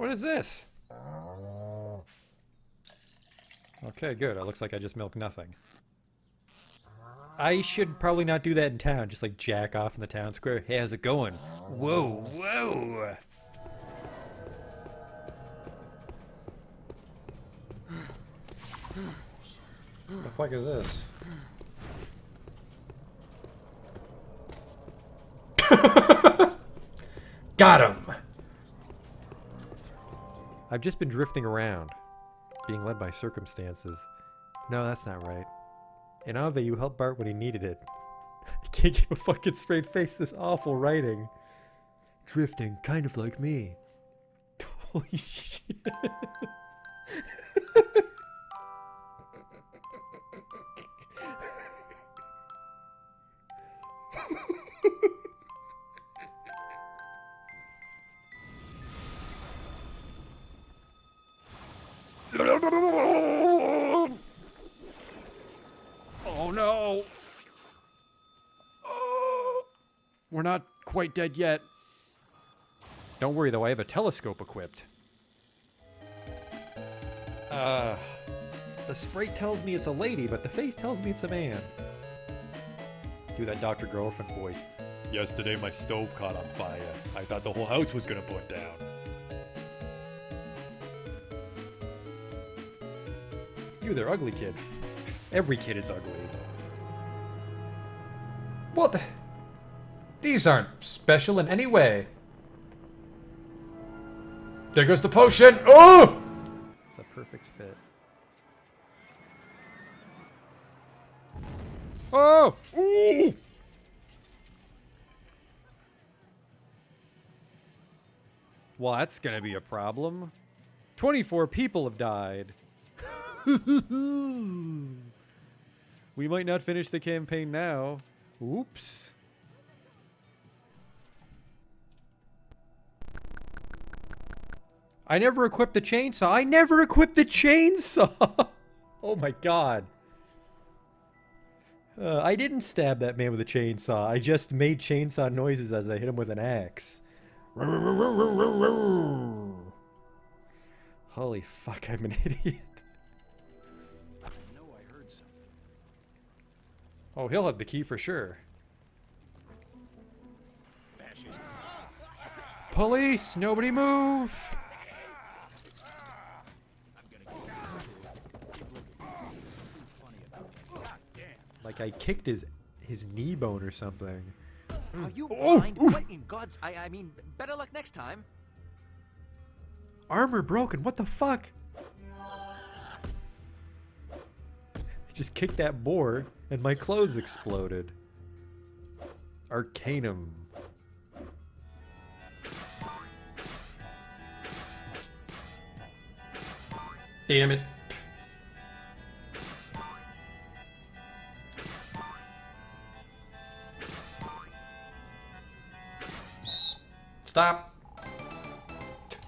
What is this? Okay, good. It looks like I just milked nothing. I should probably not do that in town. Just like jack off in the town square. Hey, how's it going? Whoa, whoa! What the fuck is this? Got him! I've just been drifting around, being led by circumstances. No, that's not right. In Ave, you helped Bart when he needed it. I can't keep a fucking straight face, this awful writing. Drifting, kind of like me. Holy shit. Oh no! Oh, we're not quite dead yet. Don't worry though, I have a telescope equipped. The sprite tells me it's a lady, but the face tells me it's a man. Do that Dr. Girlfriend voice. Yesterday my stove caught on fire. I thought the whole house was gonna burn down. You, they're ugly, kid. Every kid is ugly. What? These aren't special in any way. There goes the potion! Oh! It's a perfect fit. Oh! Ooh! Well, that's gonna be a problem. 24 people have died. We might not finish the campaign now. Oops. I never equipped the chainsaw. I never equipped the chainsaw! Oh my god. I didn't stab that man with a chainsaw. I just made chainsaw noises as I hit him with an axe. Holy fuck, I'm an idiot. Oh, he'll have the key for sure. Police! Nobody move! Like I kicked his knee bone or something. Are you blind? What in God's... I mean, better luck next time. Armor broken, what the fuck? Just kicked that boar and my clothes exploded. Arcanum. Damn it. Stop.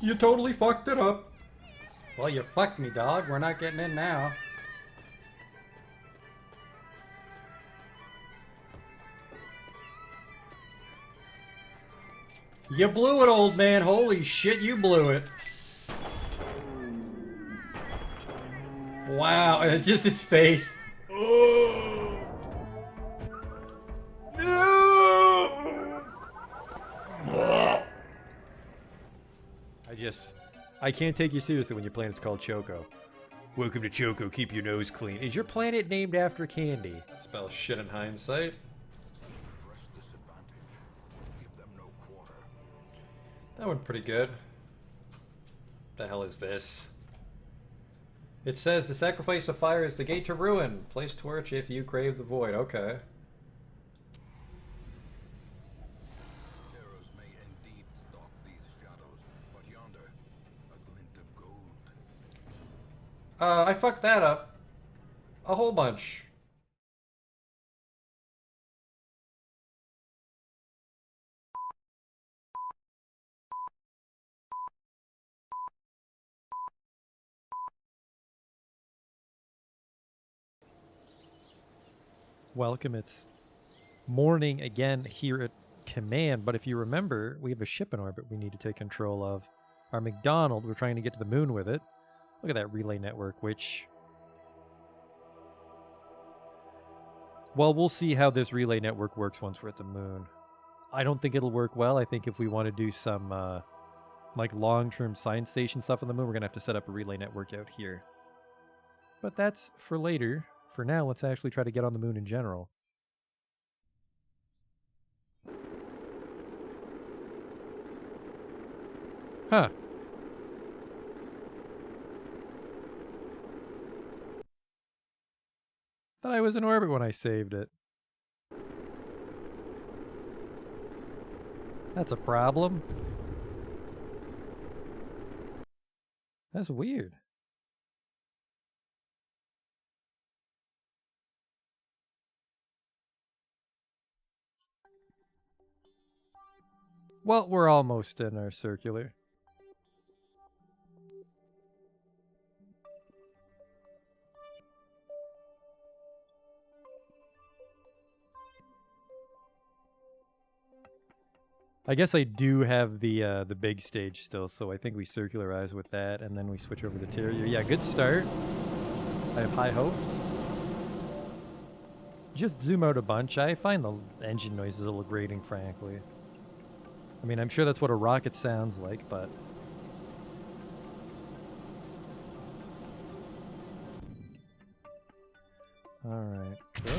You totally fucked it up. Well, you fucked me, dog. We're not getting in now. You blew it, old man. Holy shit, you blew it. Wow, and it's just his face. Oh. No. I can't take you seriously when your planet's called Choco. Welcome to Choco, keep your nose clean. Is your planet named after candy? Spell shit in hindsight. That went pretty good. The hell is this? It says the sacrifice of fire is the gate to ruin. Place torch if you crave the void. Okay. Terrors may indeed stalk these shadows, but yonder, a glint of gold. I fucked that up. A whole bunch. Welcome, it's morning again here at Command, but if you remember, we have a ship in orbit we need to take control of. Our McDonald, we're trying to get to the moon with it. Look at that relay network, which... Well, we'll see how this relay network works once we're at the moon. I don't think it'll work well. I think if we want to do some like long-term science station stuff on the moon, we're going to have to set up a relay network out here. But that's for later. For now, let's actually try to get on the moon in general. Huh. Thought I was in orbit when I saved it. That's a problem. That's weird. Well, we're almost in our circular. I guess I do have the big stage still, so I think we circularize with that, and then we switch over to Terrier. Yeah, good start. I have high hopes. Just zoom out a bunch. I find the engine noises a little grating, frankly. I mean, I'm sure that's what a rocket sounds like, but... Alright. Go.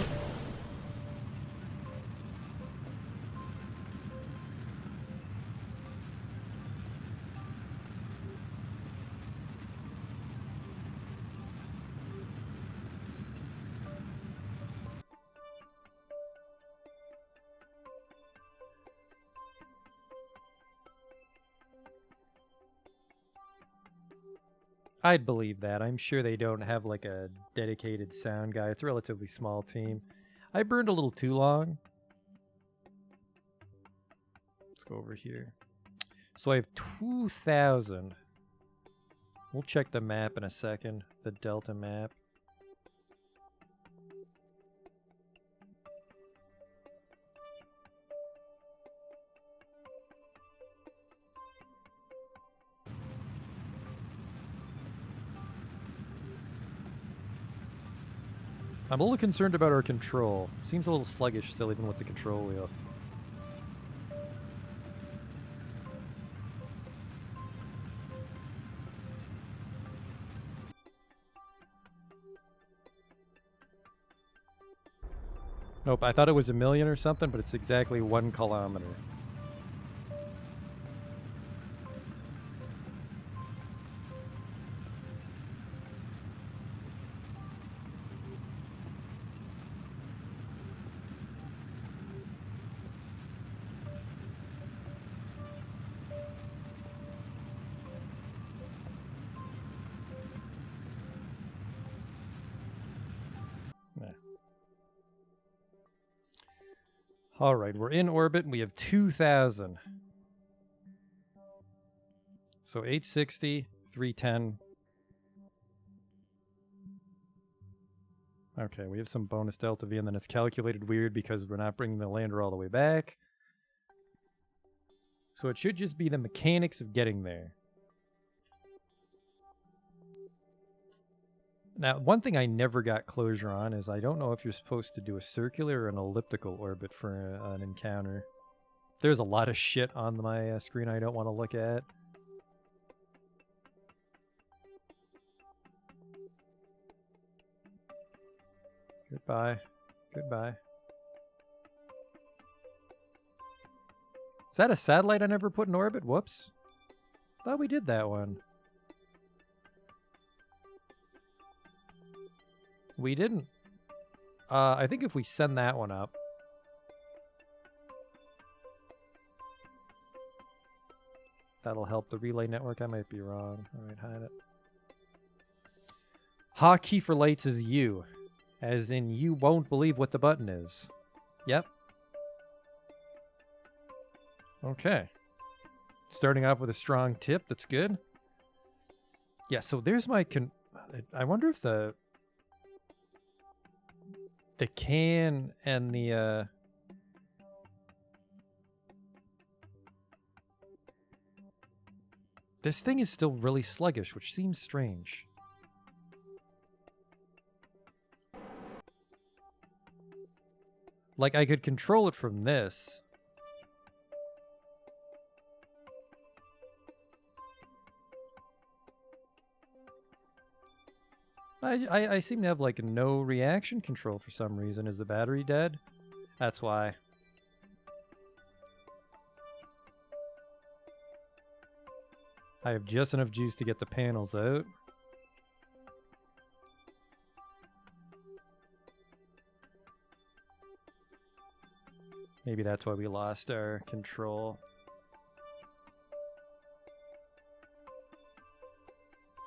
I'd believe that. I'm sure they don't have like a dedicated sound guy. It's a relatively small team. I burned a little too long. Let's go over here. So I have 2,000. We'll check the map in a second. The Delta map. I'm a little concerned about our control. Seems a little sluggish still, even with the control wheel. Nope, I thought it was 1,000,000 or something, but it's exactly 1 kilometer. All right, we're in orbit and we have 2,000. So 860, 310. Okay, we have some bonus delta V, and then it's calculated weird because we're not bringing the lander all the way back. So it should just be the mechanics of getting there. Now, one thing I never got closure on is I don't know if you're supposed to do a circular or an elliptical orbit for an encounter. There's a lot of shit on my screen I don't want to look at. Goodbye. Goodbye. Is that a satellite I never put in orbit? Whoops. Thought we did that one. We didn't. I think if we send that one up. That'll help the relay network. I might be wrong. Alright, hide it. Hotkey for lights is U. As in, you won't believe what the button is. Yep. Okay. Starting off with a strong tip. That's good. Yeah, so there's my... I wonder if the can and the... This thing is still really sluggish, which seems strange. Like, I could control it from this. I seem to have, like, no reaction control for some reason. Is the battery dead? That's why. I have just enough juice to get the panels out. Maybe that's why we lost our control.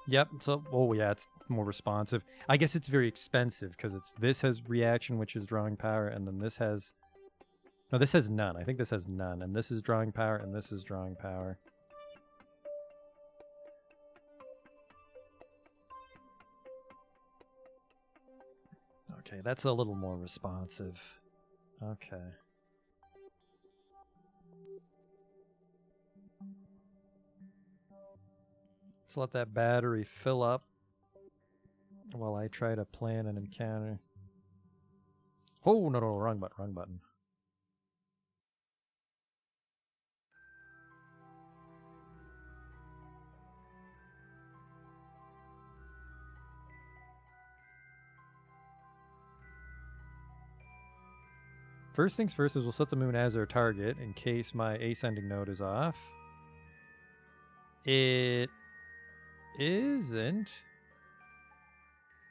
Yep, so, oh yeah, it's more responsive. I guess it's very expensive because this has reaction, which is drawing power, and then this has... No, this has none. I think this has none, and this is drawing power, and this is drawing power. Okay, that's a little more responsive. Okay. Let's let that battery fill up while I try to plan an encounter. Oh, no, wrong button, wrong button. First things first is we'll set the moon as our target in case my ascending node is off. It isn't.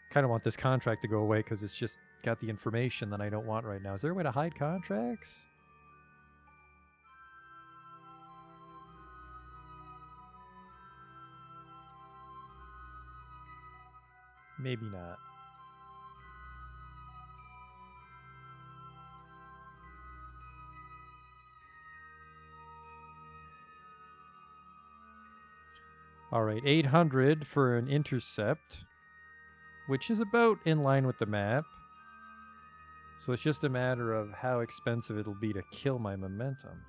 Kind of want this contract to go away because it's just got the information that I don't want right now. Is there a way to hide contracts? Maybe not. All right, 800 for an intercept, which is about in line with the map. So it's just a matter of how expensive it'll be to kill my momentum.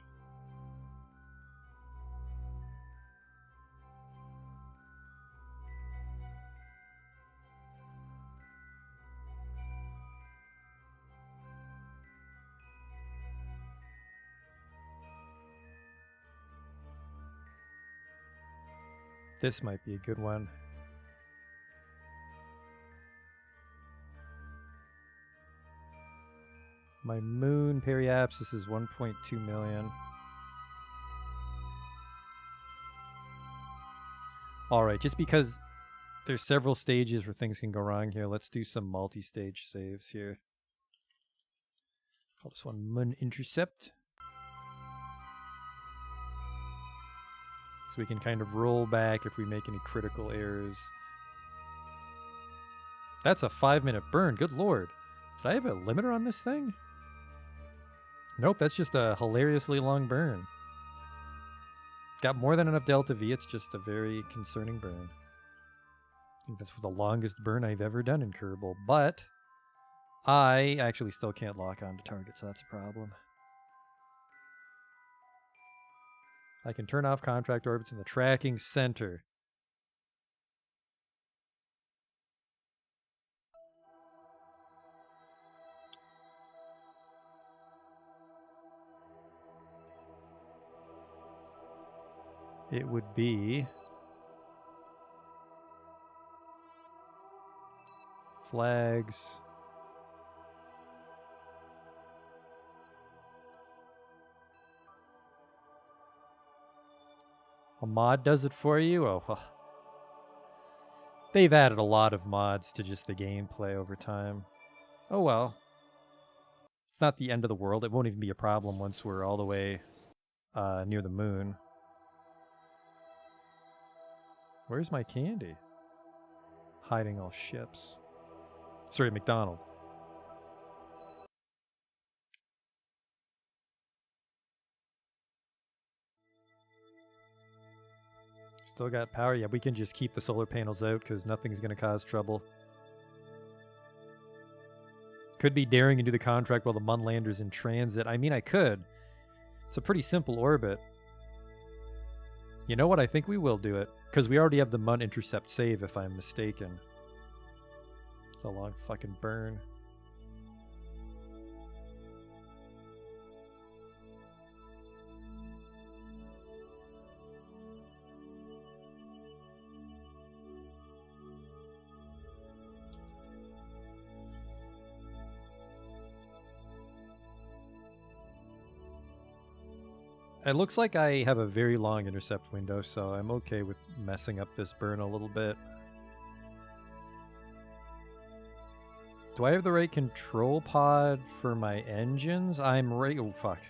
This might be a good one. My moon periapsis is 1.2 million. All right, just because there's several stages where things can go wrong here, let's do some multi-stage saves here. Call this one Moon Intercept. So we can kind of roll back if we make any critical errors. That's a 5-minute burn, good lord. Did I have a limiter on this thing? Nope, that's just a hilariously long burn. Got more than enough delta V, it's just a very concerning burn. I think that's the longest burn I've ever done in Kerbal, but I actually still can't lock onto target, so that's a problem. I can turn off contract orbits in the tracking center. It would be flags. A mod does it for you? Oh, well. They've added a lot of mods to just the gameplay over time. Oh well. It's not the end of the world. It won't even be a problem once we're all the way near the moon. Where's my candy? Hiding all ships. Sorry, McDonald. Still got power? Yeah, we can just keep the solar panels out because nothing's going to cause trouble. Could be daring and do the contract while the Munlander's in transit. I mean, I could. It's a pretty simple orbit. You know what? I think we will do it. Because we already have the Mun intercept save, if I'm mistaken. It's a long fucking burn. It looks like I have a very long intercept window, so I'm okay with messing up this burn a little bit. Do I have the right control pod for my engines? I'm right. Oh, fuck.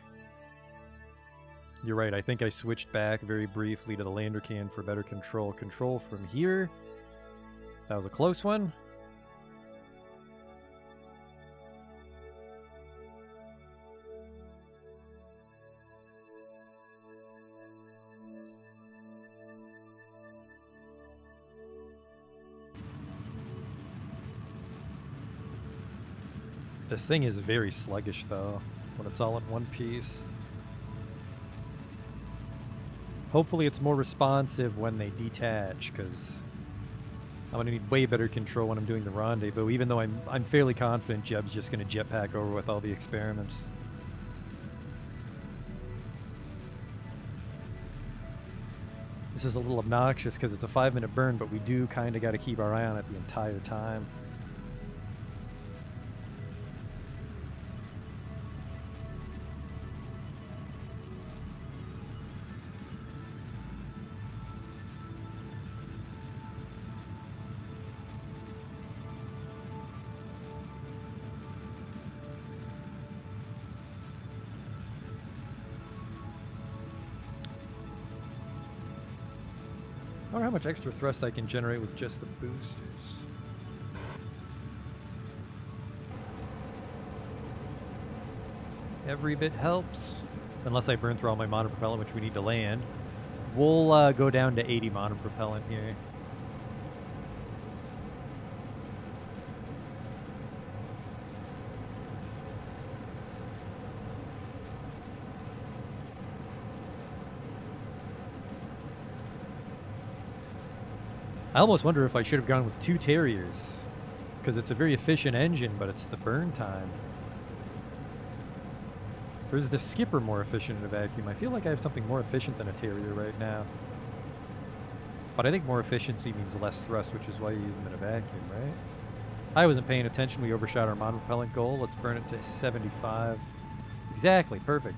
You're right. I think I switched back very briefly to the lander can for better control. Control from here. That was a close one. This thing is very sluggish, though, when it's all in one piece. Hopefully it's more responsive when they detach, because I'm going to need way better control when I'm doing the rendezvous, even though I'm fairly confident Jeb's just going to jetpack over with all the experiments. This is a little obnoxious because it's a 5-minute burn, but we do kind of got to keep our eye on it the entire time. I wonder how much extra thrust I can generate with just the boosters. Every bit helps. Unless I burn through all my monopropellant, which we need to land. We'll go down to 80 monopropellant here. I almost wonder if I should have gone with 2 Terriers, because it's a very efficient engine, but it's the burn time. Or is the skipper more efficient in a vacuum? I feel like I have something more efficient than a Terrier right now. But I think more efficiency means less thrust, which is why you use them in a vacuum, right? I wasn't paying attention. We overshot our monopropellant goal. Let's burn it to 75. Exactly, perfect.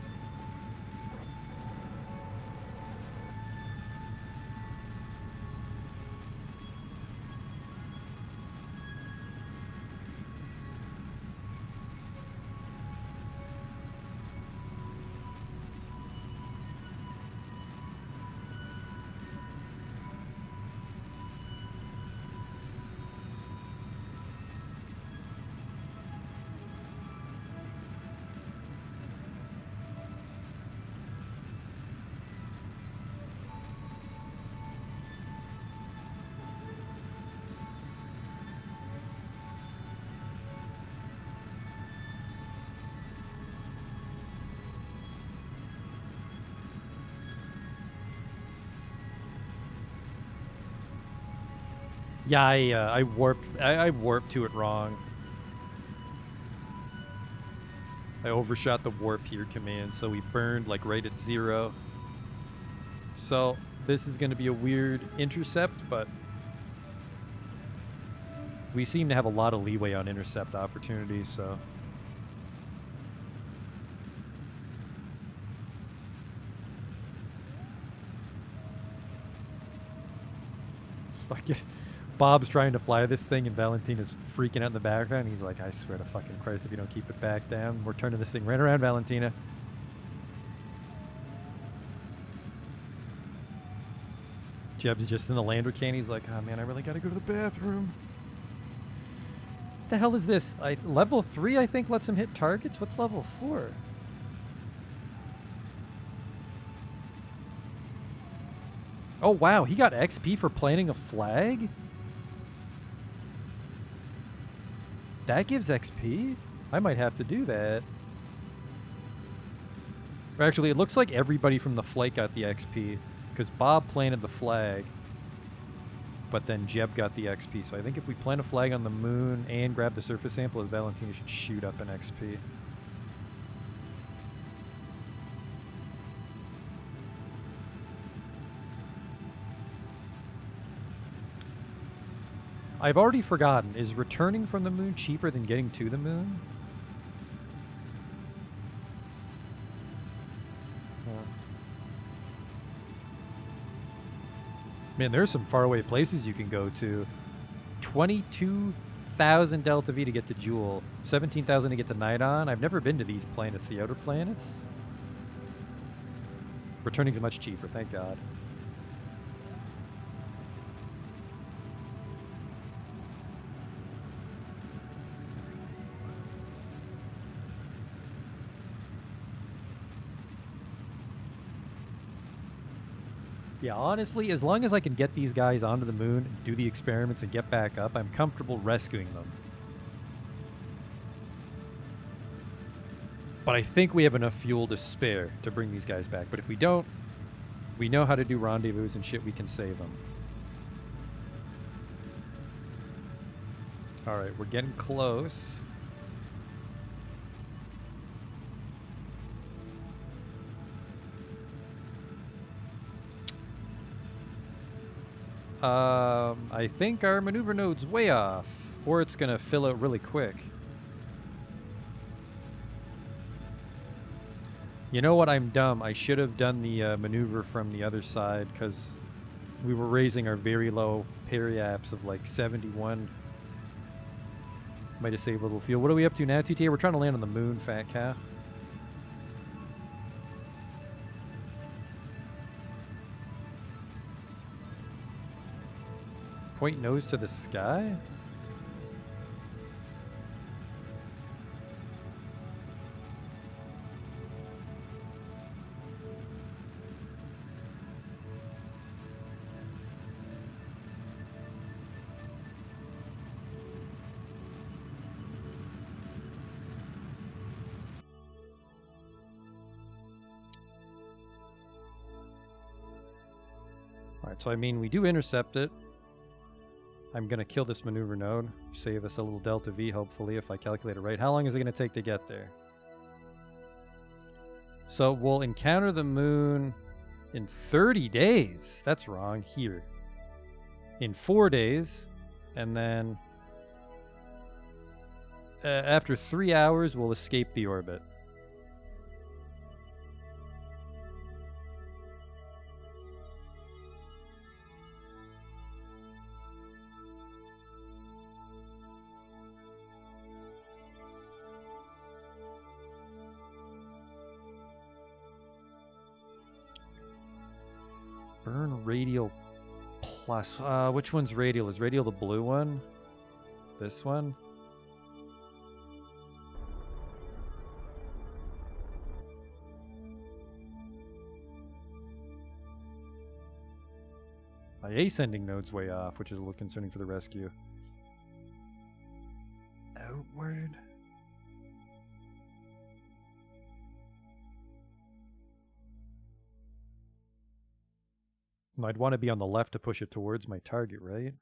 Yeah, I warped to it wrong. I overshot the warp here command, so we burned like right at 0. So this is going to be a weird intercept, but we seem to have a lot of leeway on intercept opportunities, so. Just fucking Bob's trying to fly this thing and Valentina's freaking out in the background. He's like, I swear to fucking Christ, if you don't keep it back down, we're turning this thing right around, Valentina. Jeb's just in the lander can. He's like, oh man, I really gotta go to the bathroom. What the hell is this? Level 3, I think, lets him hit targets? What's level 4? Oh wow, he got XP for planting a flag? That gives XP? I might have to do that. Or actually, it looks like everybody from the flight got the XP. Because Bob planted the flag, but then Jeb got the XP. So I think if we plant a flag on the moon and grab the surface sample, Valentina should shoot up an XP. I've already forgotten. Is returning from the moon cheaper than getting to the moon? Man, there's some faraway places you can go to. 22,000 Delta V to get to Jewel. 17,000 to get to Nidon. I've never been to these planets, the outer planets. Returning's much cheaper, thank God. Yeah, honestly, as long as I can get these guys onto the moon, do the experiments, and get back up, I'm comfortable rescuing them. But I think we have enough fuel to spare to bring these guys back. But if we don't, we know how to do rendezvous and shit, we can save them. Alright, we're getting close. I think our maneuver node's way off, or it's gonna fill out really quick. You know what? I'm dumb. I should have done the maneuver from the other side, because we were raising our very low periaps of like 71. Might have saved a little fuel. What are we up to now, TTA? We're trying to land on the moon, fat cat. Point nose to the sky? Alright, so I mean, we do intercept it. I'm going to kill this maneuver node. Save us a little Delta V, hopefully, if I calculate it right. How long is it going to take to get there? So we'll encounter the moon in 30 days. That's wrong. Here. In 4 days. And then after 3 hours, we'll escape the orbit. Burn radial plus. Which one's radial? Is radial the blue one? This one? My ascending node's way off, which is a little concerning for the rescue. Outward. No, I'd want to be on the left to push it towards my target, right?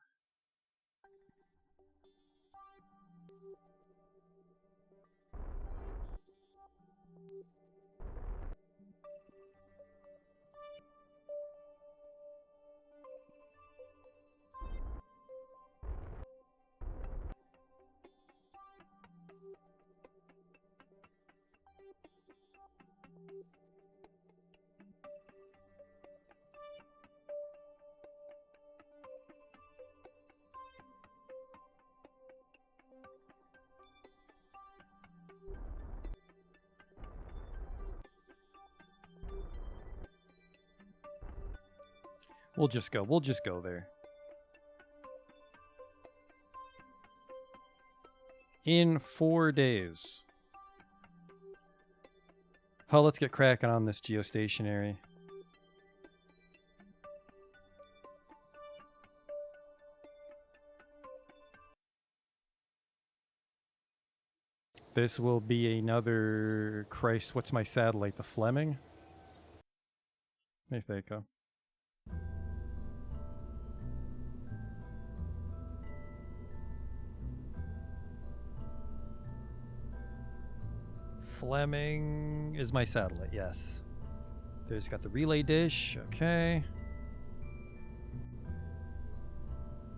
We'll just go. We'll just go there. In 4 days. Oh, let's get cracking on this geostationary. This will be another... Christ, what's my satellite? The Fleming? Hey, Fako. Fleming is my satellite, yes. There's got the relay dish, okay.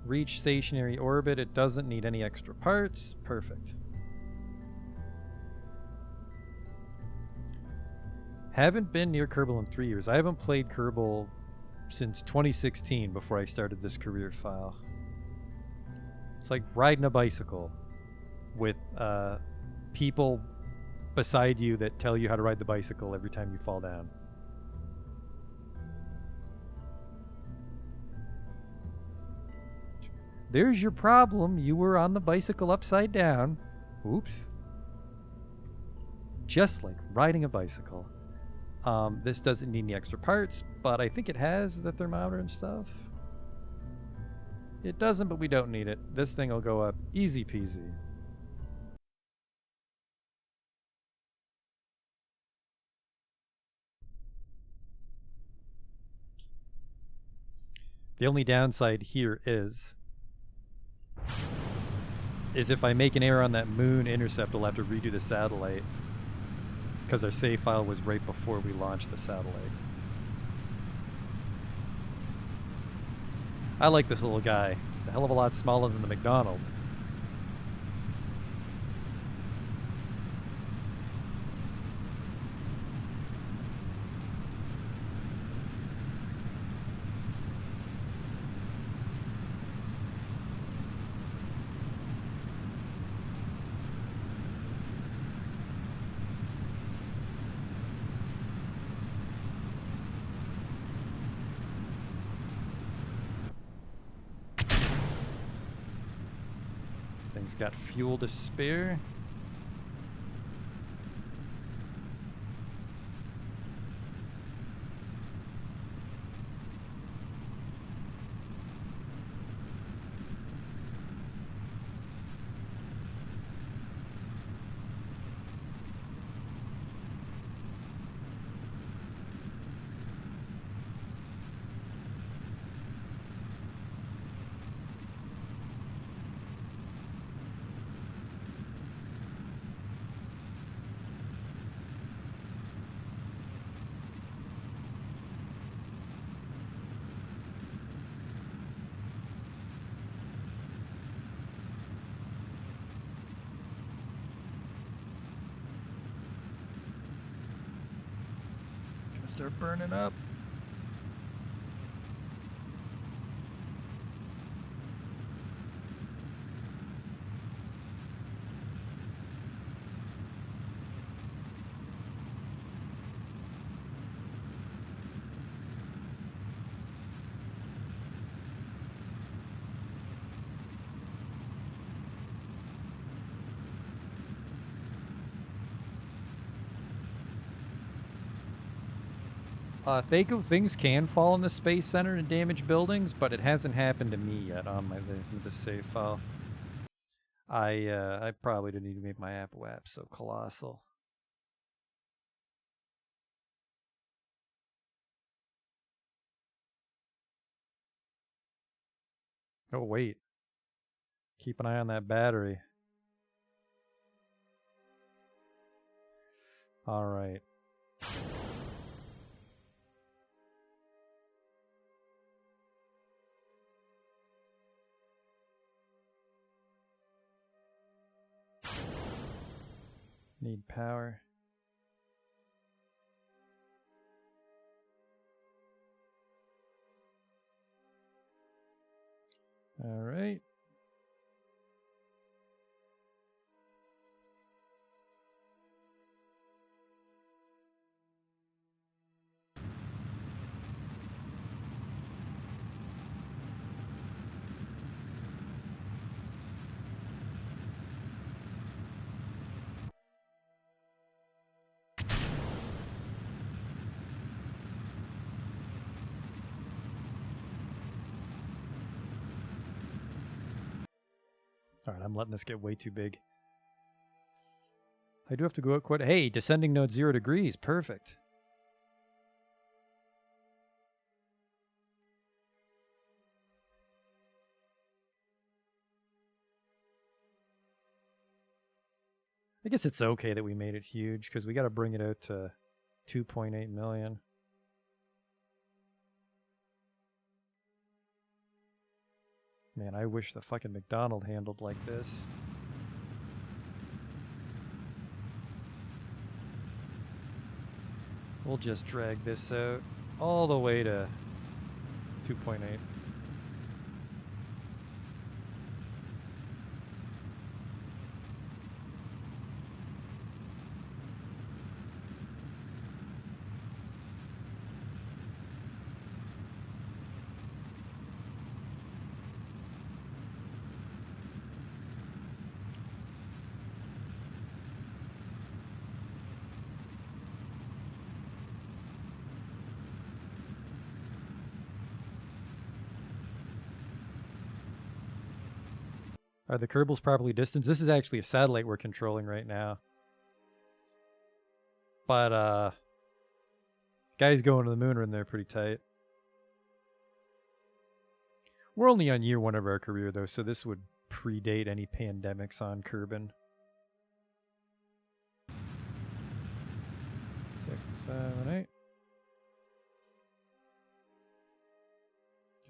Reach stationary orbit, it doesn't need any extra parts, perfect. Haven't been near Kerbal in 3 years. I haven't played Kerbal since 2016 before I started this career file. It's like riding a bicycle with people beside you that tell you how to ride the bicycle every time you fall down. There's your problem. You were on the bicycle upside down. Oops. Just like riding a bicycle. This doesn't need any extra parts, but I think it has the thermometer and stuff. It doesn't, but we don't need it. This thing will go up easy peasy. The only downside here is if I make an error on that moon intercept, we'll have to redo the satellite because our save file was right before we launched the satellite. I like this little guy. He's a hell of a lot smaller than the McDonald. Thing's got fuel to spare. Start burning up. Things can fall in the Space Center and damage buildings, but it hasn't happened to me yet on the save file. I probably didn't need to make my Apple app so colossal. Oh wait, keep an eye on that battery. All right. Need power. All right. Alright, I'm letting this get way too big. I do have to go out quite... Hey, descending node 0 degrees. Perfect. I guess it's okay that we made it huge because we got to bring it out to 2.8 million. Man, I wish the fucking McDonald handled like this. We'll just drag this out all the way to 2.8. Are the Kerbals properly distanced? This is actually a satellite we're controlling right now. But guys going to the moon are in there pretty tight. We're only on year 1 of our career though, so this would predate any pandemics on Kerbin. 6, 7, 8.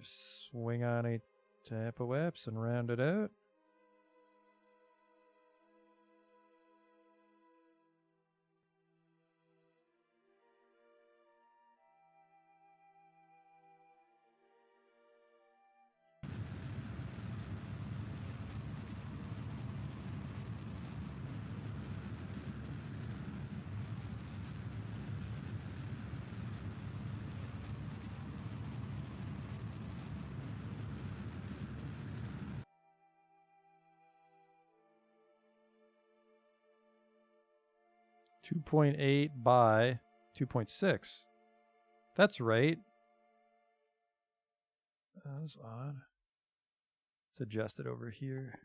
Just swing on a tap of whaps and round it out. .8 by 2.6. That's right. That's odd. Let's adjust it over here.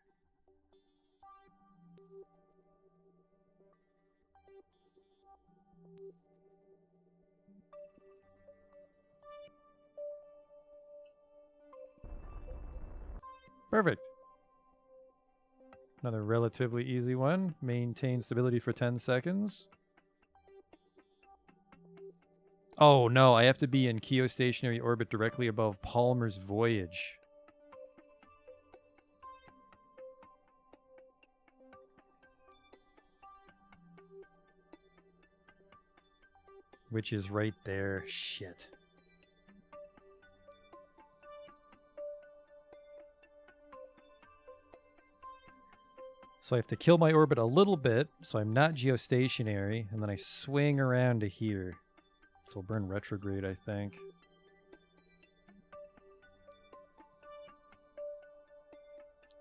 Perfect. Another relatively easy one. Maintain stability for 10 seconds. Oh no, I have to be in geostationary orbit directly above Palmer's Voyage. Which is right there. Shit. So I have to kill my orbit a little bit, so I'm not geostationary, and then I swing around to here. So we'll burn retrograde, I think.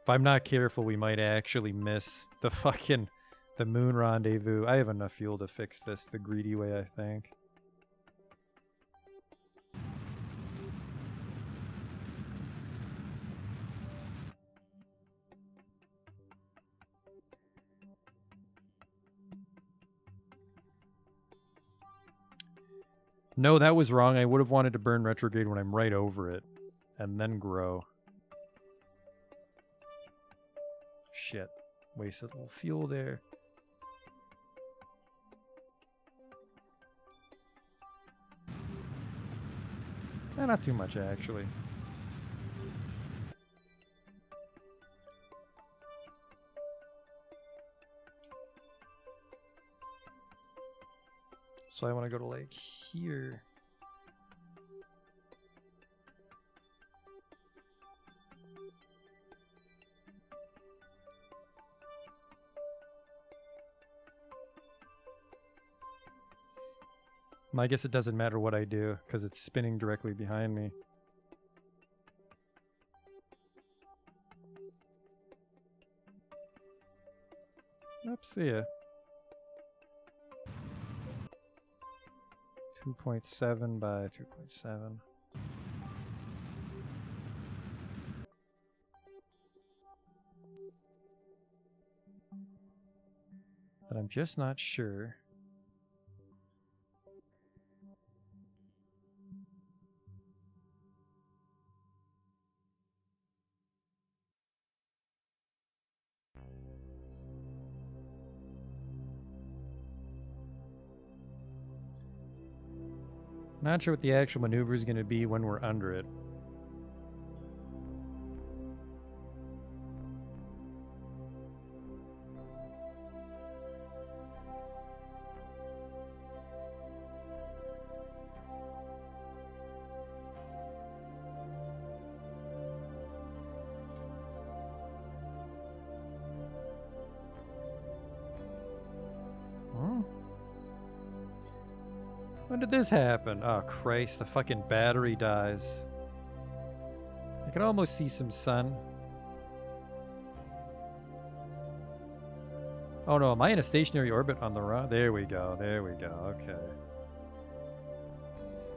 If I'm not careful, we might actually miss the moon rendezvous. I have enough fuel to fix this the greedy way, I think. No, that was wrong. I would have wanted to burn retrograde when I'm right over it, and then grow. Shit. Wasted a little fuel there. Not too much, actually. So I want to go to like here. I guess it doesn't matter what I do because it's spinning directly behind me. Oops, see ya. 2.7 by 2.7. But I'm just not sure. Not sure what the actual maneuver is going to be when we're under it. When did this happen? Oh, Christ, the fucking battery dies. I can almost see some sun. Oh no, am I in a stationary orbit on the run? There we go, okay.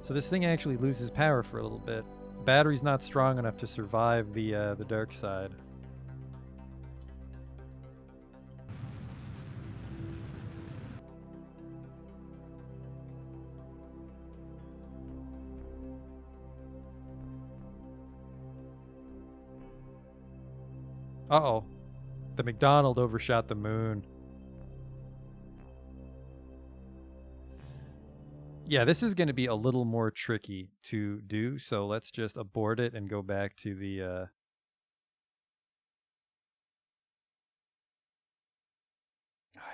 So this thing actually loses power for a little bit. The battery's not strong enough to survive the dark side. Uh-oh. The McDonald overshot the moon. Yeah, this is going to be a little more tricky to do, so let's just abort it and go back to the... I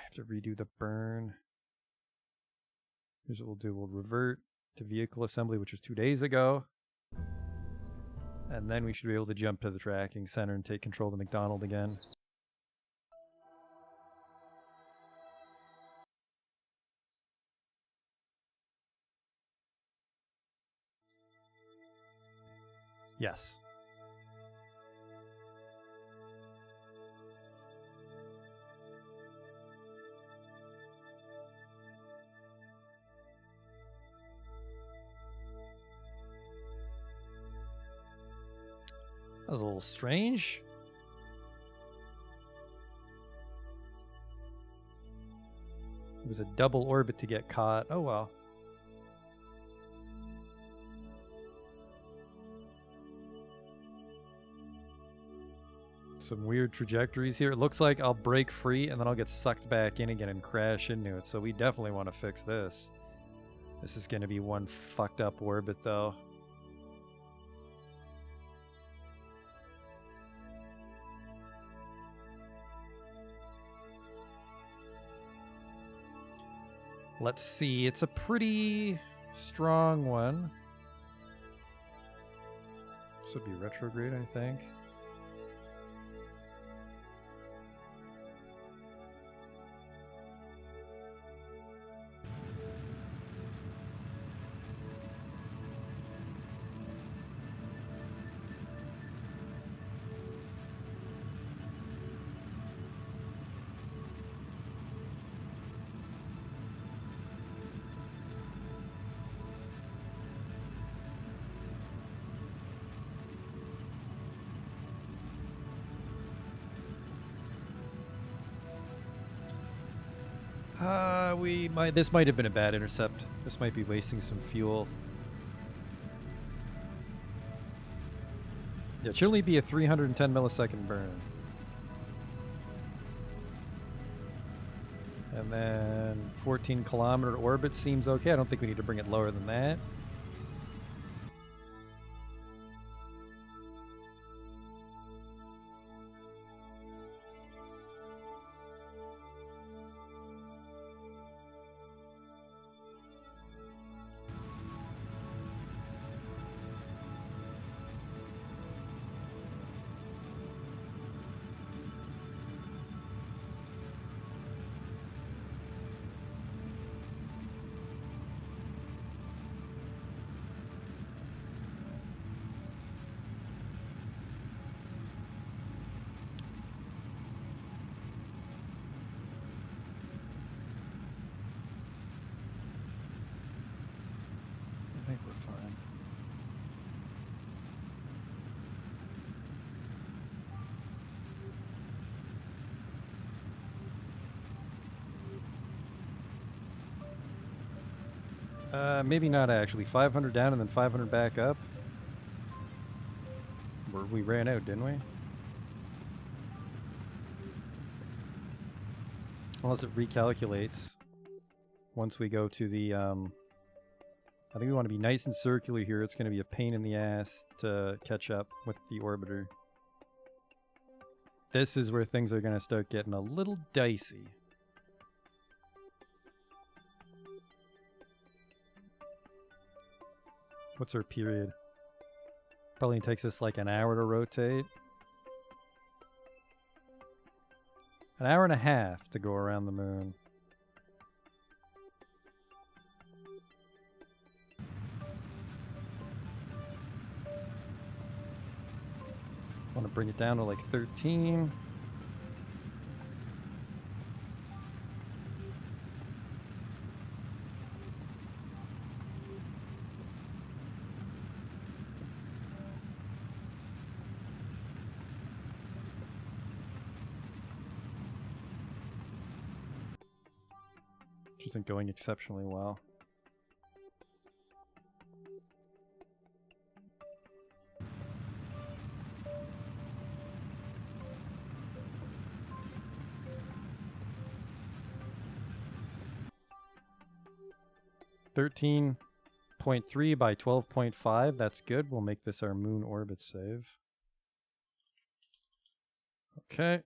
have to redo the burn. Here's what we'll do. We'll revert to vehicle assembly, which was 2 days ago. And then we should be able to jump to the tracking center and take control of the McDonald again. Yes. That was a little strange. It was a double orbit to get caught. Oh well. Some weird trajectories here. It looks like I'll break free and then I'll get sucked back in again and crash into it. So we definitely want to fix this. This is going to be one fucked up orbit though. Let's see. It's a pretty strong one. This would be retrograde, I think. This might have been a bad intercept. This might be wasting some fuel. Yeah, it should only be a 310 millisecond burn. And then 14 kilometer orbit seems okay. I don't think we need to bring it lower than that. I think we're fine. Maybe not actually. 500 down and then 500 back up. We ran out, didn't we? Unless it recalculates once we go to the I think we want to be nice and circular here. It's going to be a pain in the ass to catch up with the orbiter. This is where things are going to start getting a little dicey. What's our period? Probably takes us like an hour to rotate. An hour and a half to go around the moon. Want to bring it down to like 13. Which isn't going exceptionally well. .3 by 12.5. That's good. We'll make this our moon orbit save. Okay.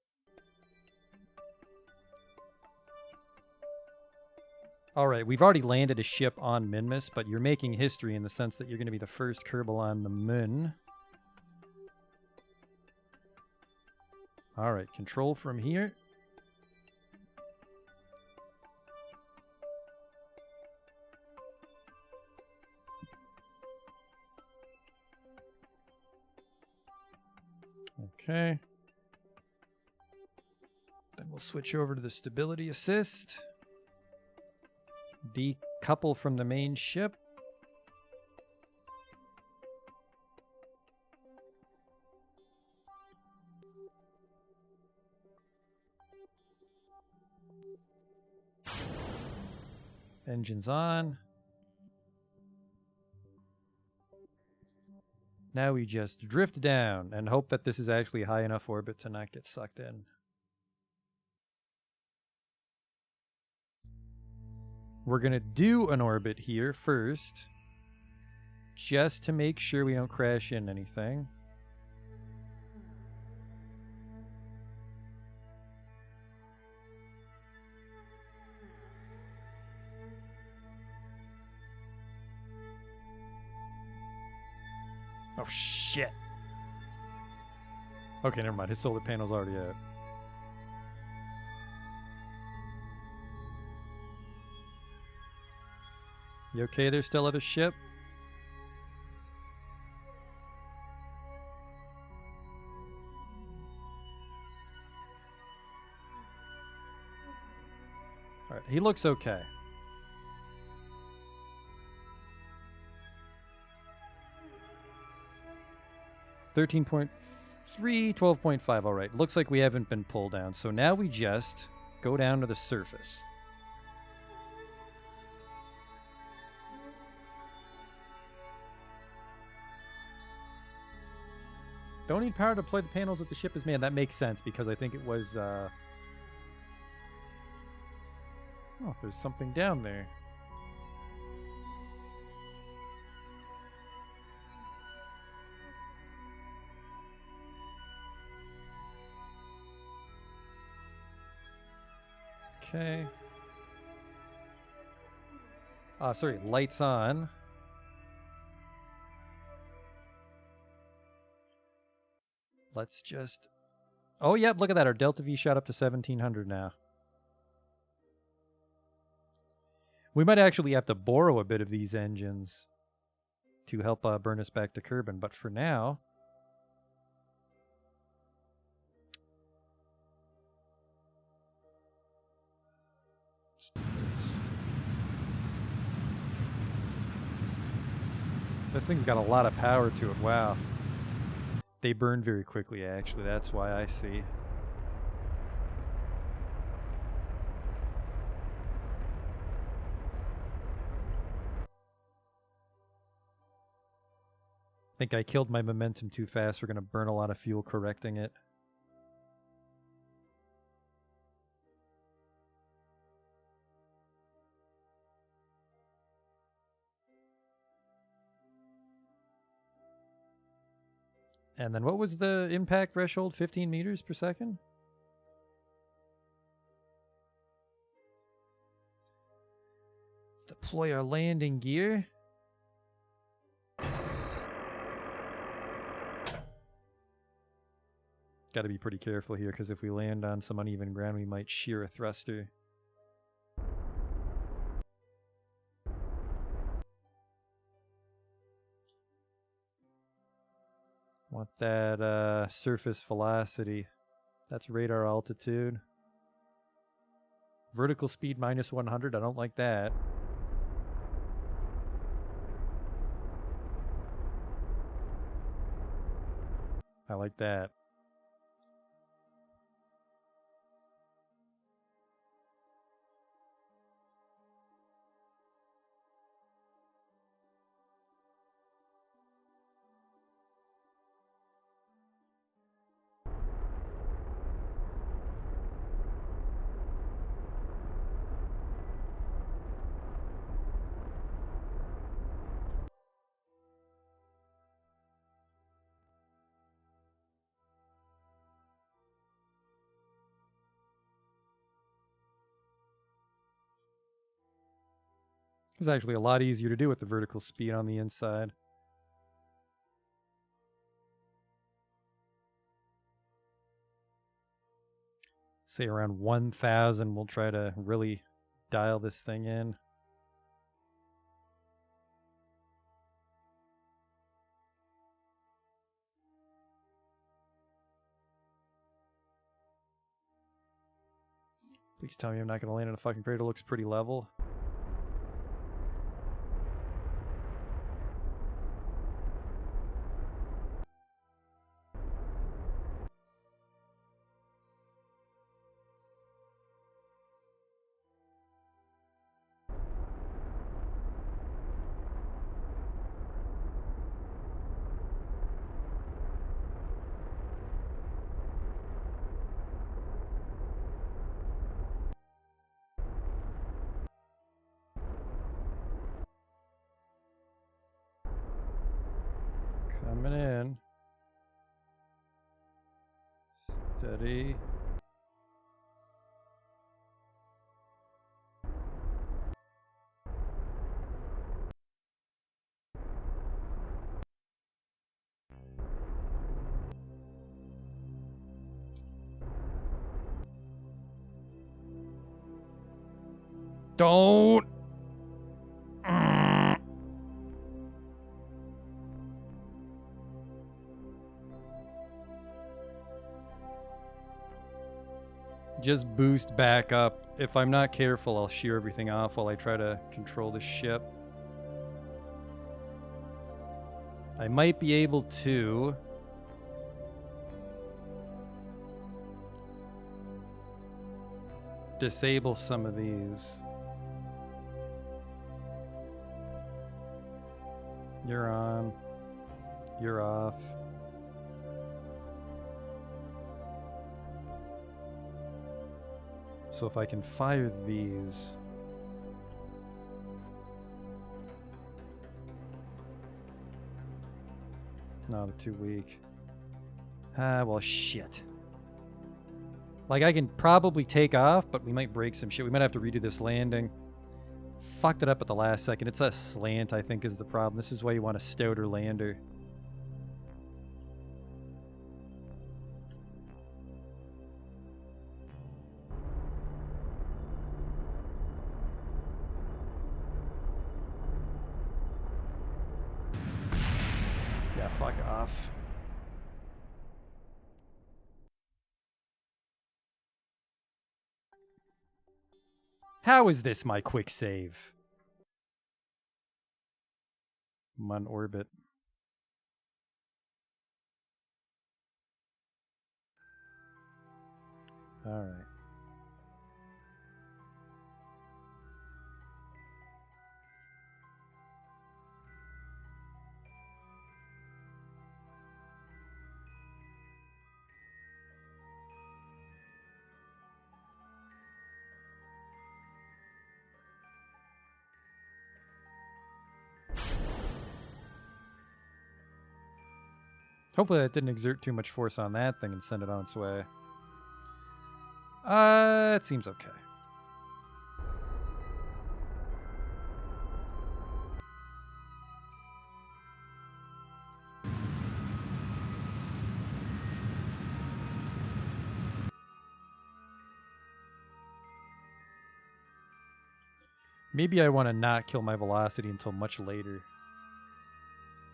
All right, we've already landed a ship on Minmus, but you're making history in the sense that you're going to be the first Kerbal on the moon. All right, control from here. Okay. Then we'll switch over to the stability assist. Decouple from the main ship. Engines on. Now we just drift down and hope that this is actually high enough orbit to not get sucked in. We're going to do an orbit here first, just to make sure we don't crash in anything. Oh, shit. Okay, never mind. His solar panel's already out. You okay there, still other ship? Alright, he looks okay. .3, 12.5. Alright, looks like we haven't been pulled down. So now we just go down to the surface. Don't need power to deploy the panels that the ship is manned. That makes sense because I think it was... Oh, there's something down there. Okay. Sorry, lights on. Let's just... Oh, yep, look at that. Our Delta V shot up to 1700 now. We might actually have to borrow a bit of these engines to help burn us back to Kerbin, but for now... Let's do this. This thing's got a lot of power to it. Wow. They burn very quickly, actually. That's why I see. I think I killed my momentum too fast. We're going to burn a lot of fuel correcting it. And then what was the impact threshold? 15 meters per second? Let's deploy our landing gear. Got to be pretty careful here, because if we land on some uneven ground, we might shear a thruster. Want that surface velocity. That's radar altitude. Vertical speed minus 100. I don't like that. I like that. It's actually a lot easier to do with the vertical speed on the inside. Say around 1,000, we'll try to really dial this thing in. Please tell me I'm not going to land in a fucking crater. It looks pretty level. Coming in. Steady. Don't. Just boost back up. If I'm not careful, I'll shear everything off while I try to control the ship. I might be able to disable some of these. You're on. You're off. So if I can fire these. No, they're too weak. Ah, well, shit. Like, I can probably take off, but we might break some shit. We might have to redo this landing. Fucked it up at the last second. It's a slant, I think, is the problem. This is why you want a stouter lander. Yeah, fuck off. How is this my quick save? I'm on orbit. Alright. Hopefully that didn't exert too much force on that thing and send it on its way. It seems okay. Maybe I want to not kill my velocity until much later.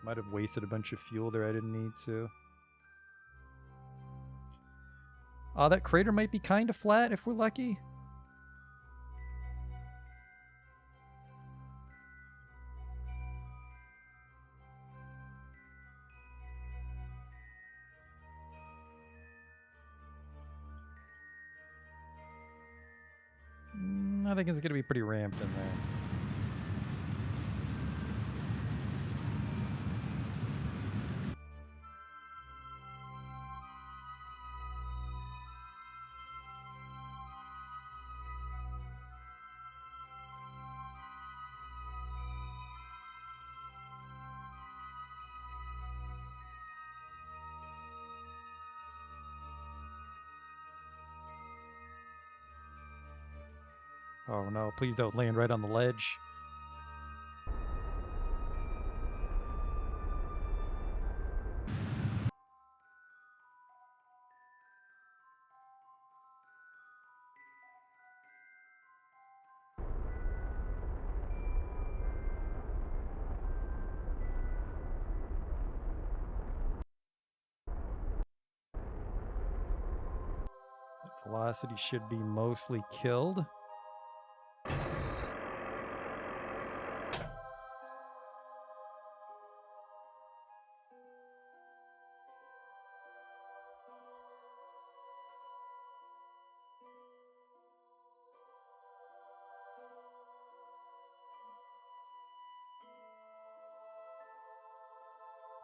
Might have wasted a bunch of fuel there I didn't need to. That crater might be kind of flat if we're lucky. I think it's going to be pretty ramped in there. Oh no, please don't land right on the ledge. Velocity should be mostly killed.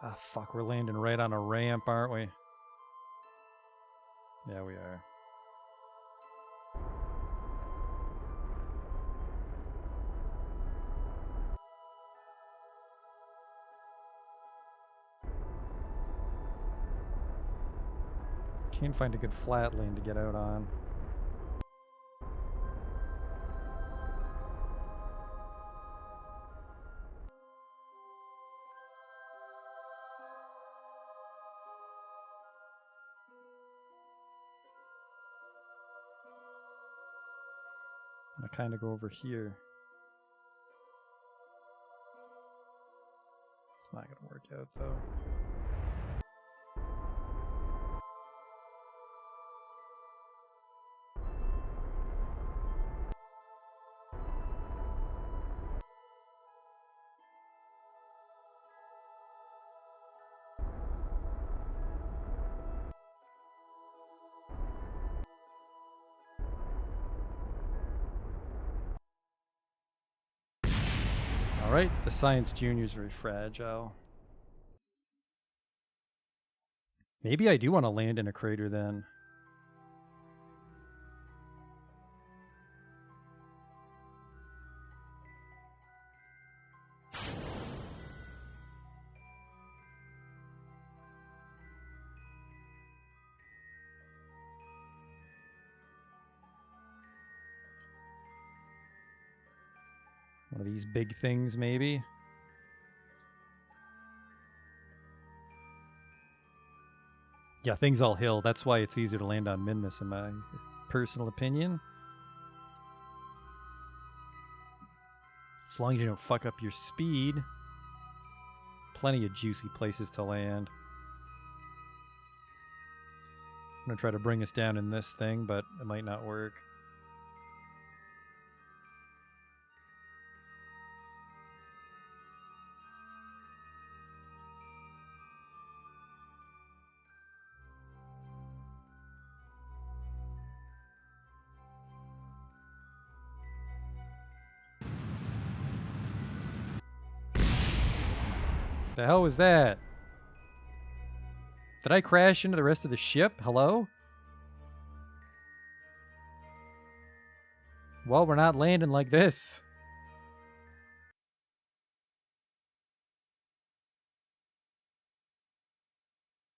Ah, fuck, we're landing right on a ramp, aren't we? Yeah, we are. Can't find a good flat lane to get out on. I kind of go over here. It's not going to work out though. Alright, the Science Junior is very fragile. Maybe I do want to land in a crater then. One of these big things, maybe. Yeah, things all hill. That's why it's easier to land on Minmus, in my personal opinion. As long as you don't fuck up your speed. Plenty of juicy places to land. I'm going to try to bring us down in this thing, but it might not work. The hell was that? Did I crash into the rest of the ship? Hello? Well, we're not landing like this.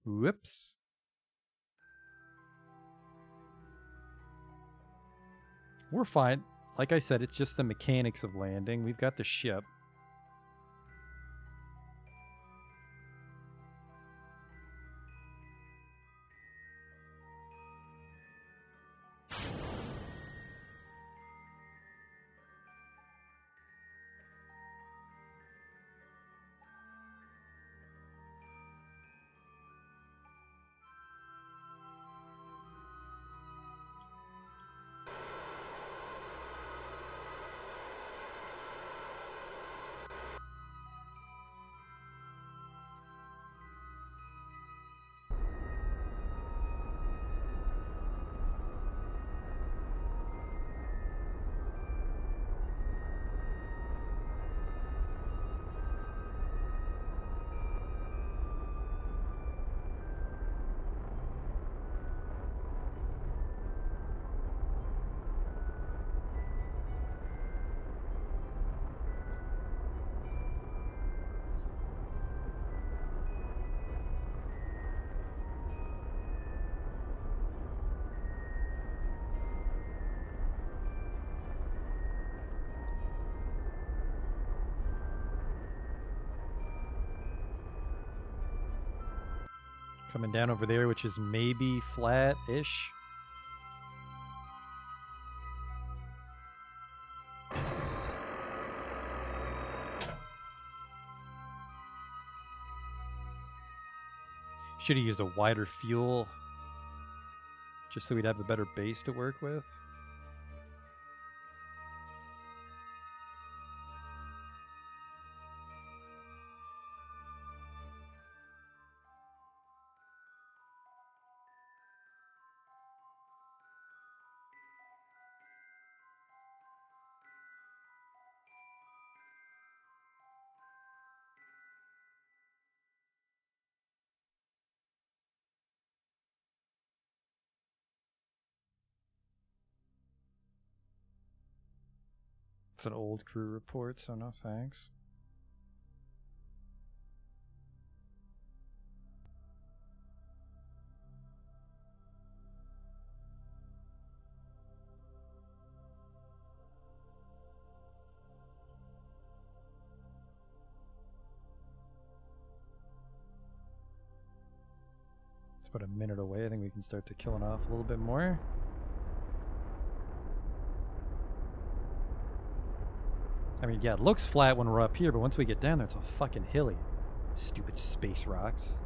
Whoops. We're fine. Like I said, it's just the mechanics of landing. We've got the ship. Coming down over there, which is maybe flat-ish. Should have used a wider fuel, just so we'd have a better base to work with. It's an old crew report, so no thanks. It's about a minute away. I think we can start to killing off a little bit more. I mean, yeah, it looks flat when we're up here, but once we get down there, it's all fucking hilly. Stupid space rocks.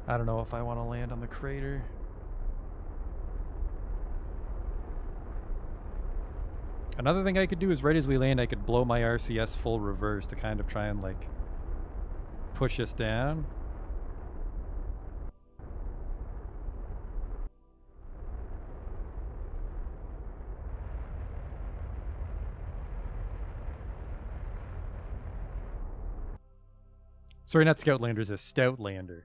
I don't know if I want to land on the crater. Another thing I could do is right as we land, I could blow my RCS full reverse to kind of try and, like, push us down. Sorry, not Scoutlander's a Stoutlander.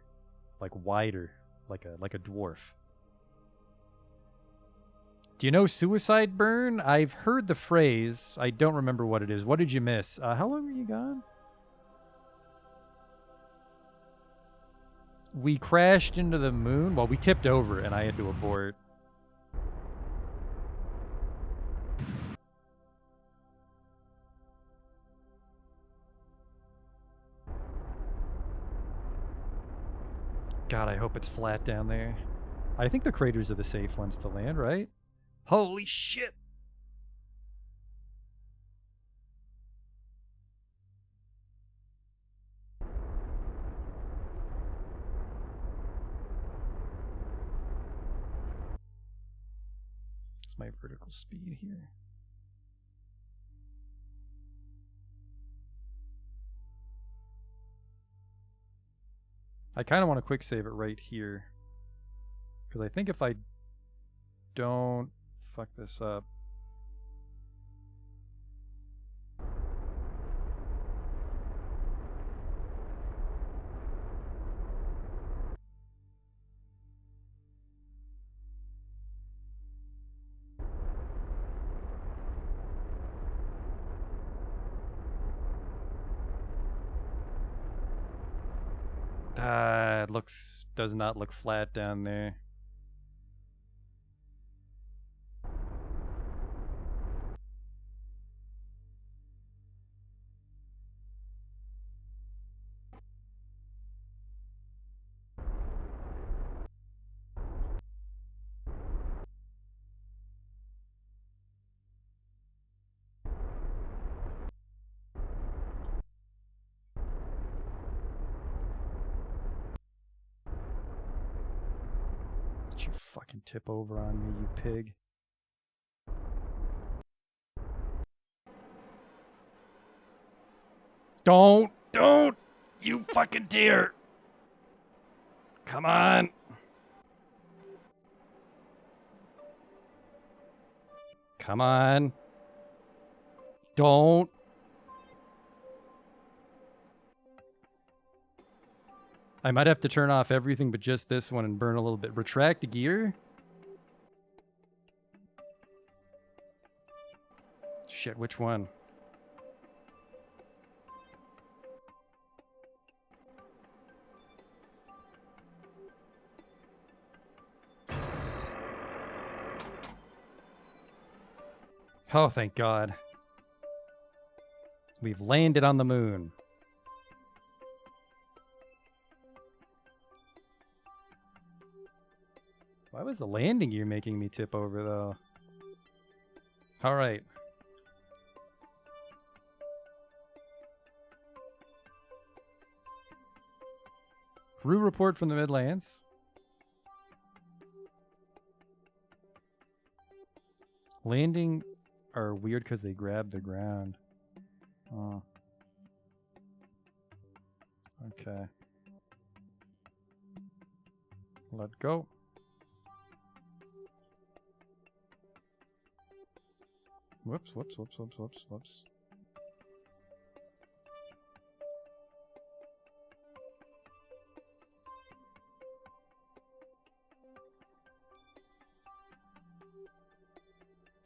Like wider, like a dwarf. Do you know suicide burn? I've heard the phrase. I don't remember what it is. What did you miss? How long were you gone? We crashed into the moon. Well, we tipped over and I had to abort. God, I hope it's flat down there. I think the craters are the safe ones to land, right? Holy shit! What's my vertical speed here? I kind of want to quick save it right here. Because I think if I don't fuck this up. Does not look flat down there. Don't you fucking tip over on me, you pig. Don't, you fucking deer. Come on. Come on. Don't. I might have to turn off everything but just this one and burn a little bit. Retract gear? Shit, which one? Oh, thank God. We've landed on the moon. Why was the landing gear making me tip over, though? All right. Crew report from the Midlands. Landing are weird because they grab the ground. Oh. Okay. Let go. Whoops.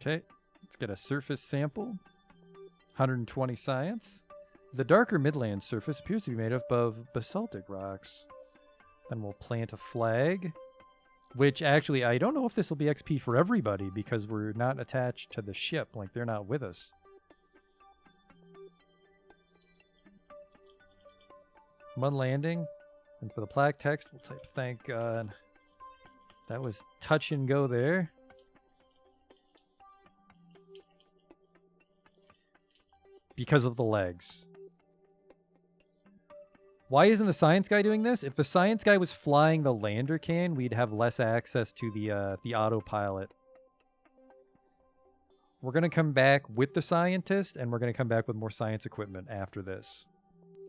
Okay, let's get a surface sample. 120 science. The darker midland surface appears to be made up of basaltic rocks. Then we'll plant a flag. Which actually, I don't know if this will be XP for everybody because we're not attached to the ship. Like, they're not with us. Mud landing. And for the plaque text, we'll type thank God. That was touch and go there. Because of the legs. Why isn't the science guy doing this? If the science guy was flying the lander can, we'd have less access to the autopilot. We're going to come back with the scientist, and we're going to come back with more science equipment after this.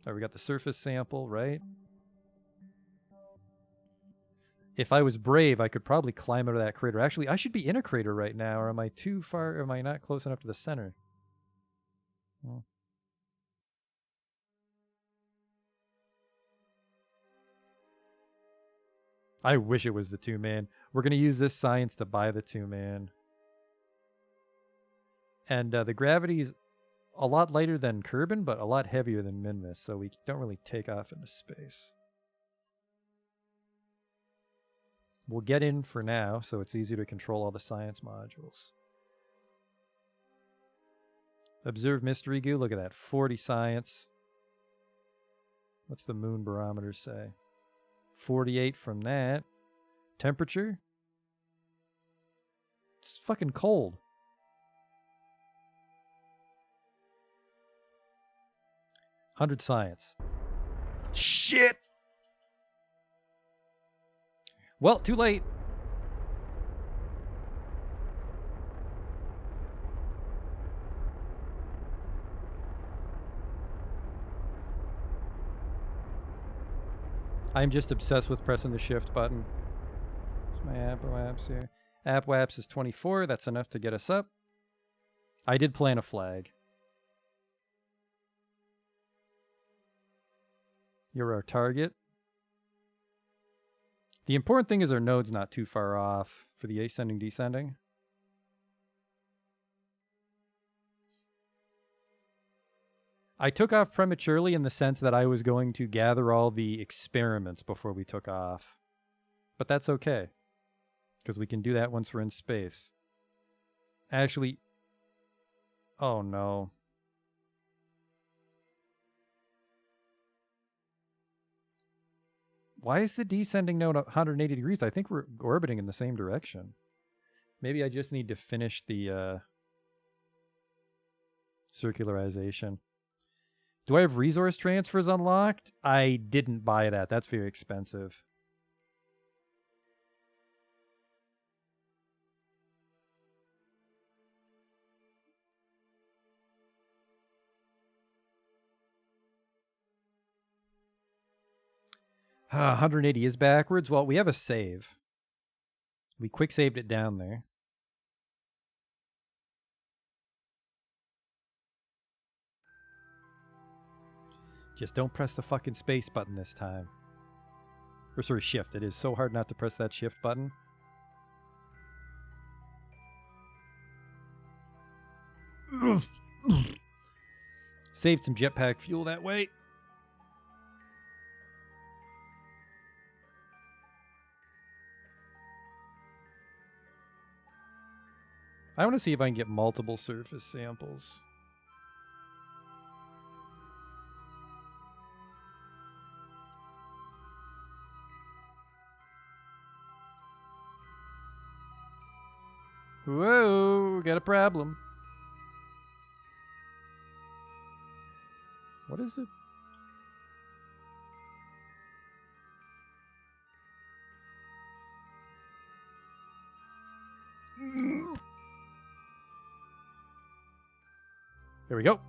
All right, we got the surface sample, right? If I was brave, I could probably climb out of that crater. Actually, I should be in a crater right now, or am I too far? Or am I not close enough to the center? Well. I wish it was the 2-man. We're going to use this science to buy the 2-man. And the gravity's a lot lighter than Kerbal, but a lot heavier than Minmus, so we don't really take off into space. We'll get in for now, so it's easier to control all the science modules. Observe mystery goo. Look at that. 40 science. What's the moon barometer say? 48 from that. Temperature? It's fucking cold. $100 science. Shit! Well, too late. I'm just obsessed with pressing the shift button. Where's my app waps here? App waps is 24. That's enough to get us up. I did plant a flag. You're our target. The important thing is our node's not too far off for the ascending descending. I took off prematurely in the sense that I was going to gather all the experiments before we took off. But that's okay, because we can do that once we're in space. Actually, oh no. Why is the descending node 180 degrees? I think we're orbiting in the same direction. Maybe I just need to finish the circularization. Do I have resource transfers unlocked? I didn't buy that. That's very expensive. Ah, 180 is backwards. Well, we have a save. We quick saved it down there. Just don't press the fucking space button this time. Or sorry, shift. It is so hard not to press that shift button. Saved some jetpack fuel that way. I want to see if I can get multiple surface samples. Whoa, got a problem. What is it? There we go.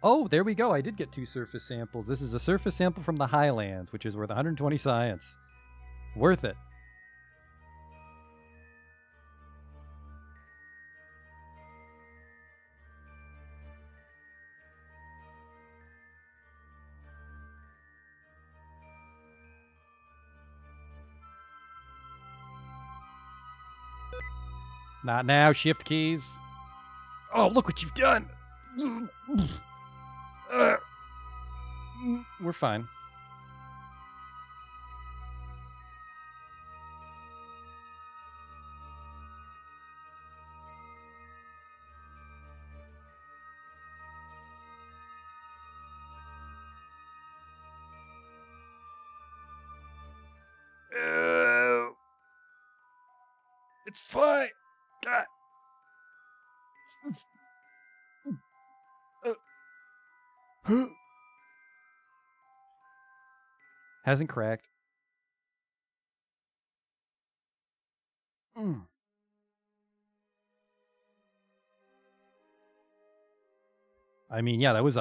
Oh, there we go. I did get 2 surface samples. This is a surface sample from the Highlands, which is worth 120 science. Worth it. Not now, shift keys. Oh, look what you've done. We're fine. It's fine. God. Hasn't cracked. I mean, yeah, that was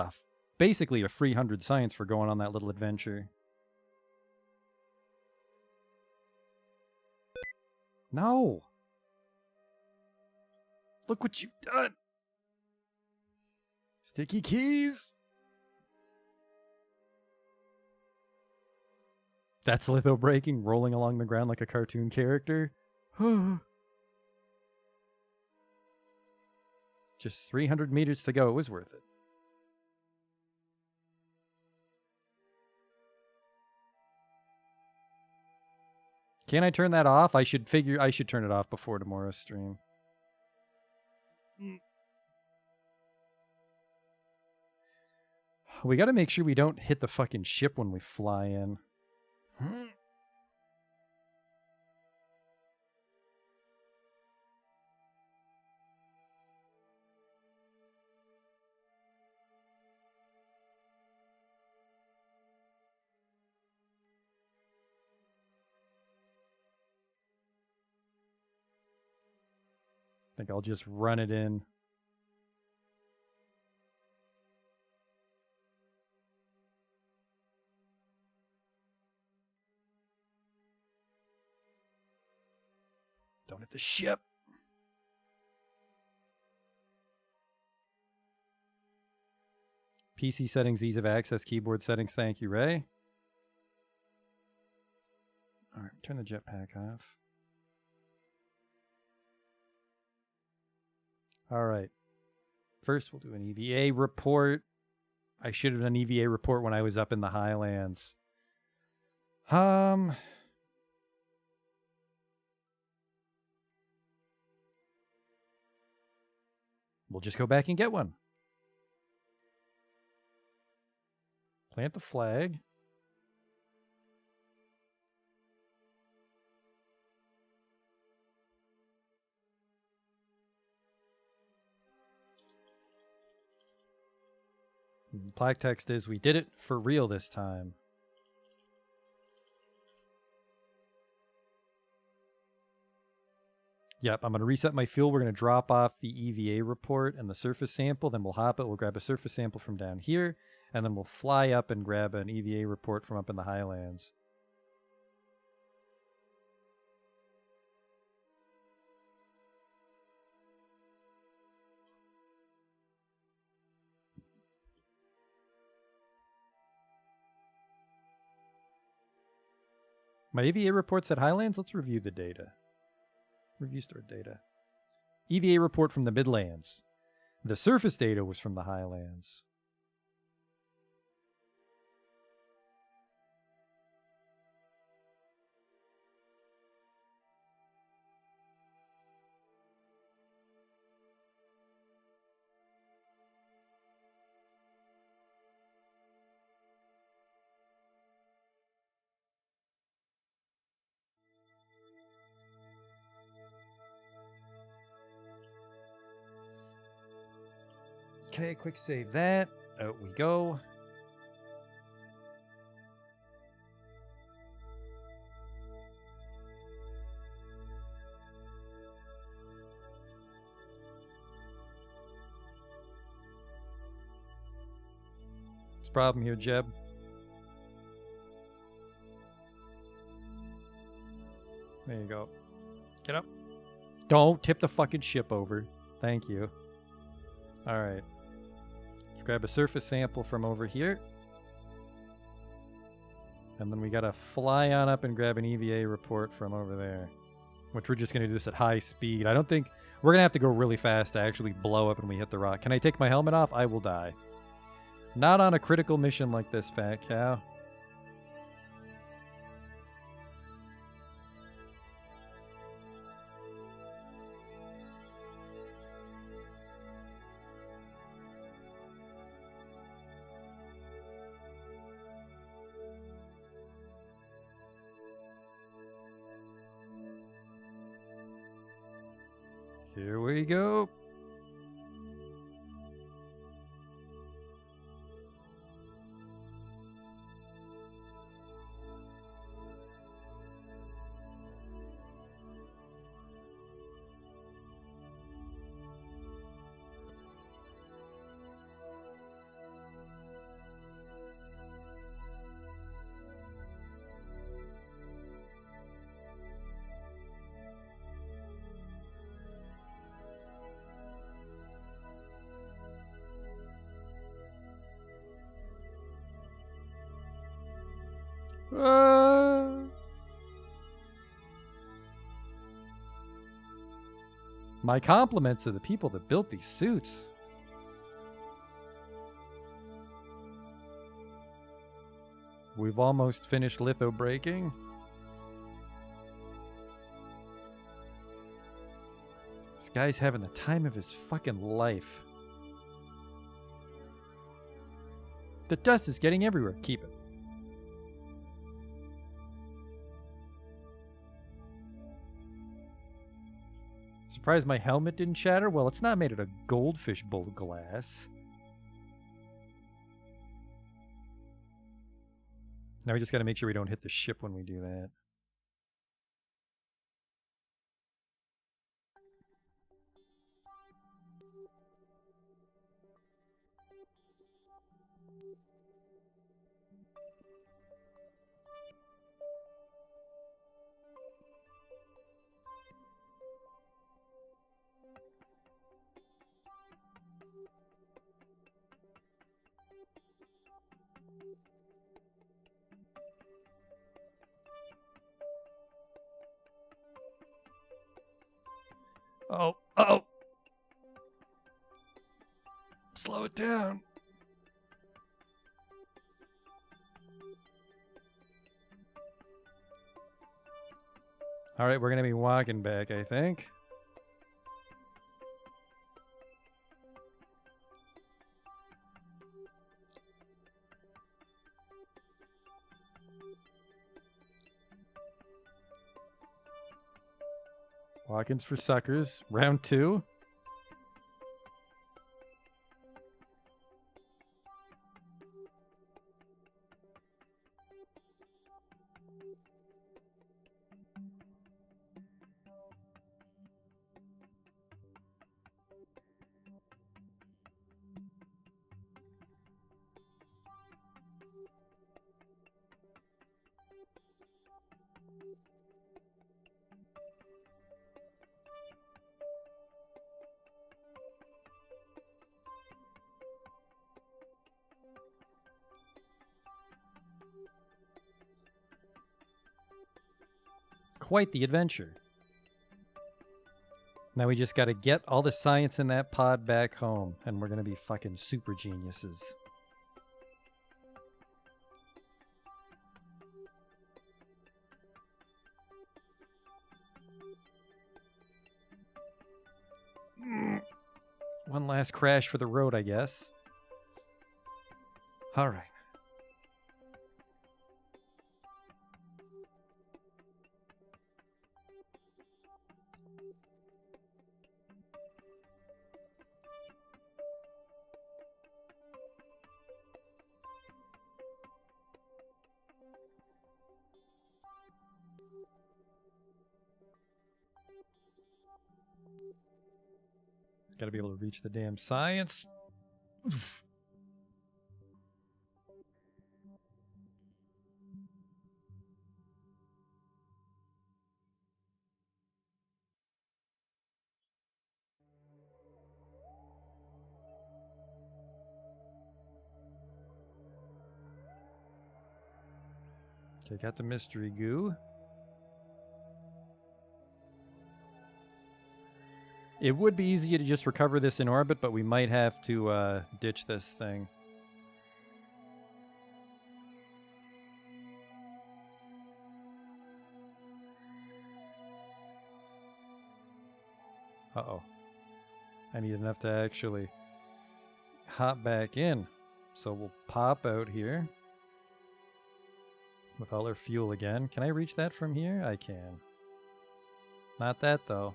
basically a free 100 science for going on that little adventure. No. Look what you've done. Sticky keys. That's litho breaking, rolling along the ground like a cartoon character. Just 300 meters to go. It was worth it. Can I turn that off? I should turn it off before tomorrow's stream. We got to make sure we don't hit the fucking ship when we fly in. I think I'll just run it in. Don't hit the ship. PC settings, ease of access, keyboard settings. Thank you, Ray. All right, turn the jetpack off. All right. First, we'll do an EVA report. I should have done EVA report when I was up in the Highlands. We'll just go back and get one. Plant the flag. Plaque text is, we did it for real this time. Yep, I'm going to reset my fuel. We're going to drop off the EVA report and the surface sample. Then we'll hop it. We'll grab a surface sample from down here. And then we'll fly up and grab an EVA report from up in the Highlands. My EVA report's at Highlands. Let's review the data. Review stored data. EVA report from the Midlands. The surface data was from the Highlands. Okay, quick save that. Out we go. What's the problem here, Jeb? There you go. Get up. Don't tip the fucking ship over. Thank you. All right. Let's grab a surface sample from over here. And then we got to fly on up and grab an EVA report from over there. Which we're just going to do this at high speed. I don't think... We're going to have to go really fast to actually blow up when we hit the rock. Can I take my helmet off? I will die. Not on a critical mission like this, fat cow. Here we go. My compliments to the people that built these suits. We've almost finished litho breaking. This guy's having the time of his fucking life. The dust is getting everywhere. Keep it. Surprised my helmet didn't shatter? Well, it's not made out of goldfish bowl glass. Now we just got to make sure we don't hit the ship when we do that. Oh, uh-oh. slow it down. All right, we're gonna be walking back, I think. Walk-ins for suckers. Round 2. Quite the adventure. Now we just got to get all the science in that pod back home, and we're going to be fucking super geniuses. One last crash for the road, I guess. All right. Got to be able to reach the damn science. Oof. Okay, got the mystery goo. It would be easier to just recover this in orbit, but we might have to ditch this thing. Uh-oh. I need enough to actually hop back in. So we'll pop out here with all our fuel again. Can I reach that from here? I can. Not that, though.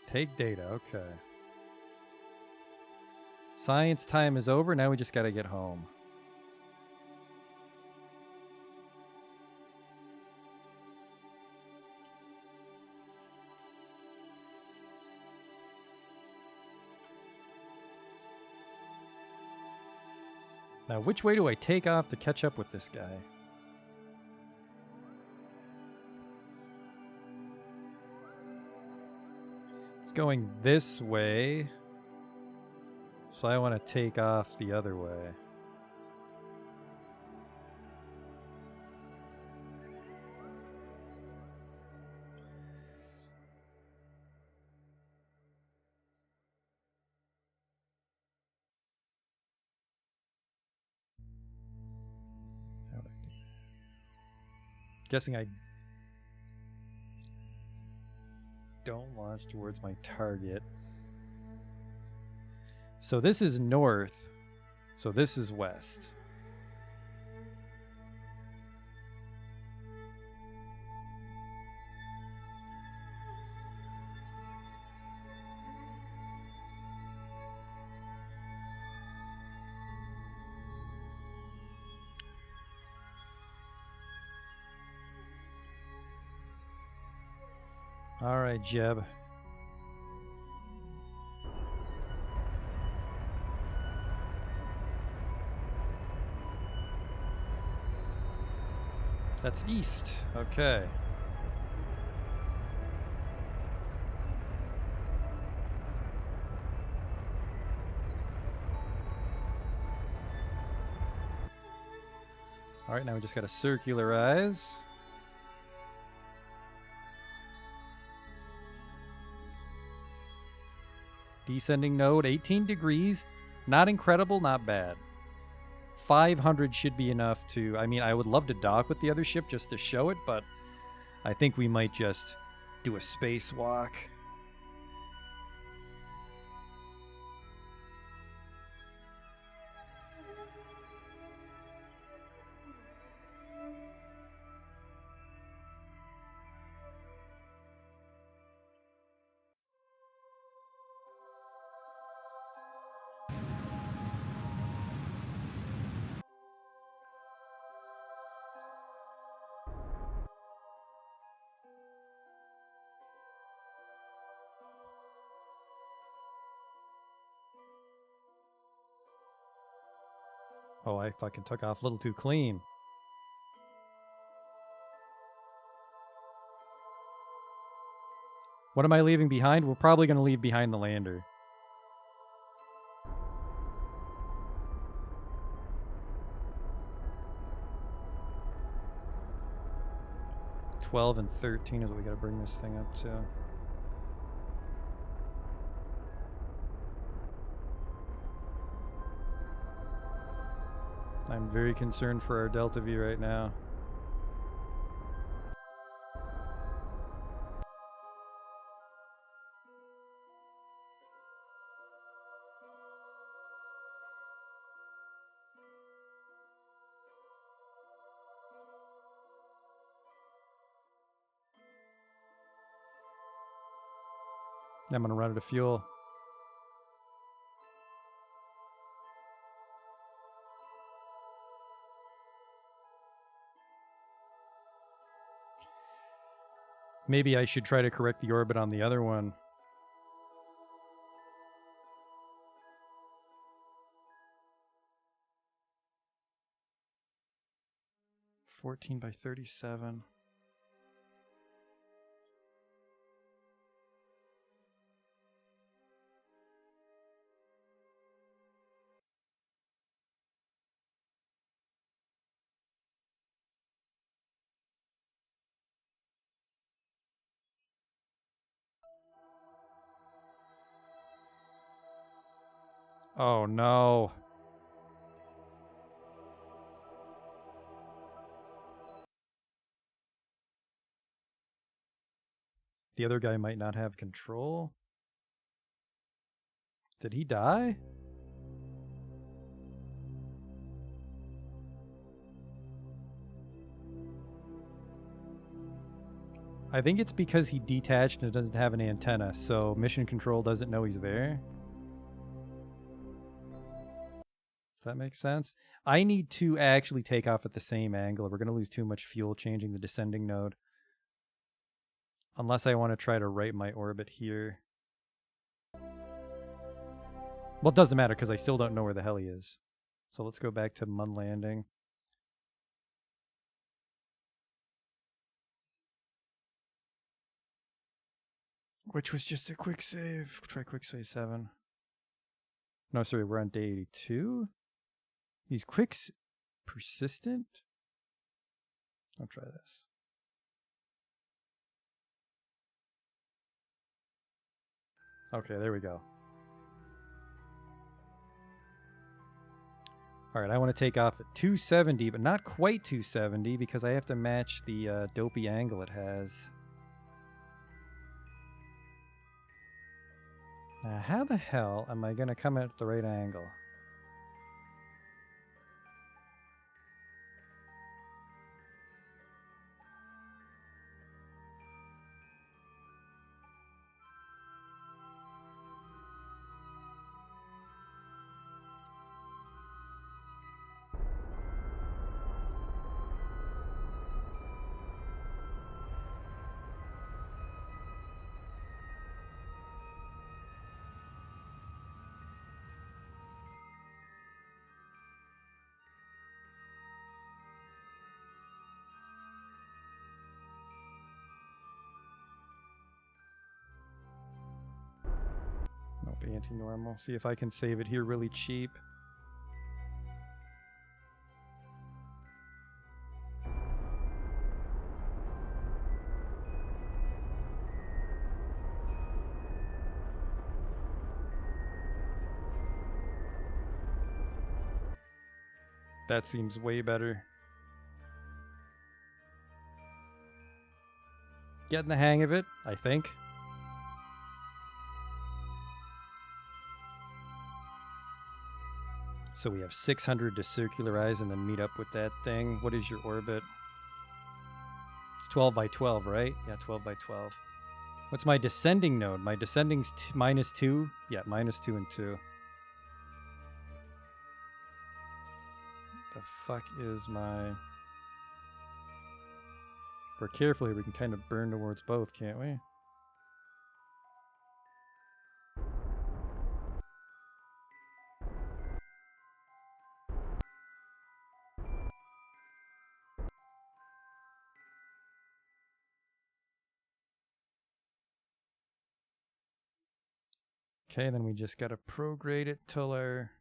Take data, okay. Science time is over, now we just gotta get home. Now, which way do I take off to catch up with this guy? Going this way, so I want to take off the other way. How would I do that? Guessing I don't launch towards my target. So this is north. So this is west. All right, Jeb. That's east. Okay. All right, now we just got to circularize. Descending node, 18 degrees. Not incredible, not bad. 500 should be enough to... I mean, I would love to dock with the other ship just to show it, but I think we might just do a spacewalk. Oh, I fucking took off a little too clean. What am I leaving behind? We're probably going to leave behind the lander. $12 and $13 is what we got to bring this thing up to. I'm very concerned for our Delta V right now. I'm going to run out of fuel. Maybe I should try to correct the orbit on the other one. $14 by $37. Oh no. The other guy might not have control. Did he die? I think it's because he detached and it doesn't have an antenna, so mission control doesn't know he's there. Does that make sense? I need to actually take off at the same angle. We're going to lose too much fuel changing the descending node. Unless I want to try to right my orbit here. Well, it doesn't matter because I still don't know where the hell he is. So let's go back to Mun landing. Which was just a quick save. Try quick save 7. No, sorry, we're on day 82. These quicks persistent? I'll try this. Okay, there we go. All right, I want to take off at 270, but not quite 270 because I have to match the dopey angle it has. Now, how the hell am I going to come at the right angle? Nope, anti-normal. See if I can save it here really cheap. That seems way better. Getting the hang of it, I think. So we have 600 to circularize and then meet up with that thing. What is your orbit? It's 12 by 12, right? Yeah, 12 by 12. What's my descending node? My descending's -2. Yeah, -2 and 2. The fuck is my... If we're careful here, we can kind of burn towards both, can't we? Okay, then we just gotta prograde it till our...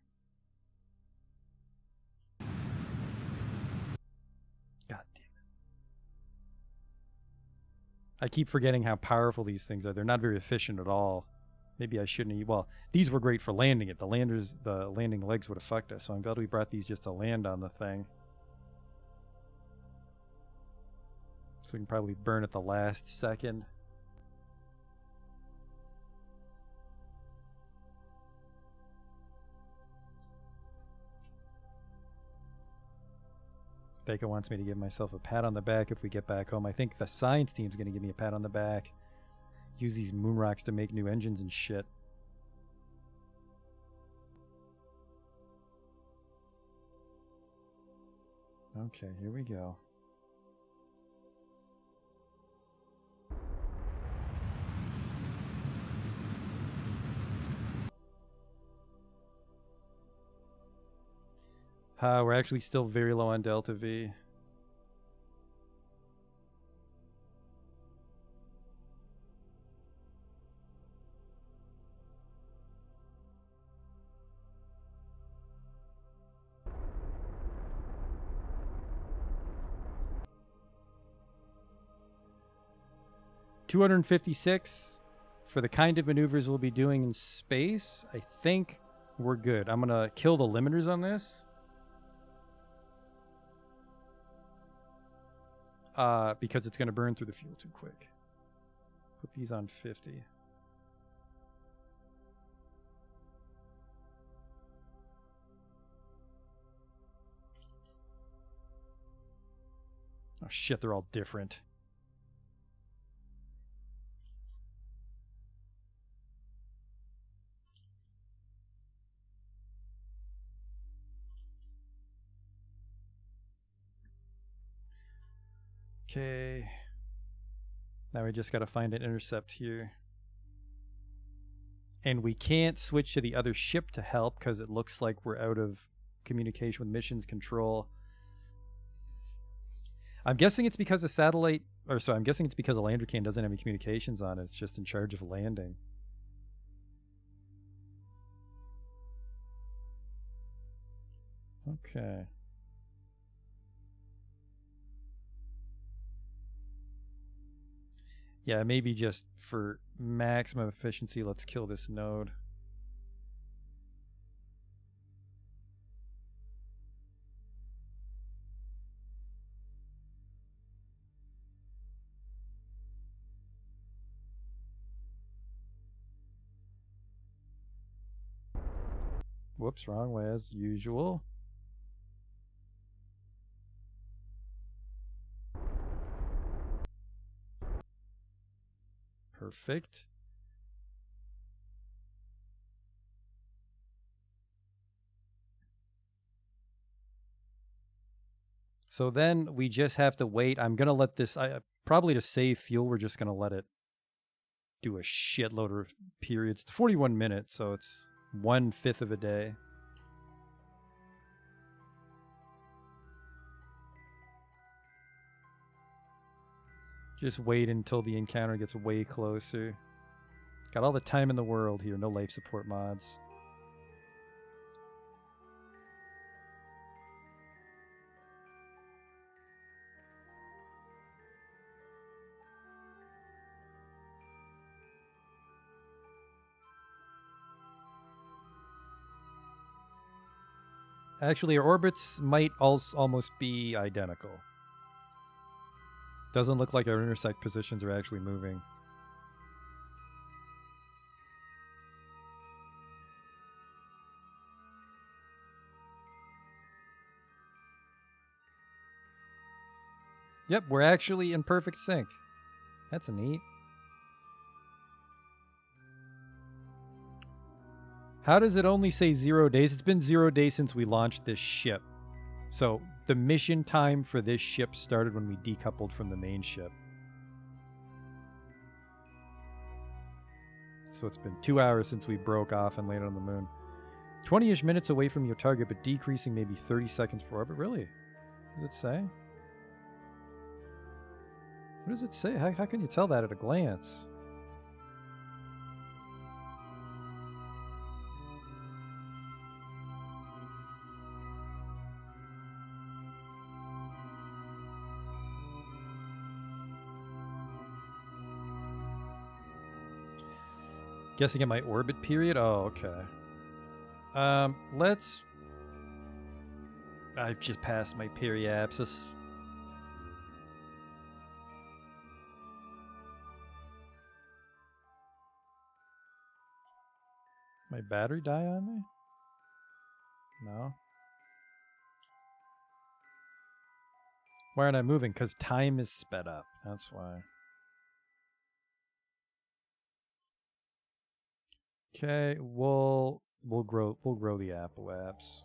God damn it. I keep forgetting how powerful these things are. They're not very efficient at all. Maybe I shouldn't eat. Well, these were great for landing it. The landing legs would have fucked us, so I'm glad we brought these just to land on the thing. So we can probably burn at the last second. Theka wants me to give myself a pat on the back if we get back home. I think the science team's going to give me a pat on the back. Use these moon rocks to make new engines and shit. Okay, here we go. We're actually still very low on Delta V. $256 for the kind of maneuvers we'll be doing in space. I think we're good. I'm gonna kill the limiters on this. Because it's going to burn through the fuel too quick. Put these on 50. Oh shit, they're all different. Okay. Now we just got to find an intercept here. And we can't switch to the other ship to help because it looks like we're out of communication with missions control. I'm guessing it's because the satellite, or sorry, I'm guessing it's because the lander can doesn't have any communications on it. It's just in charge of landing. Okay. Yeah, maybe just for maximum efficiency, let's kill this node. Whoops, wrong way as usual. Perfect. So then we just have to wait. I'm going to let this, probably to save fuel, we're just going to let it do a shitload of periods. It's 41 minutes, so it's 1/5 of a day. Just wait until the encounter gets way closer. Got all the time in the world here, no life support mods. Actually, our orbits might also almost be identical. Doesn't look like our intersect positions are actually moving. Yep, we're actually in perfect sync. That's neat. How does it only say 0 days? It's been 0 days since we launched this ship. So the mission time for this ship started when we decoupled from the main ship. So it's been 2 hours since we broke off and landed on the moon. 20-ish minutes away from your target, but decreasing maybe 30 seconds per orbit. Really? What does it say? What does it say? How can you tell that at a glance? Guessing at my orbit period? Oh, okay. Let's... I've just passed my periapsis. My battery die on me? No. Why aren't I moving? Because time is sped up. That's why. Okay, we'll grow the Apple apps.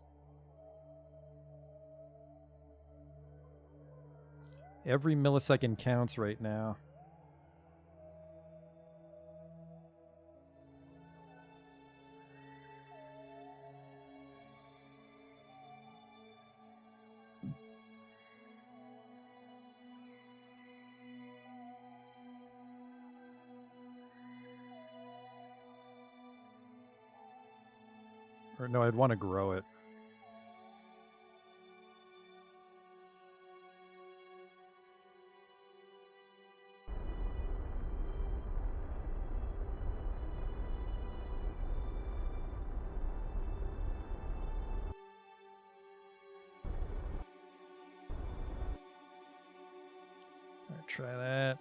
Every millisecond counts right now. Or no, I'd want to grow it. All right, try that.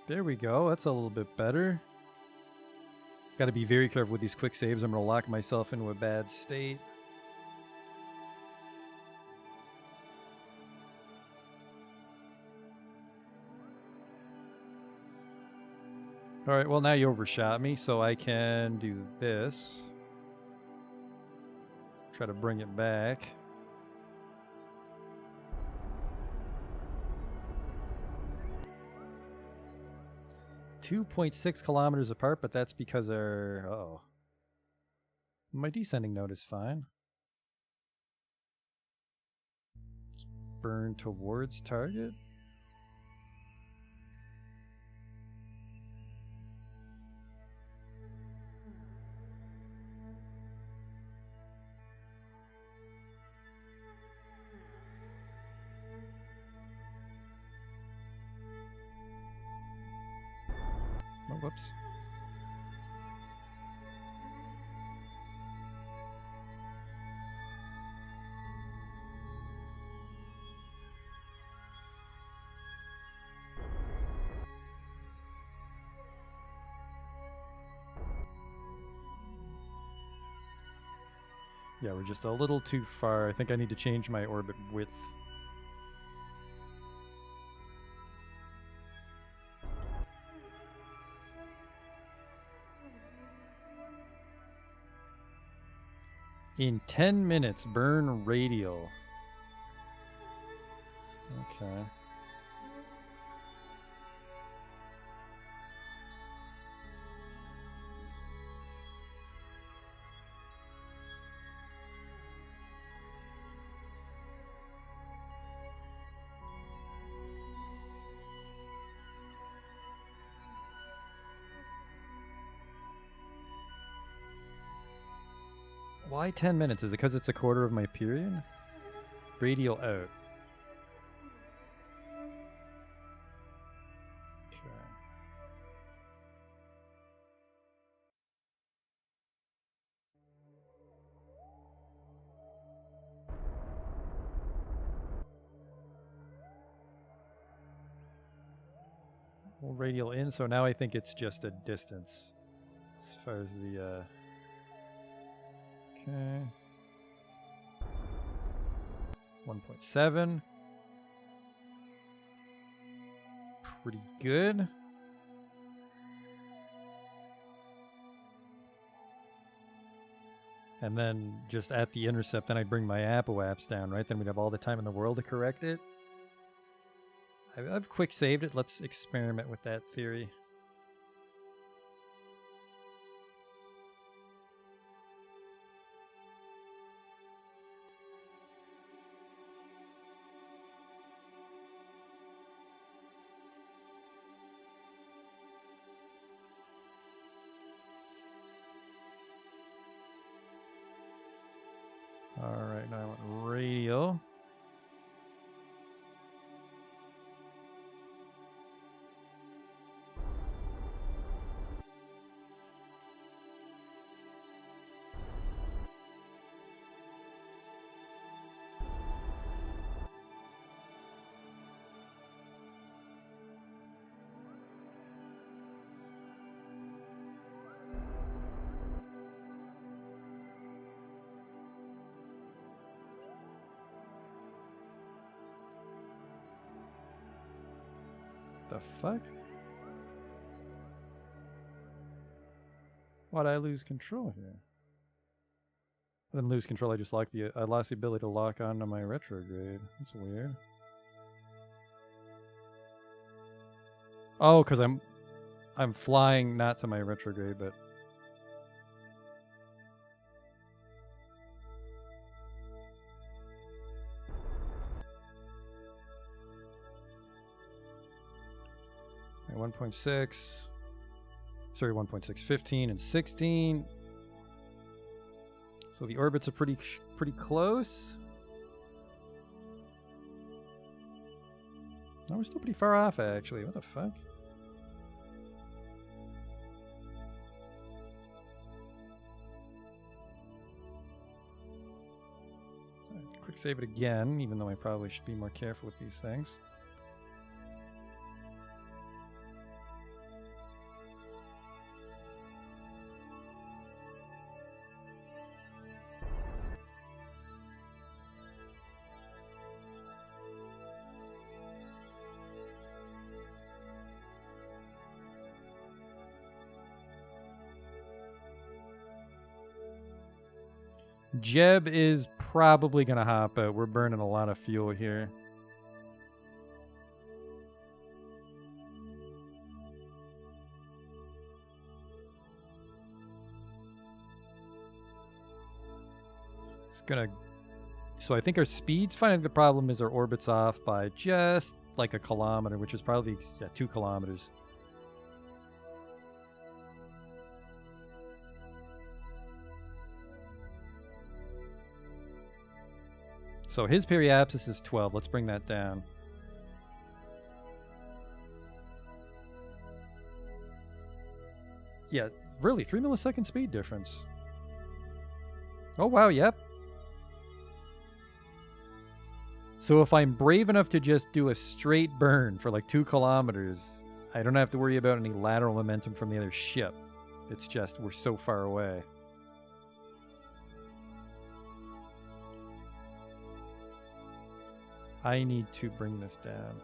There we go. That's a little bit better. Got to be very careful with these quick saves. I'm going to lock myself into a bad state. All right, well, now you overshot me, so I can do this. Try to bring it back. .6 kilometers apart, but that's because our... Uh-oh. My descending node is fine. Burn towards target. Oh, whoops. Yeah, we're just a little too far. I think I need to change my orbit width. In 10 minutes, burn radial. Okay. Why 10 minutes? Is it because it's a quarter of my period? Radial out. Okay. Well, radial in, so now I think it's just a distance as far as the okay. 1.7. Pretty good. And then just at the intercept, then I'd bring my apoaps down, right? Then we'd have all the time in the world to correct it. I've quick saved it. Let's experiment with that theory. All right, now I want radial. The fuck? Why'd I lose control here? I didn't lose control, I lost the ability to lock onto my retrograde. That's weird. Oh, because I'm flying not to my retrograde, but at 1.6. Sorry, 1.6, 15 and 16. So the orbits are pretty close. No, we're still pretty far off, actually. What the fuck? Quick save it again, even though I probably should be more careful with these things. Jeb is probably going to hop out. We're burning a lot of fuel here. It's going to... So I think our speed's fine. The problem is our orbit's off by just like a kilometer, which is probably 2 kilometers. So his periapsis is 12. Let's bring that down. Yeah, really, 3 millisecond speed difference. Oh, wow, yep. So if I'm brave enough to just do a straight burn for like 2 kilometers, I don't have to worry about any lateral momentum from the other ship. It's just we're so far away. I need to bring this down.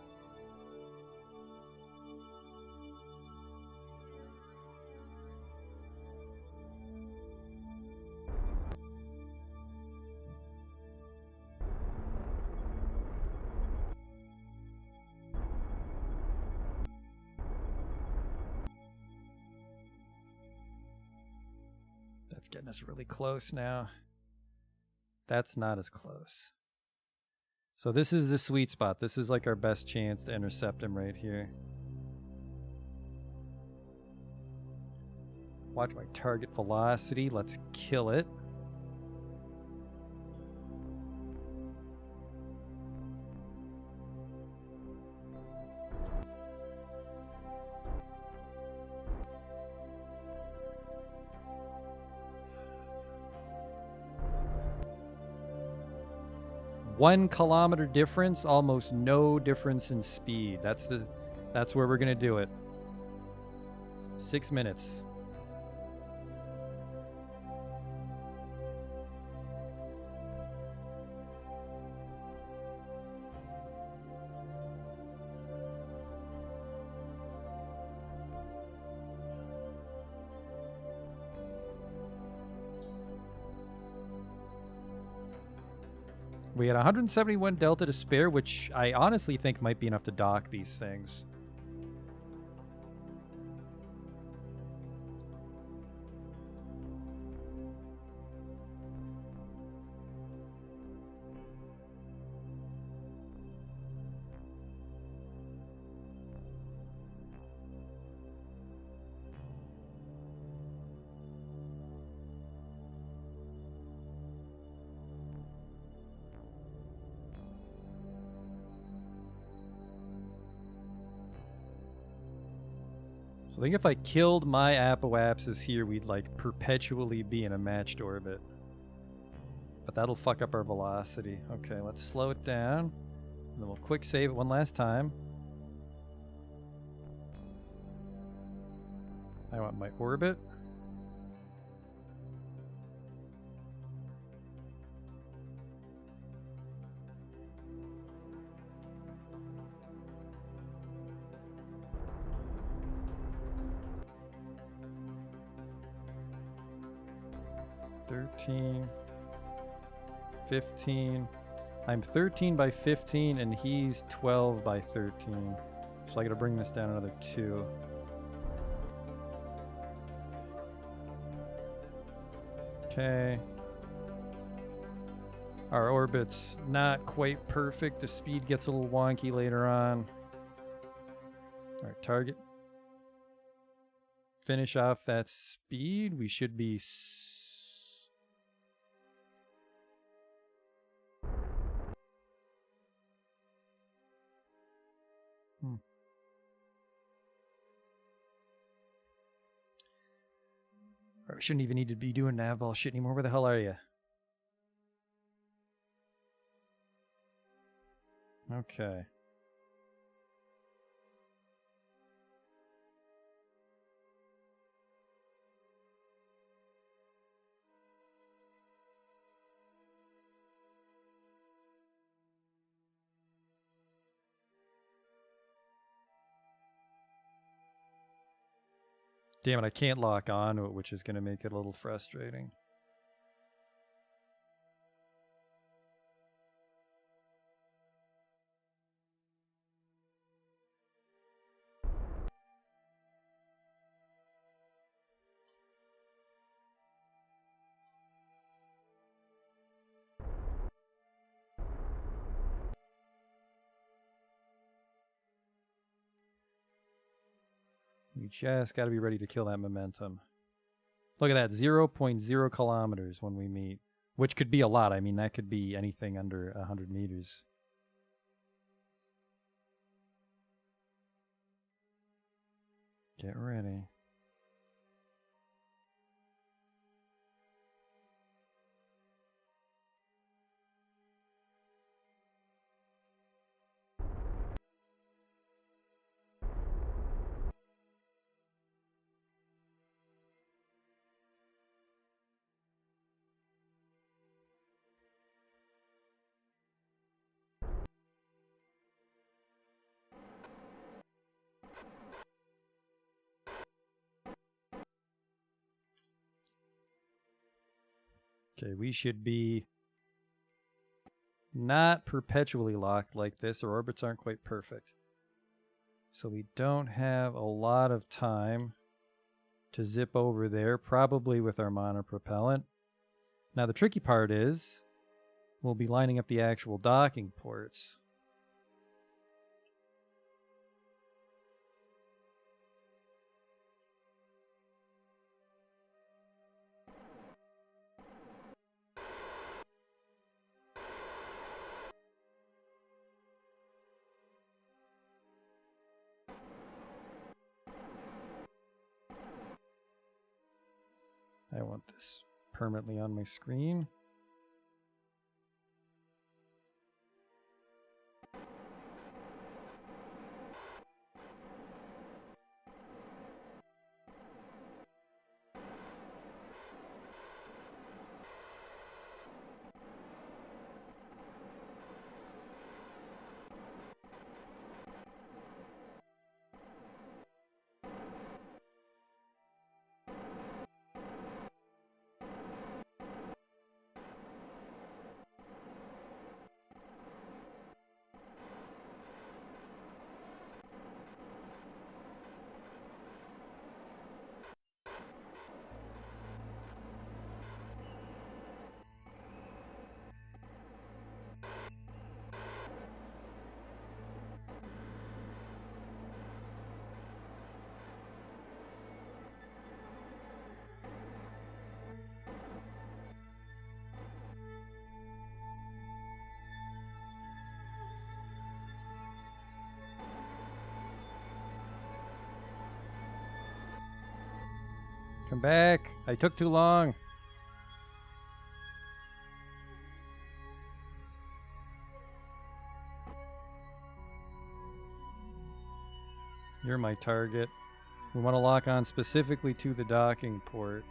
That's getting us really close now. That's not as close. So this is the sweet spot. This is like our best chance to intercept him right here. Watch my target velocity. Let's kill it. 1 kilometer difference, almost no difference in speed. That's where we're gonna do it. 6 minutes. We had 171 delta to spare, which I honestly think might be enough to dock these things. So I think if I killed my apoapsis here, we'd like perpetually be in a matched orbit. But that'll fuck up our velocity. Okay, let's slow it down. And then we'll quick save it one last time. I want my orbit. $13, $15. I'm 13 by 15 and he's 12 by 13. So I gotta bring this down another 2. Okay. Our orbit's not quite perfect. The speed gets a little wonky later on. Alright, target. Finish off that speed. We should be... Or we shouldn't even need to be doing navball shit anymore. Where the hell are you? Okay. Damn it, I can't lock onto it, which is going to make it a little frustrating. We just got to be ready to kill that momentum. Look at that, 0.0 kilometers when we meet, which could be a lot. I mean, that could be anything under 100 meters. Get ready. Okay, we should be not perpetually locked like this. Our orbits aren't quite perfect. So we don't have a lot of time to zip over there, probably with our monopropellant. Now the tricky part is we'll be lining up the actual docking ports. I want this permanently on my screen. Come back. I took too long. You're my target. We want to lock on specifically to the docking port.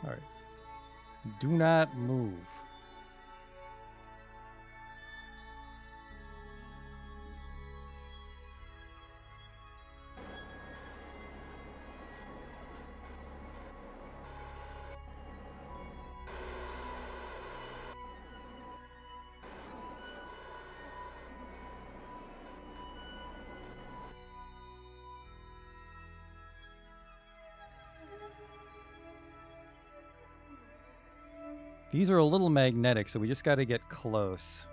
All right. Do not move. These are a little magnetic, so we just got to get close.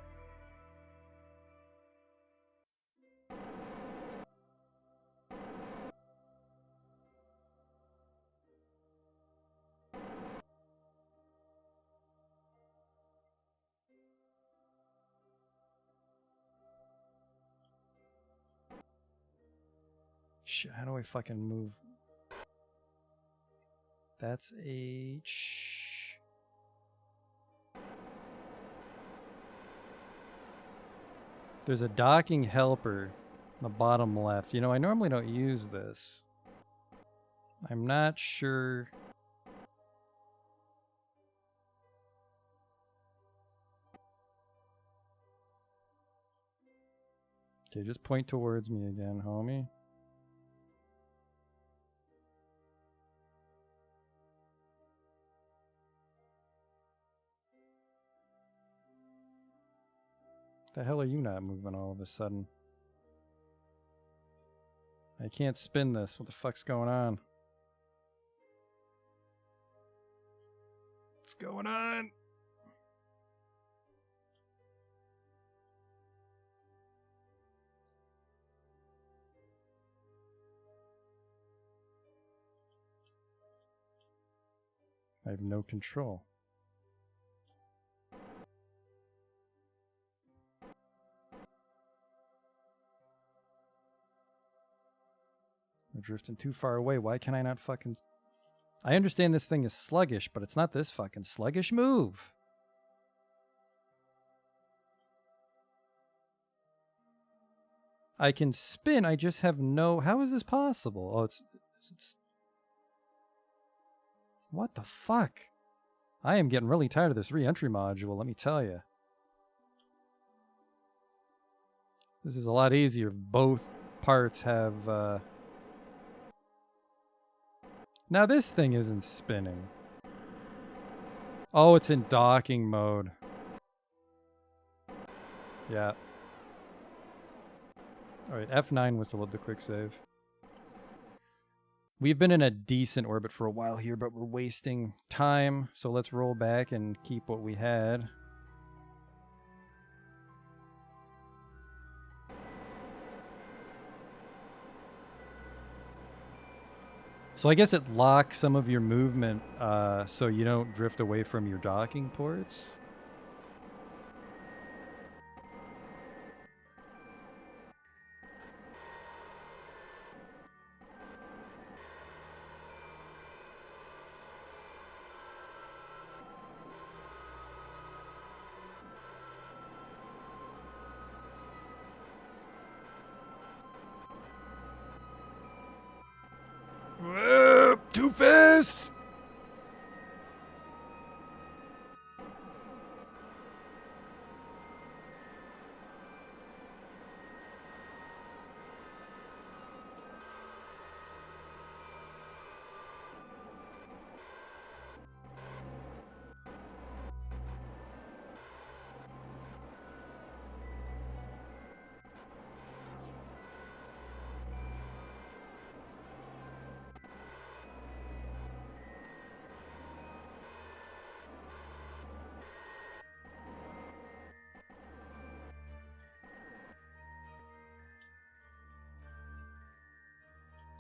Shit, how do I fucking move? That's H. There's a docking helper on the bottom left. You know, I normally don't use this. I'm not sure. Okay, just point towards me again, homie. The hell are you not moving all of a sudden? I can't spin this. What the fuck's going on? What's going on? I have no control. We're drifting too far away. Why can I not fucking... I understand this thing is sluggish, but it's not this fucking sluggish. Move! I can spin, I just have no... How is this possible? Oh, it's... What the fuck? I am getting really tired of this re-entry module, let me tell you. This is a lot easier if both parts have... Now this thing isn't spinning. Oh, it's in docking mode. Yeah. Alright, F9 was to load the quick save. We've been in a decent orbit for a while here, but we're wasting time. So let's roll back and keep what we had. So I guess it locks some of your movement so you don't drift away from your docking ports. Too fast!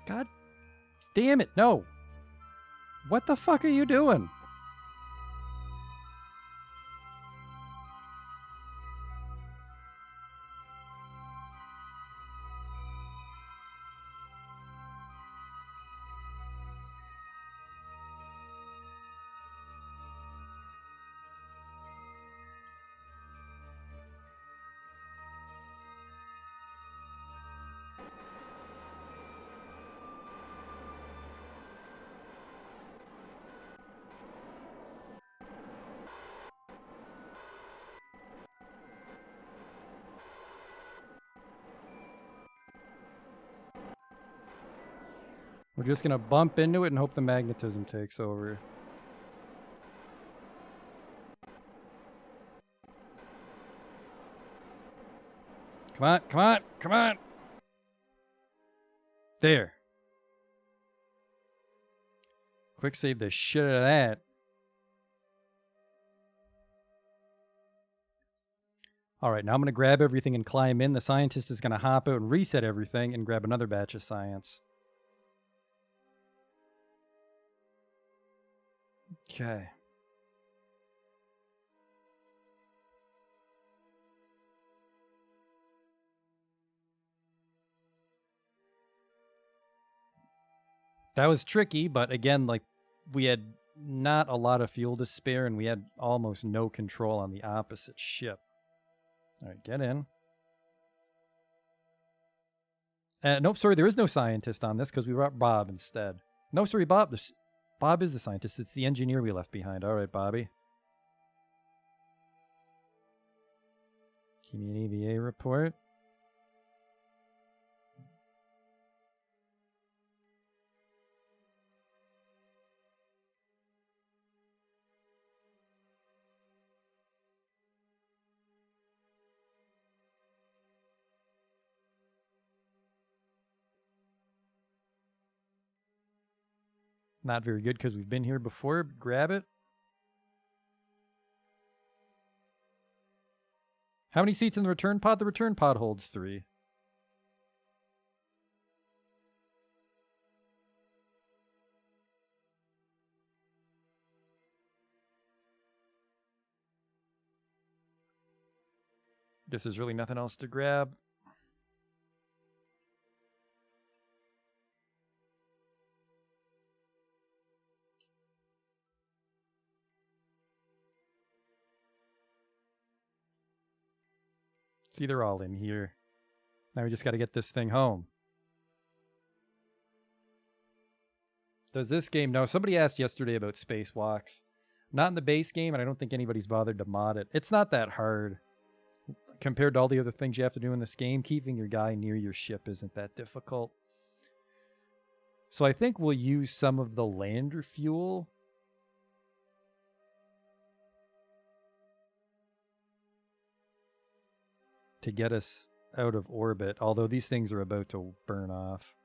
God damn it, no! What the fuck are you doing? We're just gonna bump into it and hope the magnetism takes over. Come on, come on, come on! There. Quick save the shit out of that. Alright, now I'm gonna grab everything and climb in. The scientist is gonna hop out and reset everything and grab another batch of science. Okay. That was tricky, but again, like, we had not a lot of fuel to spare, and we had almost no control on the opposite ship. Alright, get in. Nope, sorry, there is no scientist on this, because we brought Bob instead. No, sorry, Bob. Bob is the scientist. It's the engineer we left behind. Alright, Bobby. Give me an EVA report. Not very good because we've been here before. Grab it. How many seats in the return pod? The return pod holds 3. Guess there's really nothing else to grab. See, they're all in here. Now we just got to get this thing home. Does this game... No, somebody asked yesterday about spacewalks. Not in the base game, and I don't think anybody's bothered to mod it. It's not that hard. Compared to all the other things you have to do in this game, keeping your guy near your ship isn't that difficult. So I think we'll use some of the lander fuel. To get us out of orbit, although these things are about to burn off.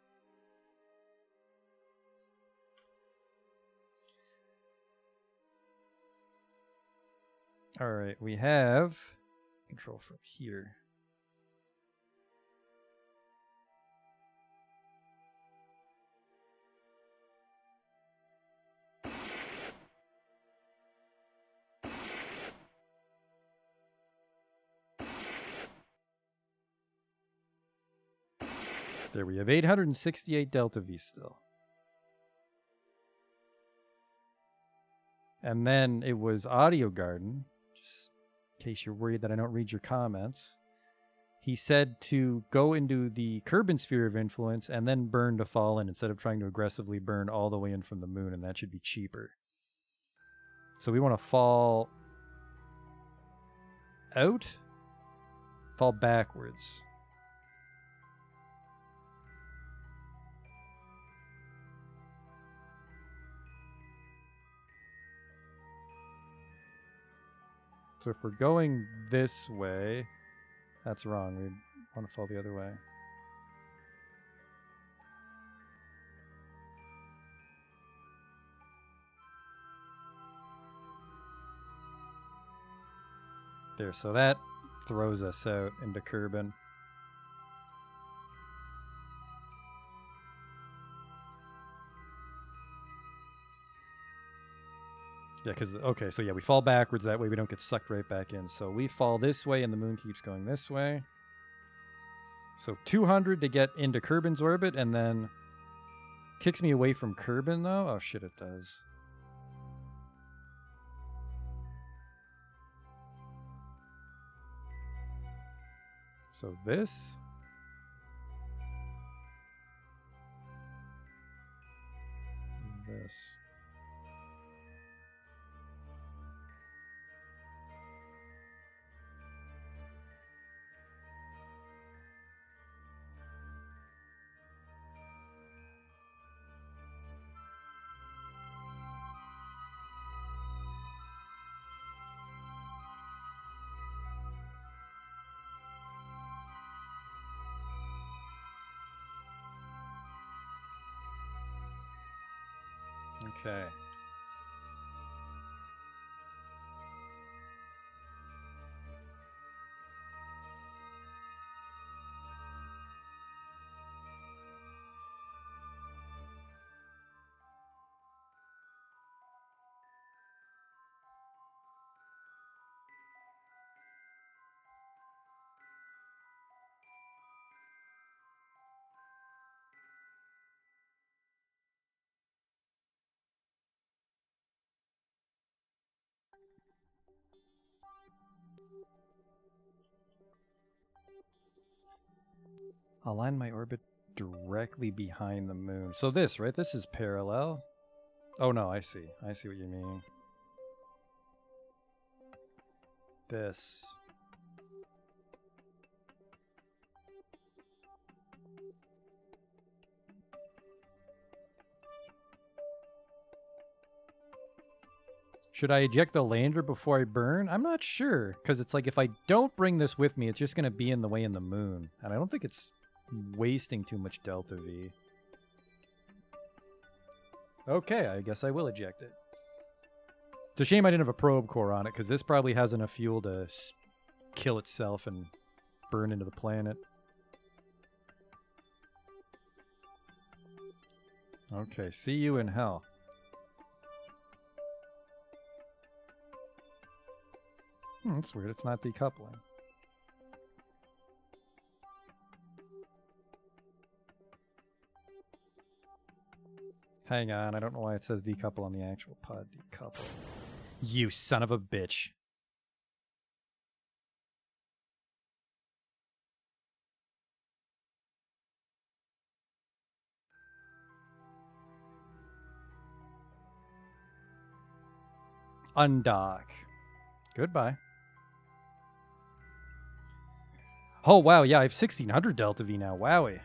All right, we have control from here. There we have 868 Delta V still. And then it was Audio Garden, just in case you're worried that I don't read your comments. He said to go into the Kerbal sphere of influence and then burn to fall in instead of trying to aggressively burn all the way in from the moon, and that should be cheaper. So we want to fall out, fall backwards. So if we're going this way, that's wrong. We want to fall the other way. There, so that throws us out into Kerbal. Yeah, because, okay, so yeah, we fall backwards. That way we don't get sucked right back in. So we fall this way and the moon keeps going this way. So 200 to get into Kerbin's orbit, and then kicks me away from Kerbin, though. Oh, shit, it does. So this. This. Okay. Align my orbit directly behind the moon. So this, right? This is parallel. Oh, no, I see. I see what you mean. This. Should I eject the lander before I burn? I'm not sure, because it's like if I don't bring this with me, it's just going to be in the way in the moon. And I don't think it's wasting too much delta V. Okay, I guess I will eject it. It's a shame I didn't have a probe core on it, because this probably has enough fuel to kill itself and burn into the planet. Okay, see you in hell. That's weird, it's not decoupling. Hang on, I don't know why it says decouple on the actual pod. Decouple. You son of a bitch. Undock. Goodbye. Oh, wow, yeah, I have 1600 Delta V now. Wowie.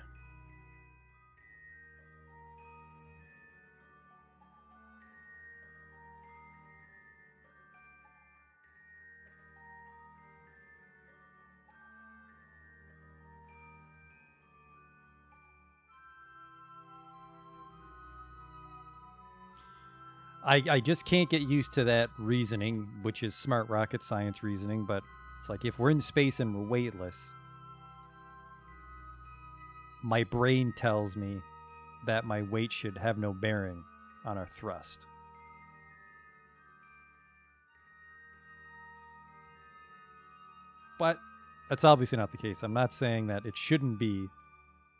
I just can't get used to that reasoning, which is smart rocket science reasoning, but it's like if we're in space and we're weightless, my brain tells me that my weight should have no bearing on our thrust. But that's obviously not the case. I'm not saying that it shouldn't be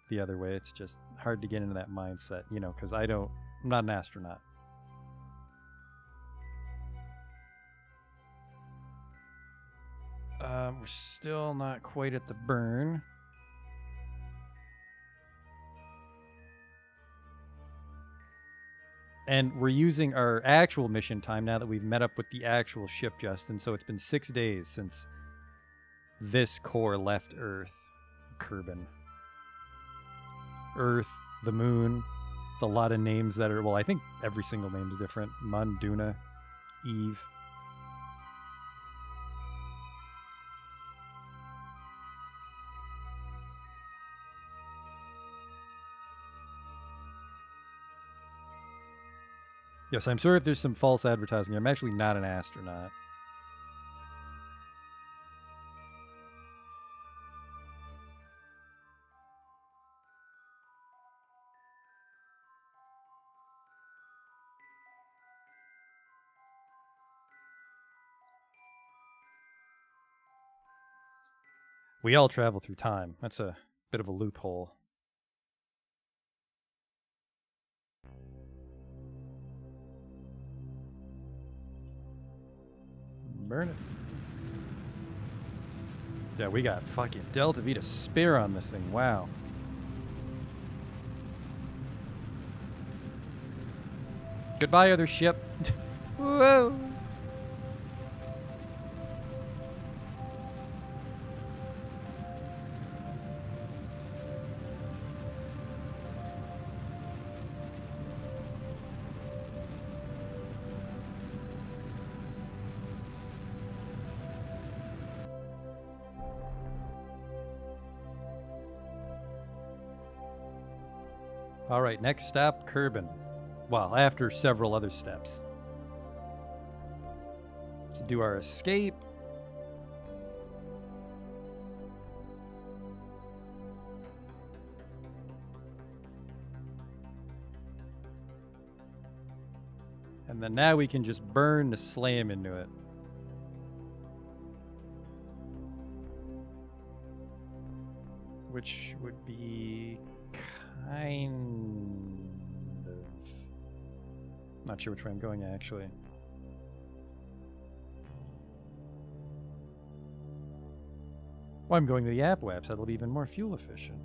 the other way. It's just hard to get into that mindset, you know, because I'm not an astronaut. We're still not quite at the burn. And we're using our actual mission time now that we've met up with the actual ship, Justin. So it's been 6 days since this core left Earth. Kerbin. Earth, the moon. It's a lot of names that are, well, I think every single name is different. Mun, Duna, Eve. Yes, I'm sorry if there's some false advertising. I'm actually not an astronaut. We all travel through time. That's a bit of a loophole. Burn it. Yeah, we got fucking Delta Vita Spare on this thing. Wow. Goodbye, other ship. Whoa. All right, next stop, Kerbal. Well, after several other steps. To do our escape. And then now we can just burn to slam into it. Which would be kind of... Not sure which way I'm going, actually. Well, I'm going to the Apwaps. That'll be even more fuel efficient.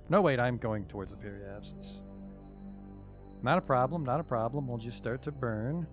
No, wait, I'm going towards the periapsis. Not a problem, not a problem. We'll just start to burn.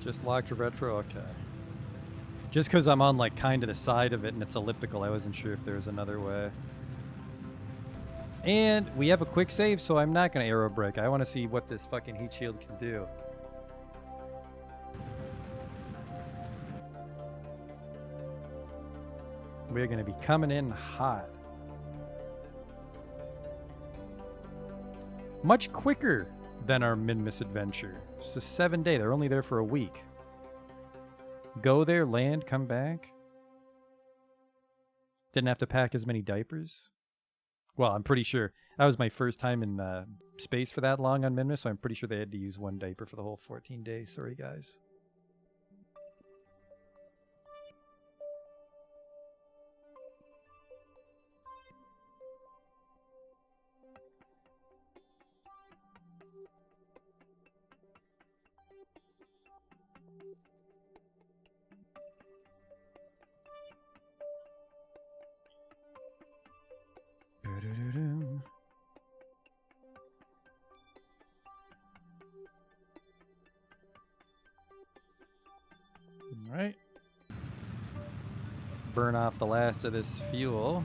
Just locked to retro? Okay. Just because I'm on like kind of the side of it and it's elliptical, I wasn't sure if there was another way. And we have a quick save, so I'm not going to aero brake. I want to see what this fucking heat shield can do. We're going to be coming in hot. Much quicker than our Minmus adventure. It's a 7-day. They're only there for a week. Go there, land, come back. Didn't have to pack as many diapers. Well, I'm pretty sure. That was my first time in space for that long on Minmus, so I'm pretty sure they had to use one diaper for the whole 14 days. Sorry, guys. All right. Burn off the last of this fuel.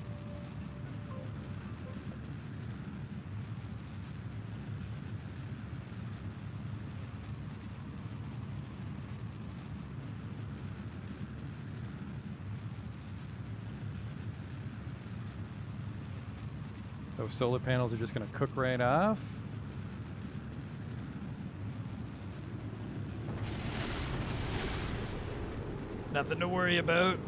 Those solar panels are just going to cook right off. Nothing to worry about.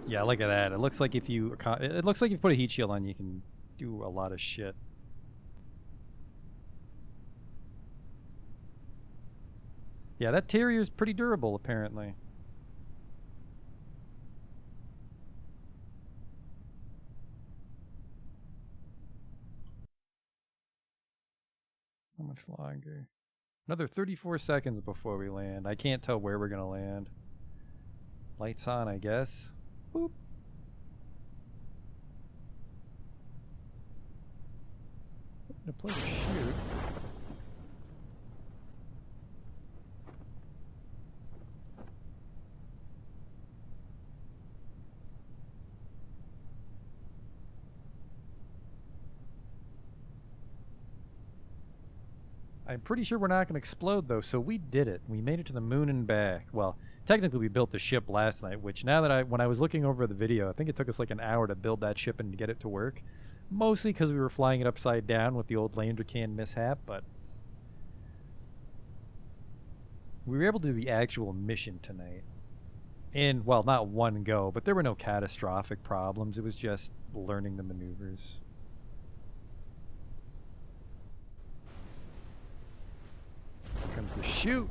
Yeah, look at that. It looks like if you put a heat shield on, you can do a lot of shit. Yeah, that Terrier is pretty durable, apparently. How much longer? Another 34 seconds before we land. I can't tell where we're going to land. Lights on, I guess. Boop. Gonna play the shoot. I'm pretty sure we're not going to explode, though, so we did it. We made it to the moon and back. Well, technically we built the ship last night, which now that when I was looking over the video, I think it took us like an hour to build that ship and get it to work. Mostly because we were flying it upside down with the old lander can mishap, but we were able to do the actual mission tonight. And, well, not one go, but there were no catastrophic problems. It was just learning the maneuvers. Here comes the shoot.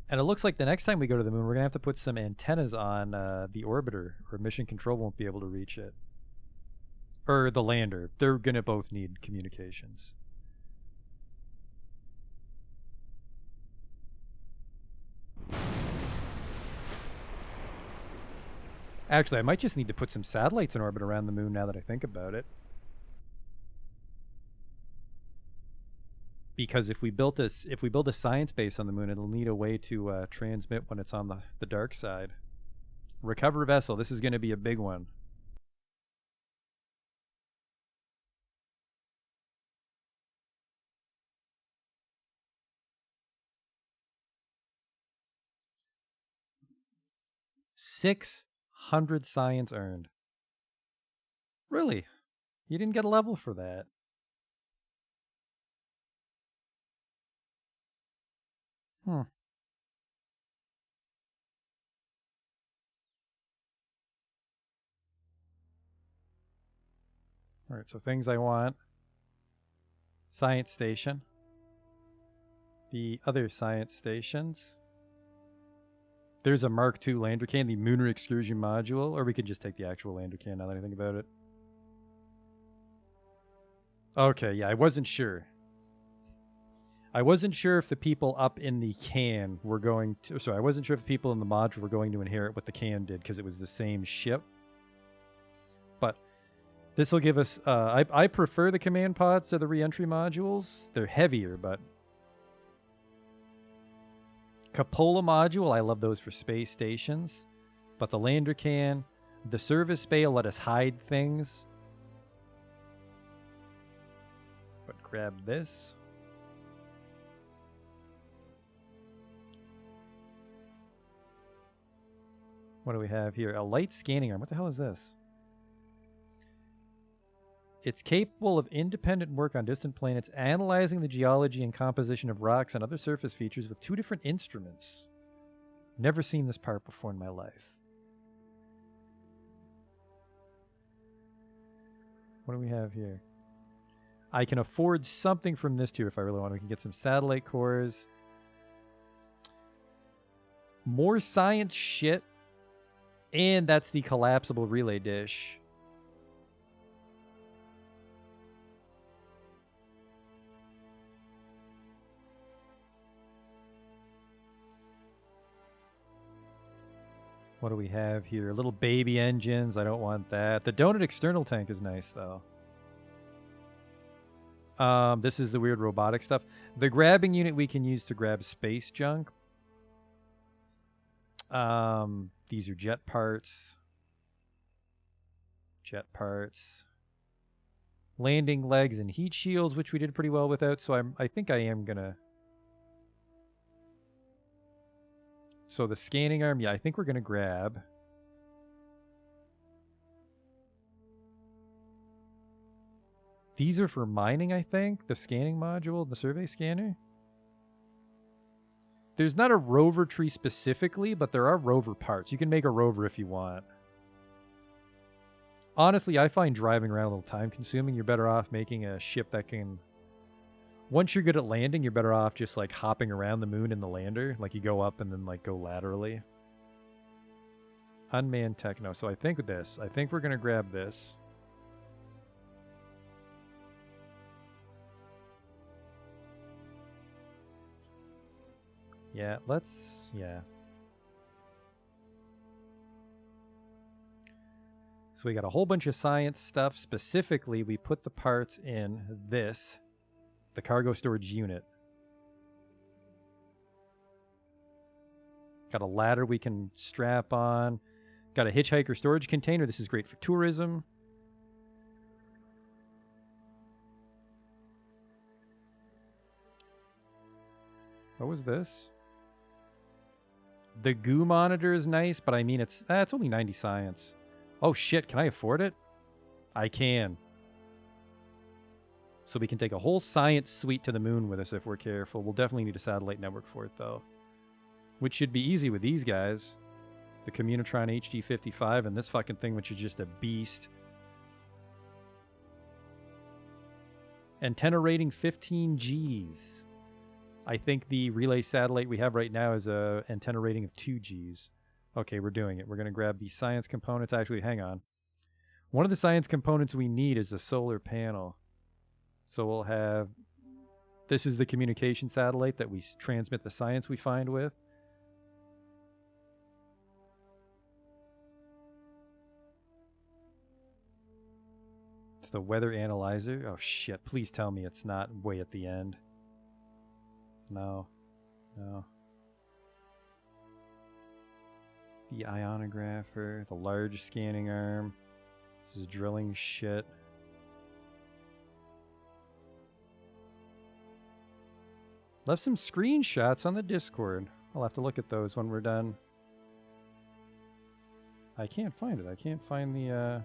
And it looks like the next time we go to the moon, we're going to have to put some antennas on the orbiter, or mission control won't be able to reach it. Or the lander. They're going to both need communications. Actually, I might just need to put some satellites in orbit around the moon now that I think about it. Because if we build a science base on the moon, it'll need a way to transmit when it's on the dark side. Recover vessel. This is going to be a big one. $600 science earned. Really? You didn't get a level for that. All right, so things I want. Science station. The other science stations. There's a Mark II lander can, the Lunar Excursion Module, or we could just take the actual lander can now that I think about it. Okay, yeah, I wasn't sure. I wasn't sure if the people up in the can were going to... Sorry, I wasn't sure if the people in the module were going to inherit what the can did, because it was the same ship. But this will give us... I prefer the command pods to the re-entry modules. They're heavier, but... Cupola module, I love those for space stations. But the lander can... The service bay will let us hide things. But grab this... What do we have here? A light scanning arm. What the hell is this? It's capable of independent work on distant planets, analyzing the geology and composition of rocks and other surface features with 2 different instruments. Never seen this part before in my life. What do we have here? I can afford something from this tier if I really want. We can get some satellite cores. More science shit. And that's the collapsible relay dish. What do we have here? Little baby engines. I don't want that. The donut external tank is nice, though. This is the weird robotic stuff. The grabbing unit we can use to grab space junk. These are jet parts. Jet parts. Landing legs and heat shields, which we did pretty well without, so I think I am gonna... So the scanning arm, yeah, I think we're gonna grab... These are for mining, I think. The scanning module, the survey scanner. There's not a rover tree specifically, but there are rover parts. You can make a rover if you want. Honestly, I find driving around a little time consuming. You're better off making a ship that can Once you're good at landing, you're better off just like hopping around the moon in the lander. Like you go up and then like go laterally. Unmanned techno. So I think with this, I think we're going to grab this. Yeah, yeah. So we got a whole bunch of science stuff. Specifically, we put the parts in this, the cargo storage unit. Got a ladder we can strap on. Got a hitchhiker storage container. This is great for tourism. What was this? The goo monitor is nice, but I mean, it's only 90 science. Oh shit, can I afford it? I can. So we can take a whole science suite to the moon with us if we're careful. We'll definitely need a satellite network for it, though. Which should be easy with these guys. The Communitron HD55 and this fucking thing, which is just a beast. Antenna rating 15 Gs. I think the relay satellite we have right now is a antenna rating of 2 Gs. Okay, we're doing it. We're going to grab these science components. Actually, hang on. One of the science components we need is a solar panel. So we'll have... This is the communication satellite that we transmit the science we find with. It's the weather analyzer. Oh shit, please tell me it's not way at the end. No. No. The ionographer, the large scanning arm. This is drilling shit. Left some screenshots on the Discord. I'll have to look at those when we're done. I can't find it. I can't find the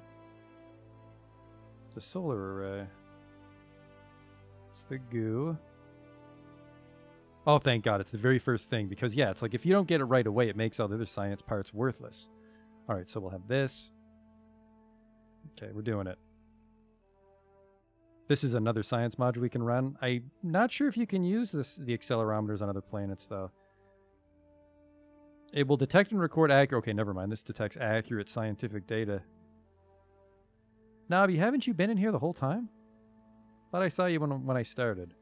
solar array. It's the goo. Oh, thank God. It's the very first thing. Because, yeah, it's like if you don't get it right away, it makes all the other science parts worthless. All right, so we'll have this. Okay, we're doing it. This is another science module we can run. I'm not sure if you can use the accelerometers on other planets, though. It will detect and record accurate... Okay, never mind. This detects accurate scientific data. Nabi, haven't you been in here the whole time? Thought I saw you when I started.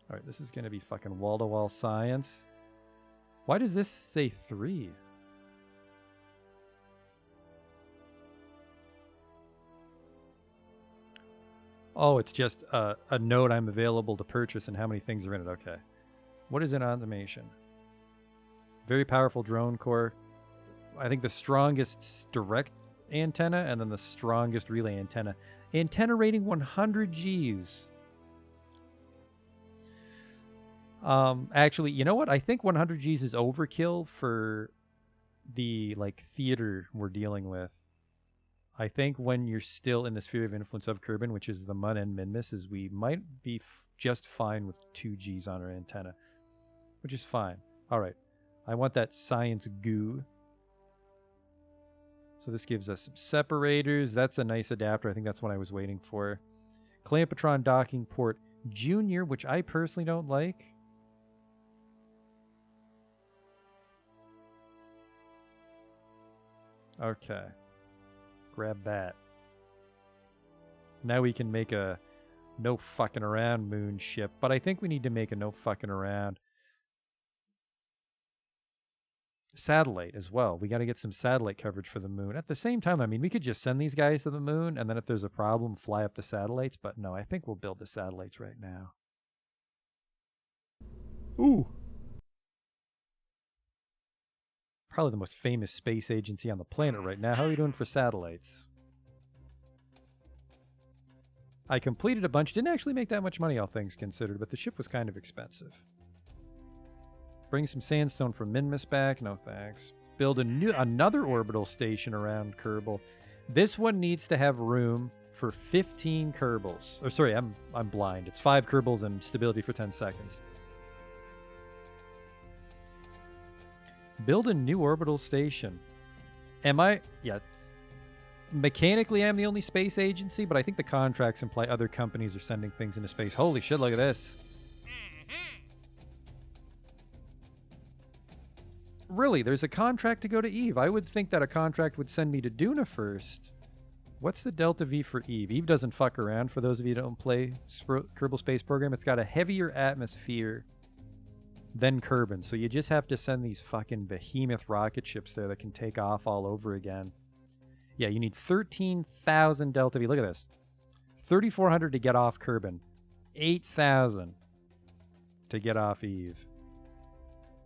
All right, this is going to be fucking wall-to-wall science. Why does this say 3? Oh, it's just a note I'm available to purchase and how many things are in it. Okay. What is an automation? Very powerful drone core. I think the strongest direct antenna and then the strongest relay antenna. Antenna rating 100 Gs. Actually, you know what? I think 100 Gs is overkill for the like theater we're dealing with. I think when you're still in the sphere of influence of Kerbin, which is the Mun and Minmus, we might be just fine with 2 Gs on our antenna, which is fine. All right. I want that science goo. So this gives us some separators. That's a nice adapter. I think that's what I was waiting for. Clampetron docking port Junior, which I personally don't like. Okay. Grab that. Now we can make a no fucking around moon ship, but I think we need to make a no fucking around satellite as well. We got to get some satellite coverage for the moon. At the same time, I mean, we could just send these guys to the moon and then if there's a problem, fly up the satellites, but no, I think we'll build the satellites right now. Ooh. Probably the most famous space agency on the planet right now. How are we doing for satellites? I completed a bunch. Didn't actually make that much money, all things considered, but the ship was kind of expensive. Bring some sandstone from Minmus back. No thanks. Build another orbital station around Kerbal. This one needs to have room for 15 Kerbals. Oh, sorry, I'm blind. It's 5 Kerbals and stability for 10 seconds. Build a new orbital station. Am I? Yeah. Mechanically, I'm the only space agency, but I think the contracts imply other companies are sending things into space. Holy shit, look at this. Really, there's a contract to go to Eve. I would think that a contract would send me to Duna first. What's the Delta V for Eve? Eve doesn't fuck around. For those of you who don't play Kerbal Space Program, it's got a heavier atmosphere than Kerbin. So you just have to send these fucking behemoth rocket ships there that can take off all over again. Yeah, you need 13,000 Delta V. Look at this. 3,400 to get off Kerbin. 8,000 to get off Eve.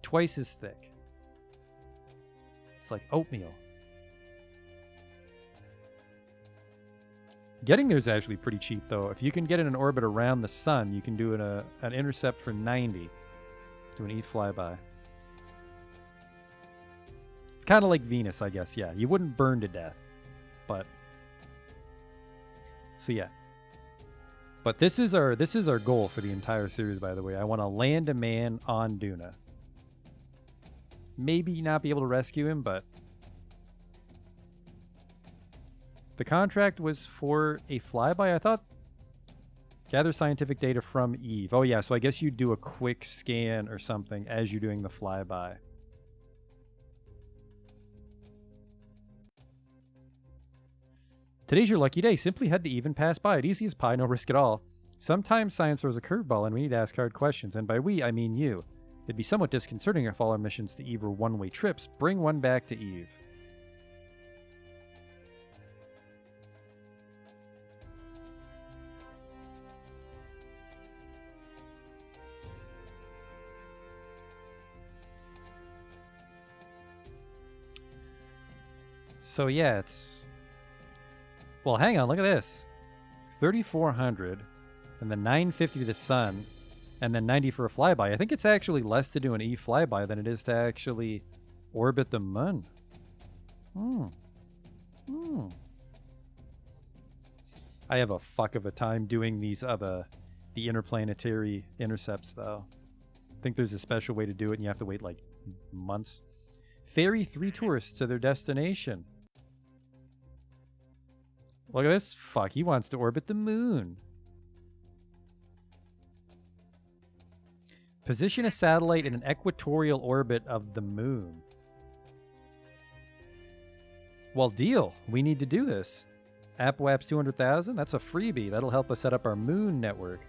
Twice as thick. It's like oatmeal. Getting there is actually pretty cheap, though. If you can get in an orbit around the sun, you can do an intercept for 90. Do an Eve flyby. It's kind of like Venus, I guess. Yeah, you wouldn't burn to death, but so yeah. But this is our goal for the entire series, by the way. I want to land a man on Duna. Maybe not be able to rescue him, but the contract was for a flyby. I thought gather scientific data from Eve. Oh yeah, so I guess you do a quick scan or something as you're doing the flyby. Today's your lucky day. Simply head to Eve and pass by it. Easy as pie, no risk at all. Sometimes science throws a curveball and we need to ask hard questions, and by we, I mean you. It'd be somewhat disconcerting if all our missions to Eve were one-way trips. Bring one back to Eve. So yeah, it's... Well, hang on, look at this. 3,400, and then 950 to the sun, and then 90 for a flyby. I think it's actually less to do an Eve flyby than it is to actually orbit the moon. I have a fuck of a time doing these the interplanetary intercepts, though. I think there's a special way to do it, and you have to wait like months. Ferry 3 tourists to their destination. Look at this. Fuck, he wants to orbit the moon. Position a satellite in an equatorial orbit of the moon. Well, deal. We need to do this. AppWaps 200,000? That's a freebie. That'll help us set up our moon network.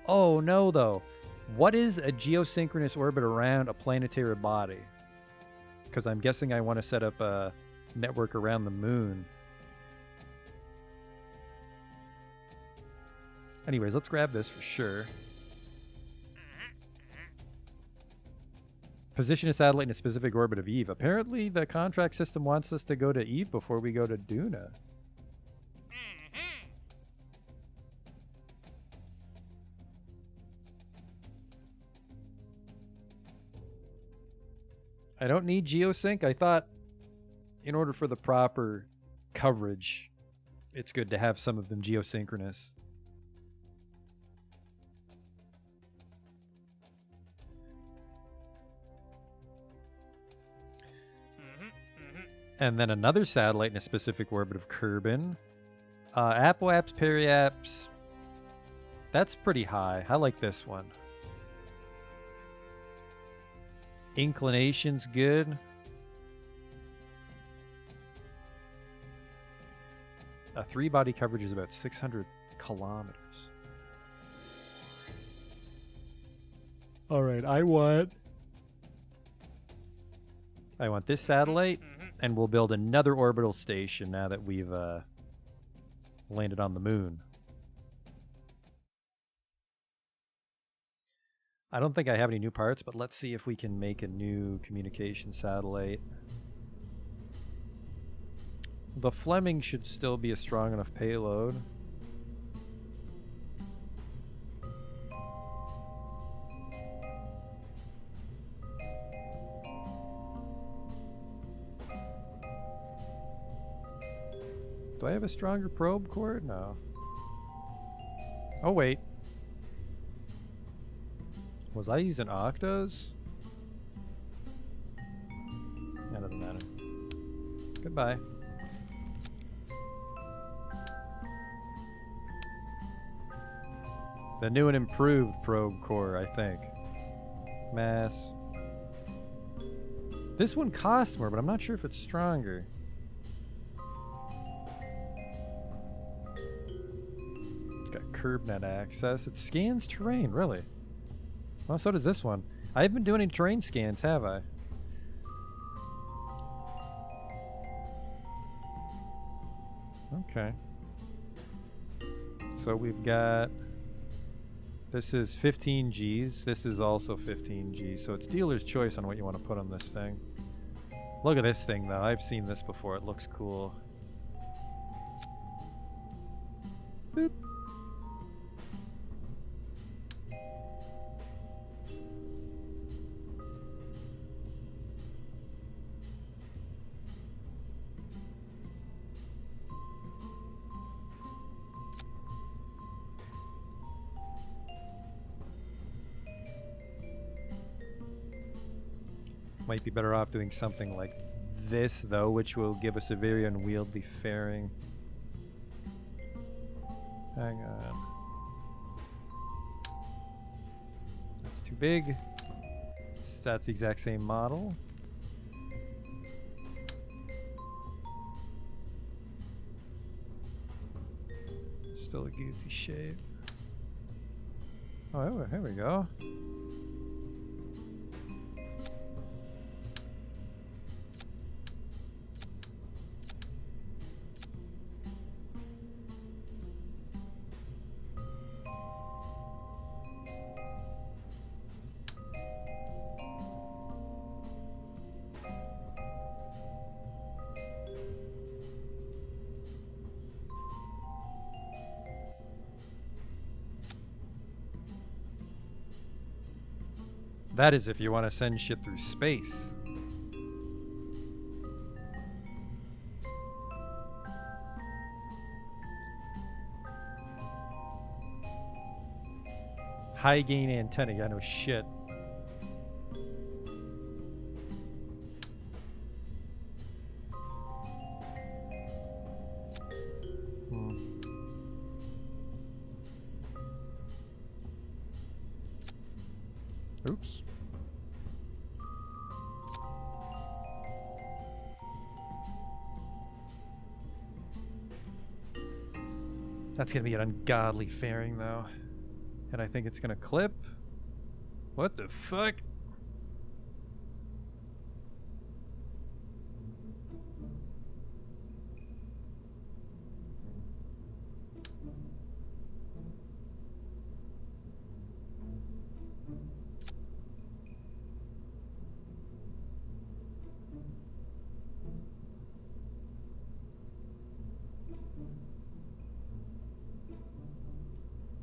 Oh, no, though. What is a geosynchronous orbit around a planetary body? Because I'm guessing I want to set up a network around the moon. Anyways, let's grab this for sure. Position a satellite in a specific orbit of Eve. Apparently, the contract system wants us to go to Eve before we go to Duna. I don't need geosync. I thought in order for the proper coverage, it's good to have some of them geosynchronous. And then another satellite in a specific orbit of Kerbin. AppWaps, Periapps. That's pretty high. I like this one. Inclination's good. A 3-body coverage is about 600 kilometers. All right, I want this satellite, and we'll build another orbital station now that we've landed on the moon. I don't think I have any new parts, but let's see if we can make a new communication satellite. The Fleming should still be a strong enough payload. Do I have a stronger probe cord? No. Oh, wait. Was I using octos? That doesn't matter. Goodbye. The new and improved probe core, I think. Mass. This one costs more, but I'm not sure if it's stronger. It's got CurbNet access. It scans terrain, really. Well, so does this one. I haven't been doing any terrain scans, have I? Okay. So we've got... This is 15 Gs. This is also 15 Gs. So it's dealer's choice on what you want to put on this thing. Look at this thing, though. I've seen this before. It looks cool. Boop. Might be better off doing something like this, though, which will give us a very unwieldy fairing. Hang on. That's too big. So that's the exact same model. Still a goofy shape. Oh, here we go. That is if you want to send shit through space. High gain antenna, yeah, no shit. Oops. That's gonna be an ungodly fairing, though. And I think it's gonna clip. What the fuck?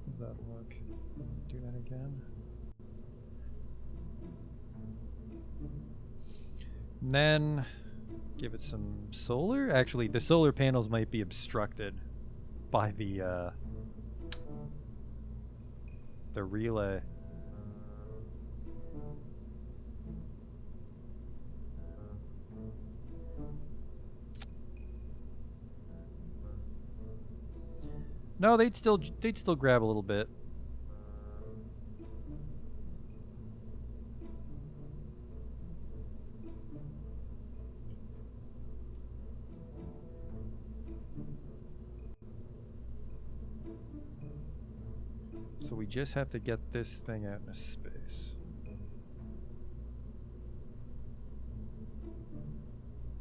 Does that look? Do that again. And then give it some solar. Actually, the solar panels might be obstructed by the relay. No, they'd still grab a little bit. So we just have to get this thing out into space.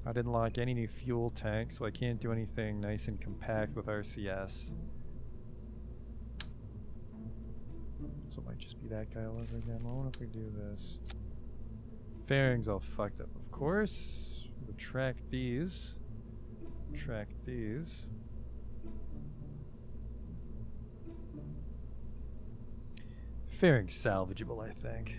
I didn't lock any new fuel tanks, so I can't do anything nice and compact with RCS. So it might just be that guy all over again. Well, what if we do this? Fairing's all fucked up, of course. Retract these. Retract these. Fairing's salvageable, I think.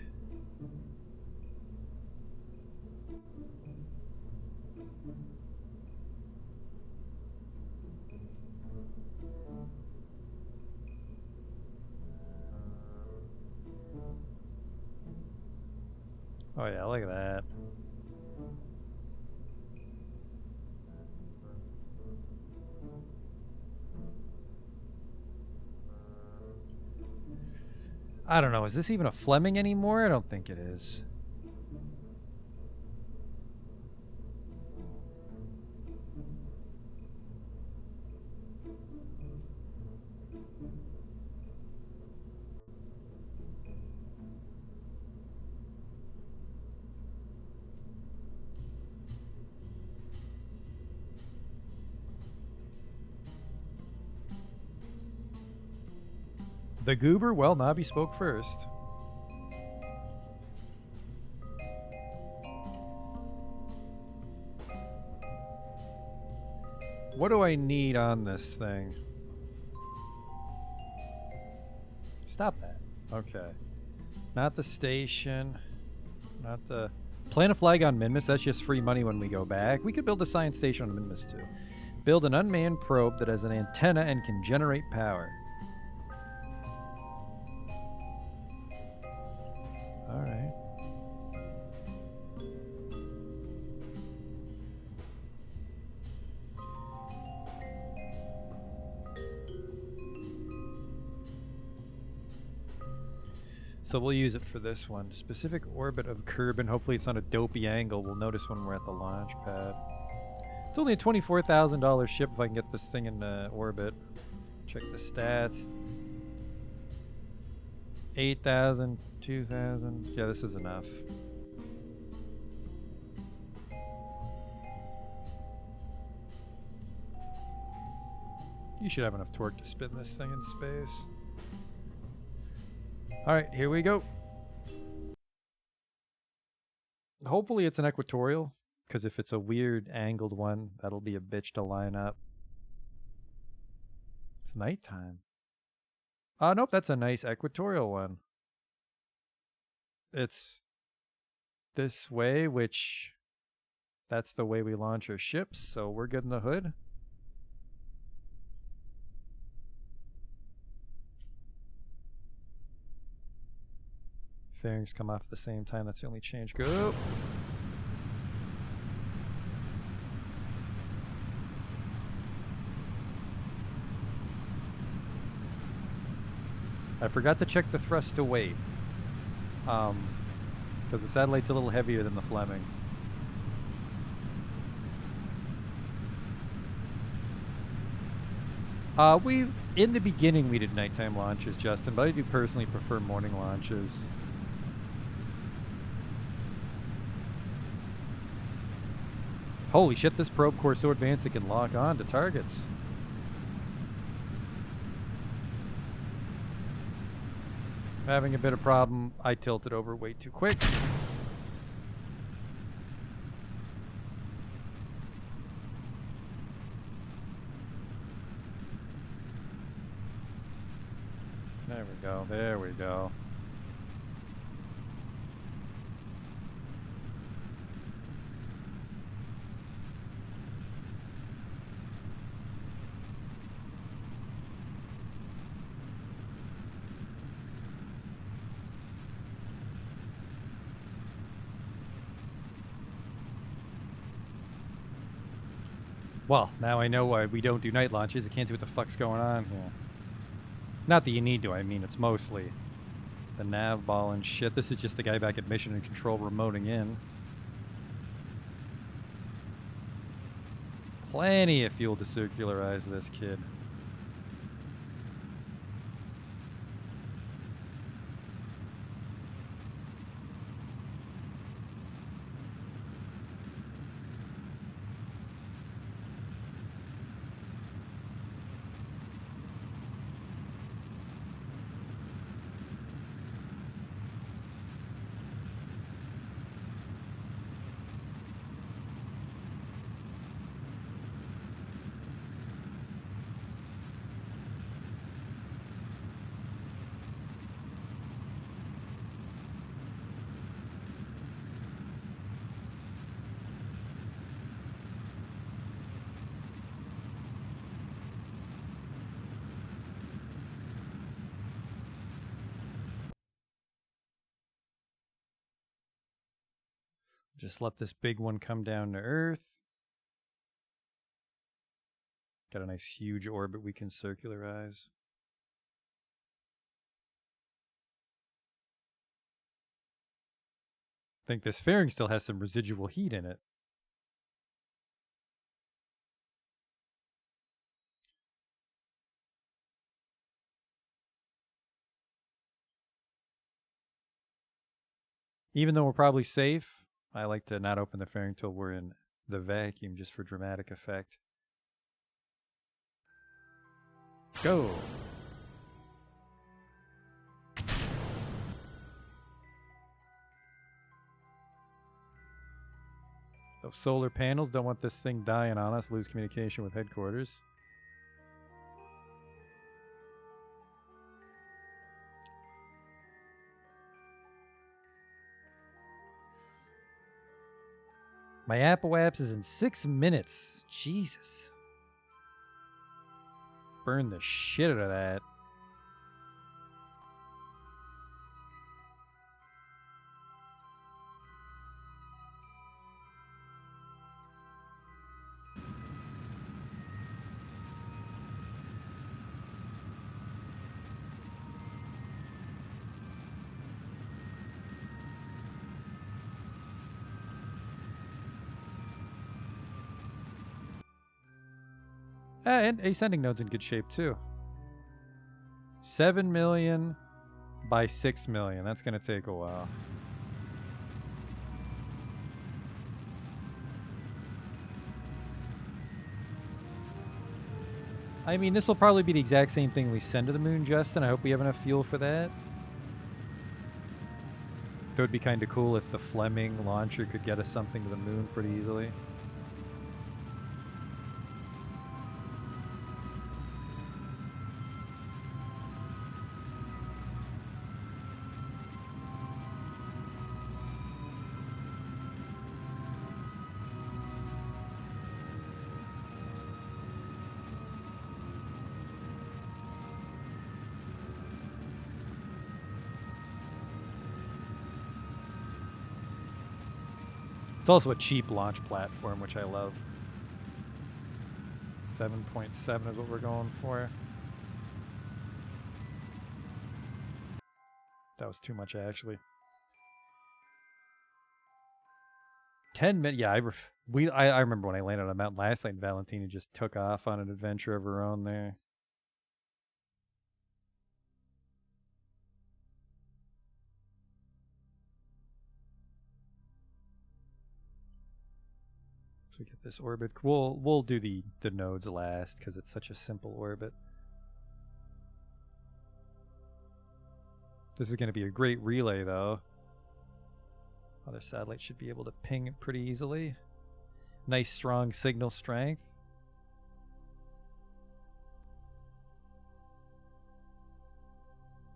Oh yeah, look at that. I don't know. Is this even a Fleming anymore? I don't think it is. The goober? Well, Nobby spoke first. What do I need on this thing? Stop that. Okay. Not the station. Not the... Plant a flag on Minmus. That's just free money when we go back. We could build a science station on Minmus too. Build an unmanned probe that has an antenna and can generate power. Alright. So we'll use it for this one. Specific orbit of Kerbal. Hopefully it's not a dopey angle. We'll notice when we're at the launch pad. It's only a $24,000 ship if I can get this thing in orbit. Check the stats. 8,000, 2,000. Yeah, this is enough. You should have enough torque to spin this thing in space. Alright, here we go. Hopefully it's an equatorial, because if it's a weird angled one, that'll be a bitch to line up. It's nighttime. Oh, nope, that's a nice equatorial one. It's this way, which that's the way we launch our ships, so we're good in the hood. Fairings come off at the same time, that's the only change. Go! I forgot to check the thrust to weight. Because the satellite's a little heavier than the Fleming. In the beginning we did nighttime launches, Justin, but I do personally prefer morning launches. Holy shit, this probe core is so advanced it can lock on to targets. Having a bit of problem. I tilted over way too quick. There we go. There we go. Well, now I know why we don't do night launches. I can't see what the fuck's going on here. Not that you need to, I mean, it's mostly the nav ball and shit. This is just the guy back at mission and control remoting in. Plenty of fuel to circularize this kid. Just let this big one come down to Earth. Got a nice huge orbit we can circularize. think this fairing still has some residual heat in it. Even though we're probably safe, I like to not open the fairing until we're in the vacuum just for dramatic effect. Go! Those solar panels, don't want this thing dying on us, lose communication with headquarters. My Apple Apps is in 6 minutes. Jesus. Burn the shit out of that. And ascending node's in good shape too. 7 million by 6 million. That's going to take a while. I mean, this will probably be the exact same thing we send to the moon, Justin. I hope we have enough fuel for that. It would be kind of cool if the Fleming launcher could get us something to the moon pretty easily. It's also a cheap launch platform, which I love. 7.7 is what we're going for. That was too much, actually. 10 minutes. Yeah, I remember when I landed on a mountain last night, Valentina just took off on an adventure of her own there. So we get this orbit. We'll do the nodes last because it's such a simple orbit. This is going to be a great relay, though. Other satellites should be able to ping it pretty easily. Nice, strong signal strength.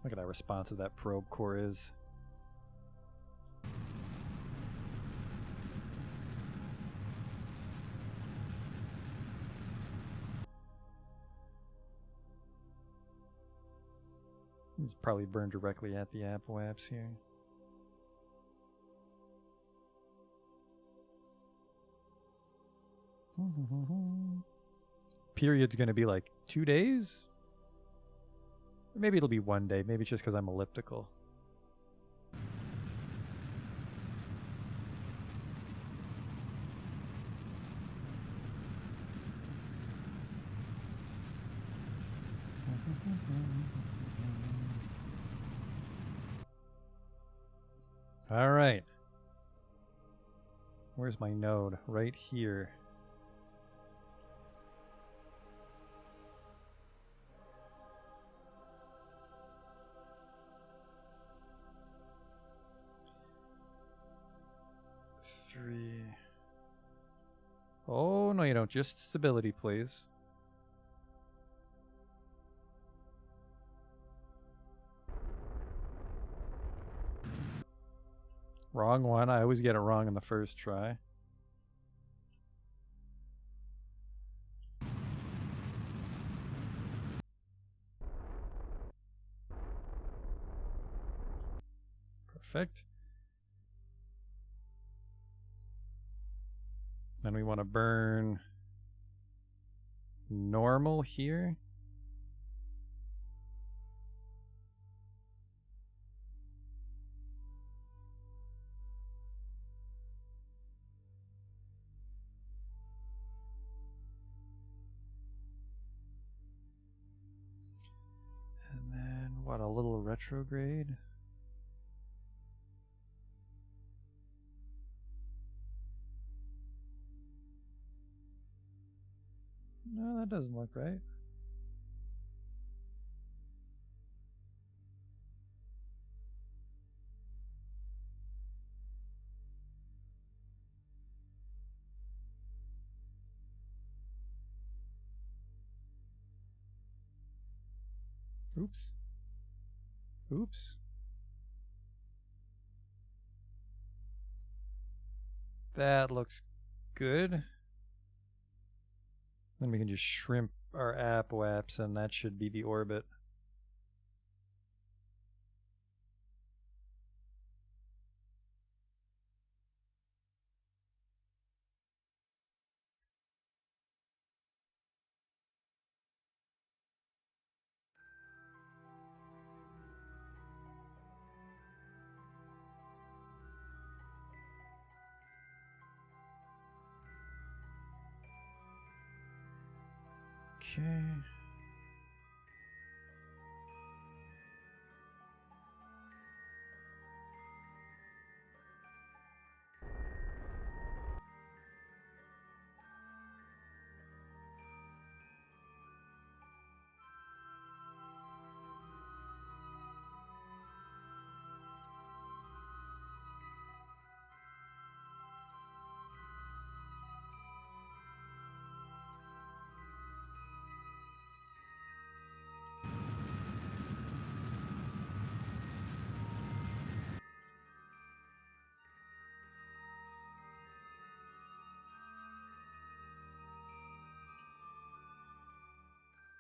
Look at how responsive that probe core is. It's probably burned directly at the Apple Apps here. Period's going to be like 2 days? Or maybe it'll be 1 day. Maybe it's just because I'm elliptical. All right. Where's my node? Right here. Three. Oh, no, you don't. Just stability, please. Wrong one. I always get it wrong in the first try. Perfect. Then we want to burn normal here. retrograde. No, that doesn't look right. Oops. Oops. That looks good. Then we can just shrimp our apoaps, and that should be the orbit. Okay.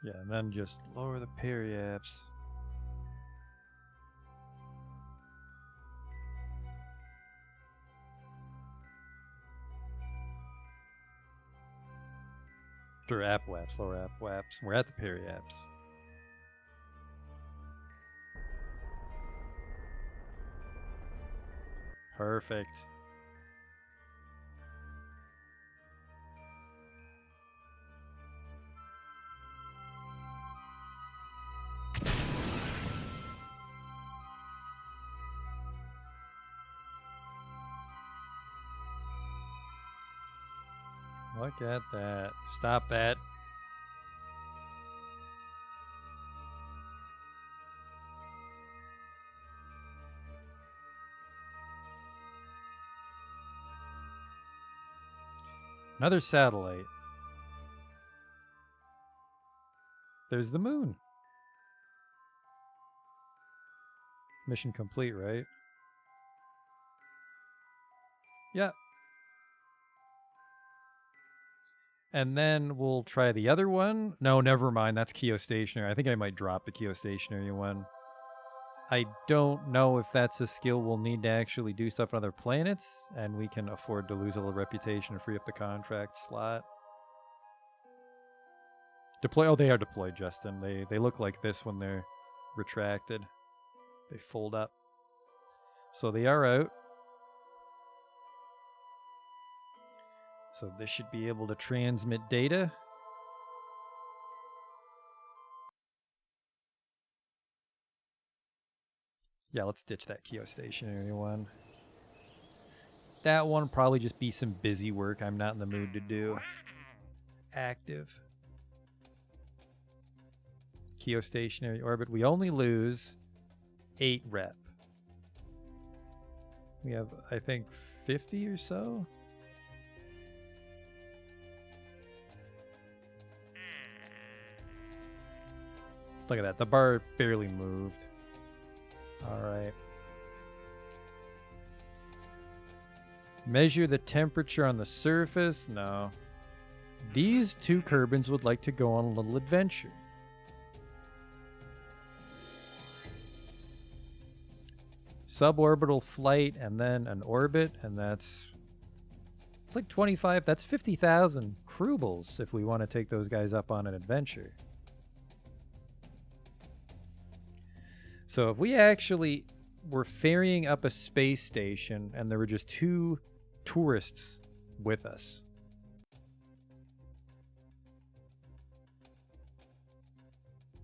Yeah, and then just lower the periaps. Or apoaps, lower apoaps. We're at the periaps. Perfect. Look at that. Stop that. Another satellite. There's the moon. Mission complete, right? Yeah. And then we'll try the other one. No, never mind. That's geostationary. I think I might drop the geostationary one. I don't know if that's a skill we'll need to actually do stuff on other planets, and we can afford to lose a little reputation and free up the contract slot. Deploy. Oh, they are deployed, Justin. They look like this when they're retracted. They fold up. So they are out. So this should be able to transmit data. Yeah, let's ditch that geostationary one. That one probably just be some busy work I'm not in the mood to do. Active. Geostationary orbit. We only lose 8 rep. We have, I think, 50 or so. Look at that. The bar barely moved. All right. Measure the temperature on the surface. No. These 2 Kerbins would like to go on a little adventure. Suborbital flight and then an orbit, and it's like 25. That's 50,000 Kerbals if we want to take those guys up on an adventure. So if we actually were ferrying up a space station and there were just 2 tourists with us,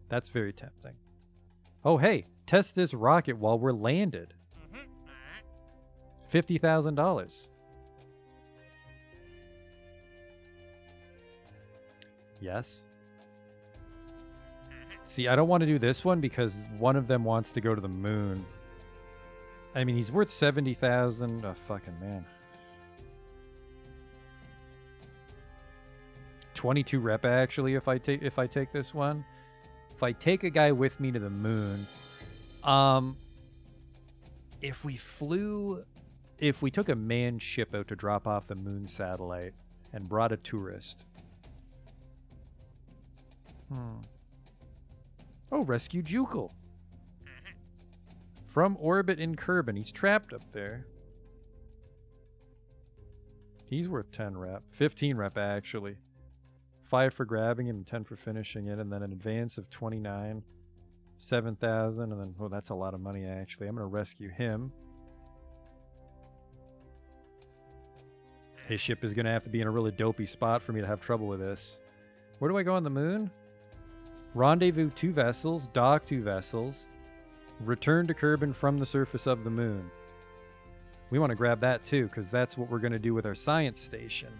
that's very tempting. Oh, hey, test this rocket while we're landed. $50,000. Yes. See, I don't want to do this one because one of them wants to go to the moon. I mean, he's worth 70,000. Oh, fucking man. 22 rep actually if I take this one. If I take a guy with me to the moon, if we took a manned ship out to drop off the moon satellite and brought a tourist. Oh, rescue Jukel. From orbit in Kerbal. He's trapped up there. He's worth 10 rep. 15 rep, actually. 5 for grabbing him and 10 for finishing it. And then an advance of 29. 7,000. And then, oh, that's a lot of money, actually. I'm going to rescue him. His ship is going to have to be in a really dopey spot for me to have trouble with this. Where do I go on the moon? Rendezvous 2 vessels, dock 2 vessels, return to Kerbal from the surface of the moon. We want to grab that too, because that's what we're going to do with our science station.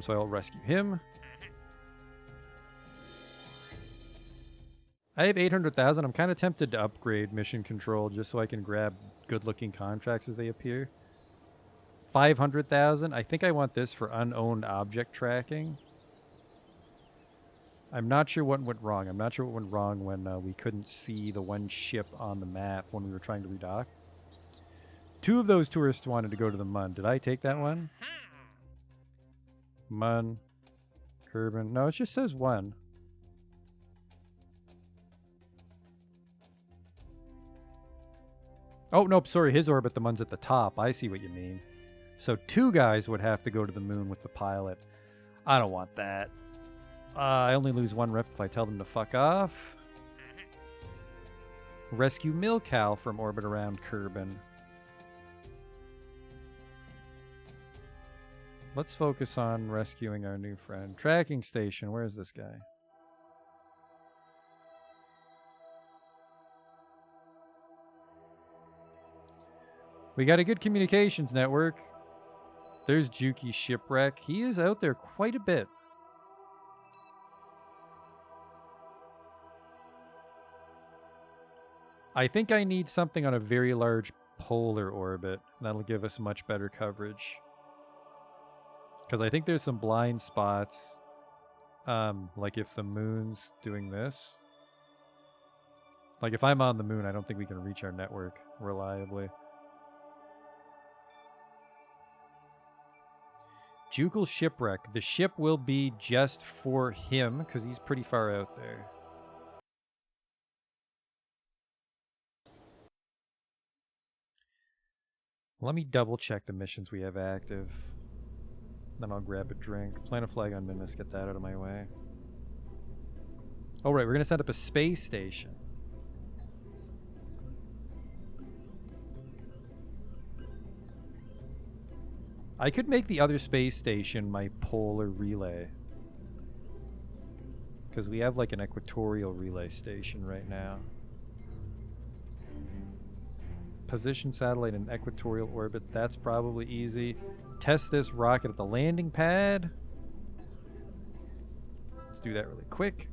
So I'll rescue him. I have 800,000. I'm kind of tempted to upgrade mission control just so I can grab good-looking contracts as they appear. 500,000. I think I want this for unowned object tracking. I'm not sure what went wrong. I'm not sure what went wrong when we couldn't see the one ship on the map when we were trying to redock. 2 of those tourists wanted to go to the Mun. Did I take that one? Mun. Kerbal. No, it just says 1. Oh, nope, sorry. His orbit, the Mun's at the top. I see what you mean. So 2 guys would have to go to the moon with the pilot. I don't want that. I only lose 1 rep if I tell them to fuck off. Rescue Milcow from orbit around Kerbal. Let's focus on rescuing our new friend. Tracking station. Where's this guy? We got a good communications network. There's Juki's shipwreck. He is out there quite a bit. I think I need something on a very large polar orbit. That'll give us much better coverage. Because I think there's some blind spots. Like if the moon's doing this. Like if I'm on the moon, I don't think we can reach our network reliably. Jukel's shipwreck. The ship will be just for him because he's pretty far out there. Let me double check the missions we have active. Then I'll grab a drink. Plant a flag on Mimus. Get that out of my way. Oh, right. We're going to set up a space station. I could make the other space station my polar relay. Because we have like an equatorial relay station right now. Position satellite in equatorial orbit. That's probably easy. Test this rocket at the landing pad. Let's do that really quick.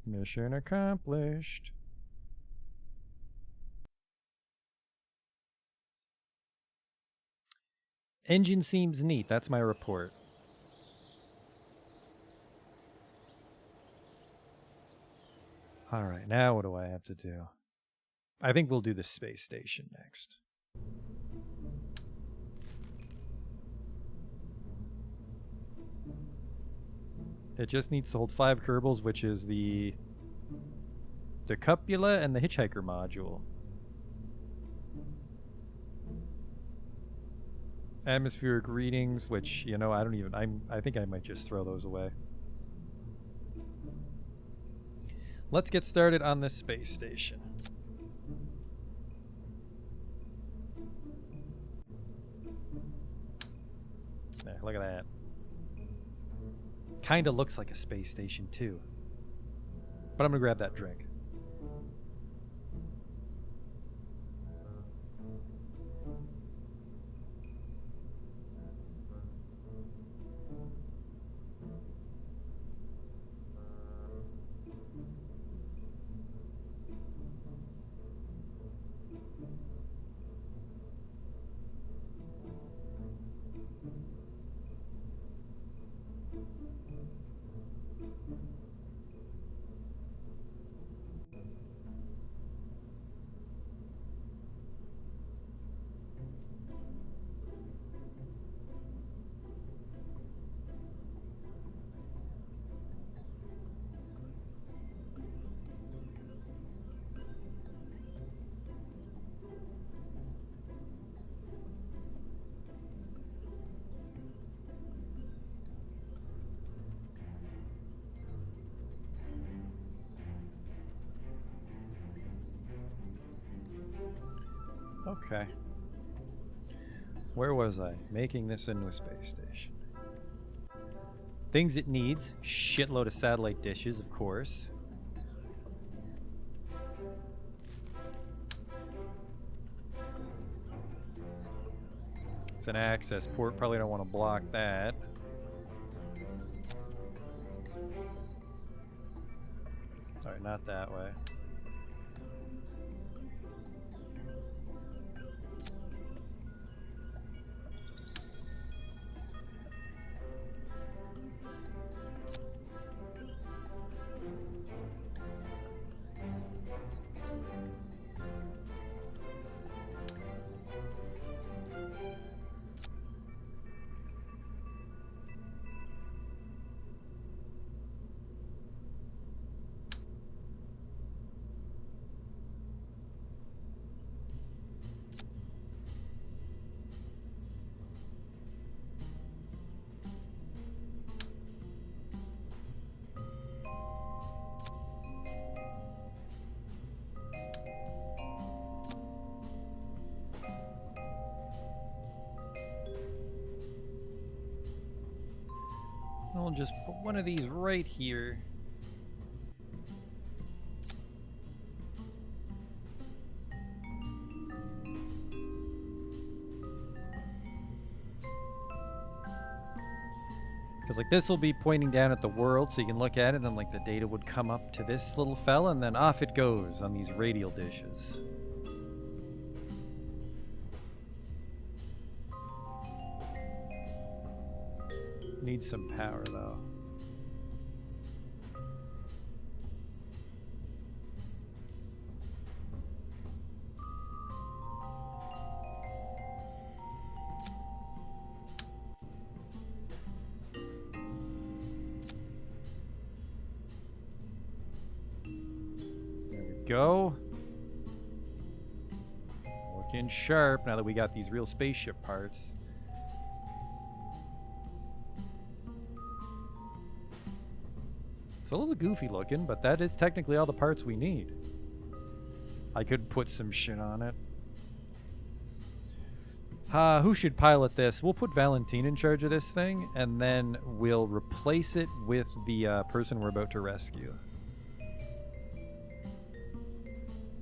Mission accomplished. Engine seems neat. That's my report. Alright, now what do I have to do? I think we'll do the space station next. It just needs to hold 5 Kerbals, which is the cupula and the hitchhiker module. Atmospheric readings, which, you know, I don't even, I think I might just throw those away. Let's get started on this space station. There, look at that. Kinda looks like a space station too. But I'm gonna grab that drink. Okay. Where was I? Making this into a space station. Things it needs. Shitload of satellite dishes, of course. It's an access port. Probably don't want to block that. Sorry, not that way. I'll just put one of these right here. Because like this will be pointing down at the world, so you can look at it, and then like the data would come up to this little fella, and then off it goes on these radial dishes. Needs some power though. There we go. Looking sharp now that we got these real spaceship parts. It's a little goofy looking, but that is technically all the parts we need. I could put some shit on it. Who should pilot this? We'll put Valentine in charge of this thing, and then we'll replace it with the person we're about to rescue.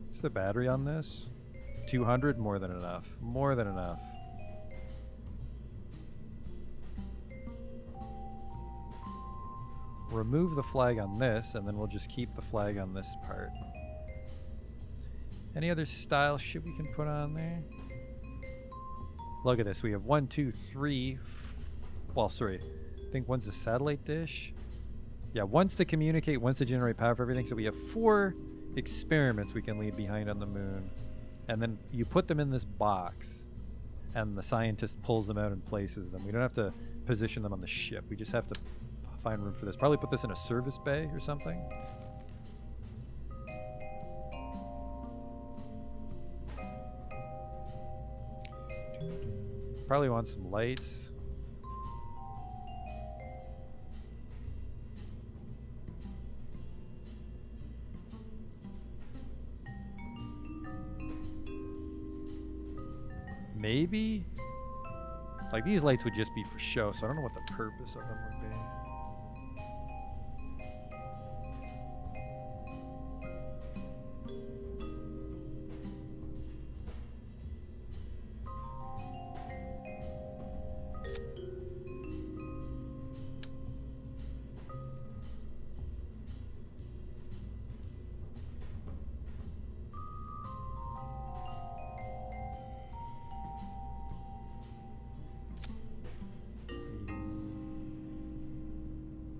What's the battery on this? 200? More than enough. More than enough. Remove the flag on this, and then we'll just keep the flag on this part. Any other style shit we can put on there? Look at this. We have 1, 2, 3. Well, sorry. I think one's a satellite dish. Yeah, one's to communicate, one's to generate power for everything. So we have 4 experiments we can leave behind on the moon. And then you put them in this box, and the scientist pulls them out and places them. We don't have to position them on the ship. We just have to find room for this. Probably put this in a service bay or something. Probably want some lights. Maybe? Like, these lights would just be for show, so I don't know what the purpose of them would be.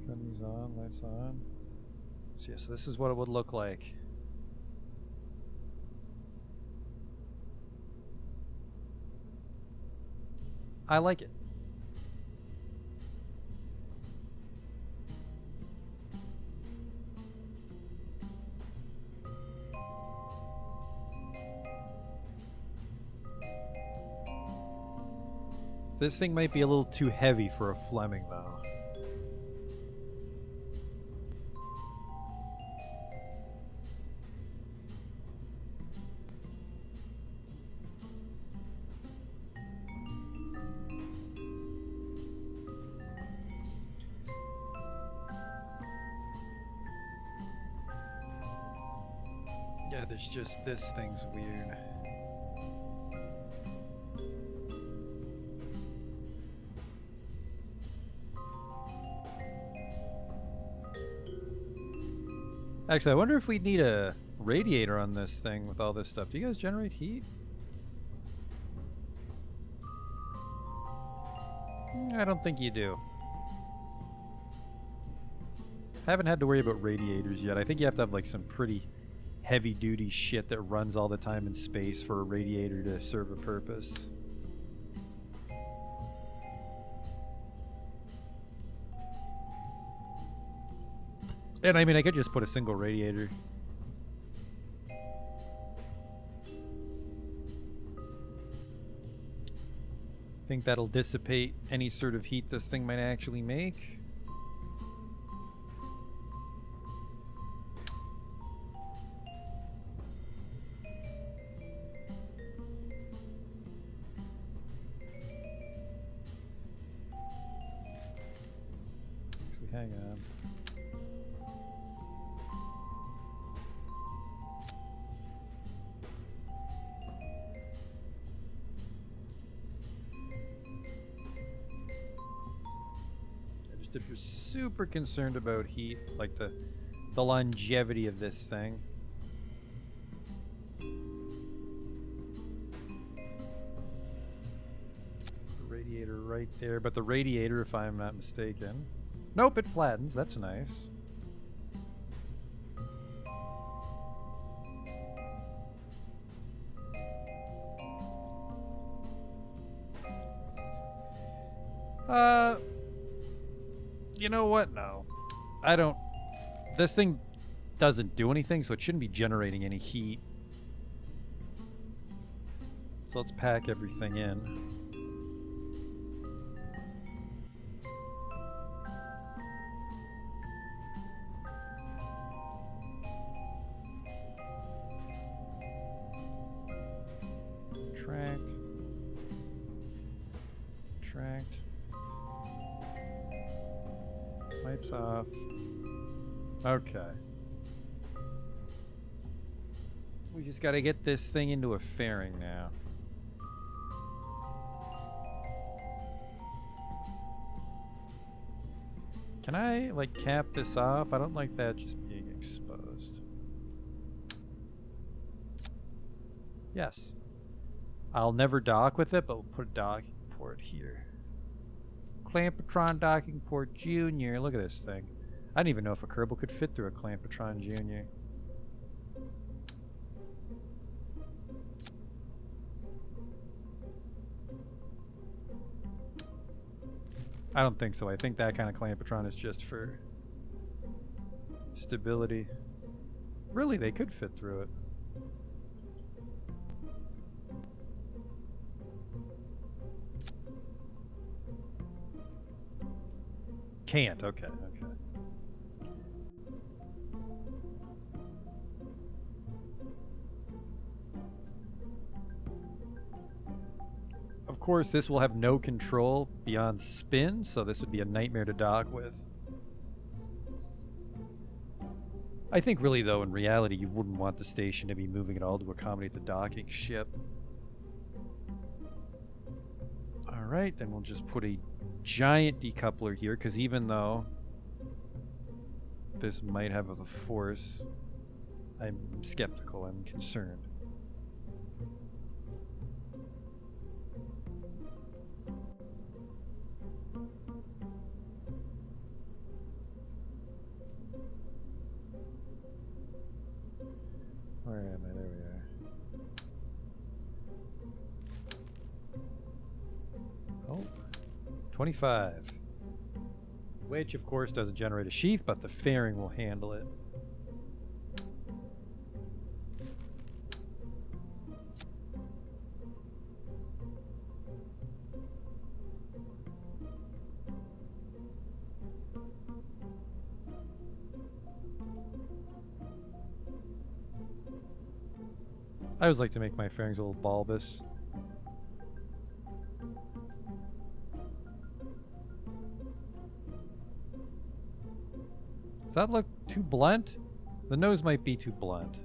Turn these on, lights on. So yeah, so this is what it would look like. I like it. This thing might be a little too heavy for a Fleming, though. Yeah, there's just this thing's weird. Actually, I wonder if we'd need a radiator on this thing with all this stuff. Do you guys generate heat? I don't think you do. Haven't had to worry about radiators yet. I think you have to have like some pretty heavy duty shit that runs all the time in space for a radiator to serve a purpose. And I mean, I could just put a single radiator. Think that'll dissipate any sort of heat this thing might actually make. Actually, hang on. If you're super concerned about heat, like the longevity of this thing. The radiator right there, but the radiator, if I'm not mistaken. Nope, it flattens, that's nice. You know what? No. I don't... This thing doesn't do anything, so it shouldn't be generating any heat. So let's pack everything in. Tract. Tract. Lights off. Okay. We just gotta get this thing into a fairing now. Can I, like, cap this off? I don't like that just being exposed. Yes. I'll never dock with it, but we'll put a docking port here. Clampatron docking port Junior. Look at this thing. I didn't even know if a Kerbal could fit through a Clampatron Junior. I don't think so. I think that kind of Clampatron is just for stability. Really, they could fit through it. Can't. Okay. Okay. Of course, this will have no control beyond spin, so this would be a nightmare to dock with. I think really, though, in reality, you wouldn't want the station to be moving at all to accommodate the docking ship. Alright, then we'll just put a giant decoupler here, because even though this might have the force, I'm skeptical, I'm concerned. Where am I? There we are. Oh, 25. Which, of course, doesn't generate a sheath, but the fairing will handle it. I always like to make my fairings a little bulbous. Does that look too blunt? The nose might be too blunt.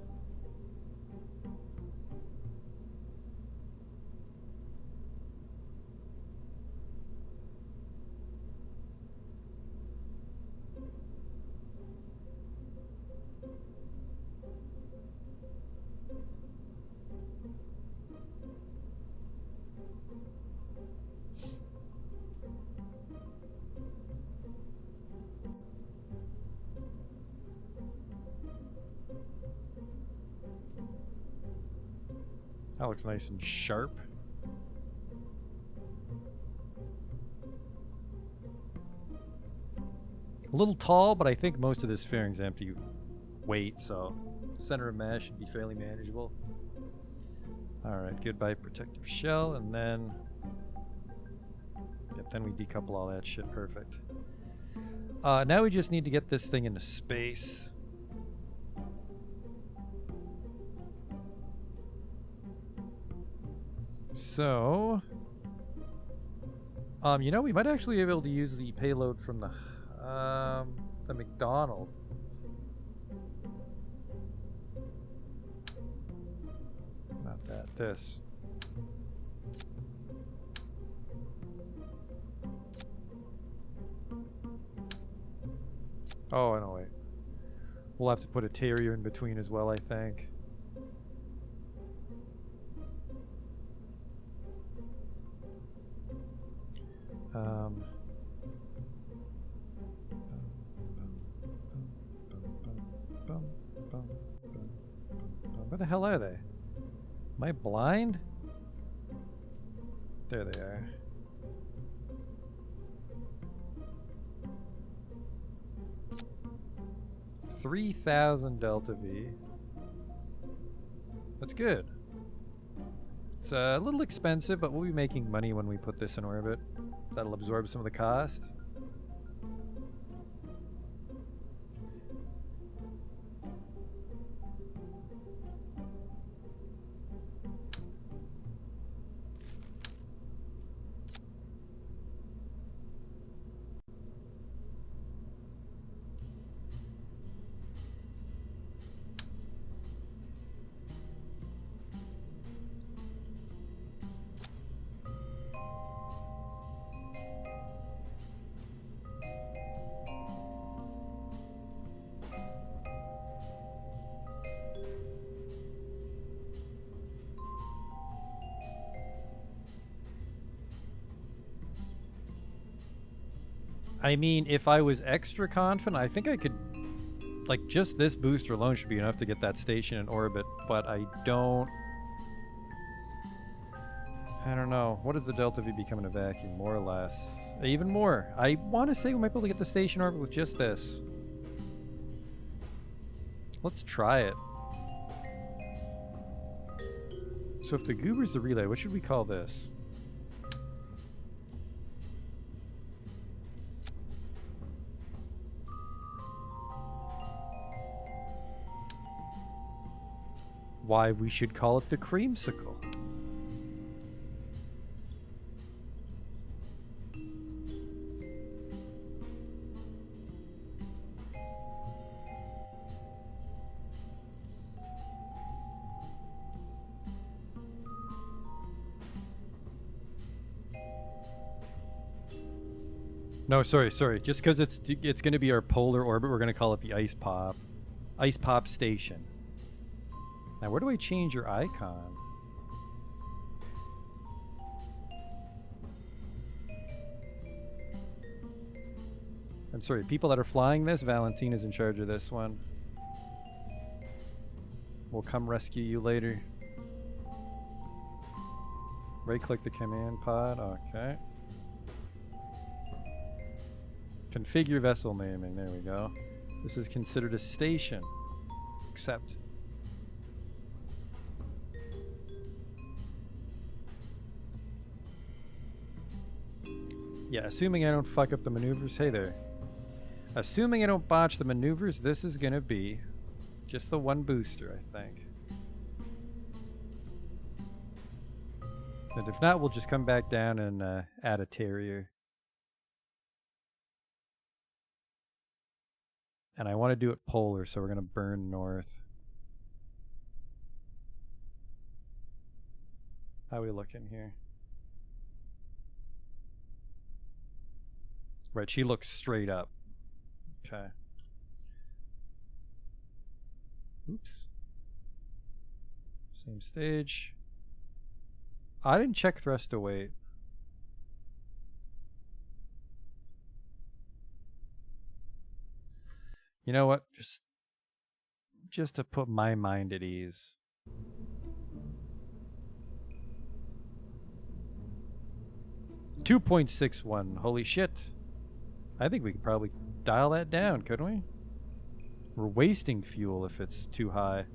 That looks nice and sharp. A little tall, but I think most of this fairing's empty weight, so center of mass should be fairly manageable. Alright, goodbye protective shell, and then... Yep, then we decouple all that shit, perfect. Now we just need to get this thing into space. So, you know, we might actually be able to use the payload from the McDonald. Not that, this. Oh, no, wait. We'll have to put a terrier in between as well, I think. Where the hell are they? Am I blind? There they are. $3,000 Delta V. That's good. It's a little expensive, but we'll be making money when we put this in orbit. That'll absorb some of the cost. I mean, if I was extra confident, I think I could, like, just this booster alone should be enough to get that station in orbit, but I don't know. What does the Delta V become in a vacuum? More or less. Even more. I want to say we might be able to get the station in orbit with just this. Let's try it. So if the goober's the relay, what should we call this? why we should call it the creamsicle. No, sorry. Just because it's going to be our polar orbit, we're going to call it the Ice Pop Station. Now, where do I change your icon? And sorry, people that are flying this, Valentina's in charge of this one. We'll come rescue you later. Right-click the command pod. Okay. Configure vessel naming. There we go. This is considered a station. Accept. Yeah, assuming I don't fuck up the maneuvers. Hey there. Assuming I don't botch the maneuvers, this is gonna be just the one booster, I think. And if not, we'll just come back down and add a Terrier. And I want to do it polar, so we're going to burn north. How are we looking here? Right, she looks straight up. Okay. Oops. Same stage. I didn't check thrust to weight. You know what? Just to put my mind at ease. .61. Holy shit. I think we could probably dial that down, couldn't we? We're wasting fuel if it's too high.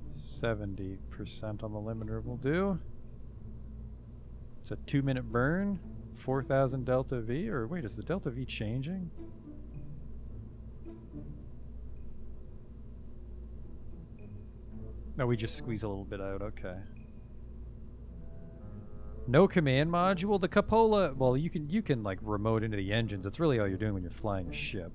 %70 on the limiter will do. It's a 2-minute burn, 4,000 delta V, or wait, is the delta V changing? No, we just squeeze a little bit out, okay. No command module? The cupola, well, you can like remote into the engines. That's really all you're doing when you're flying a ship.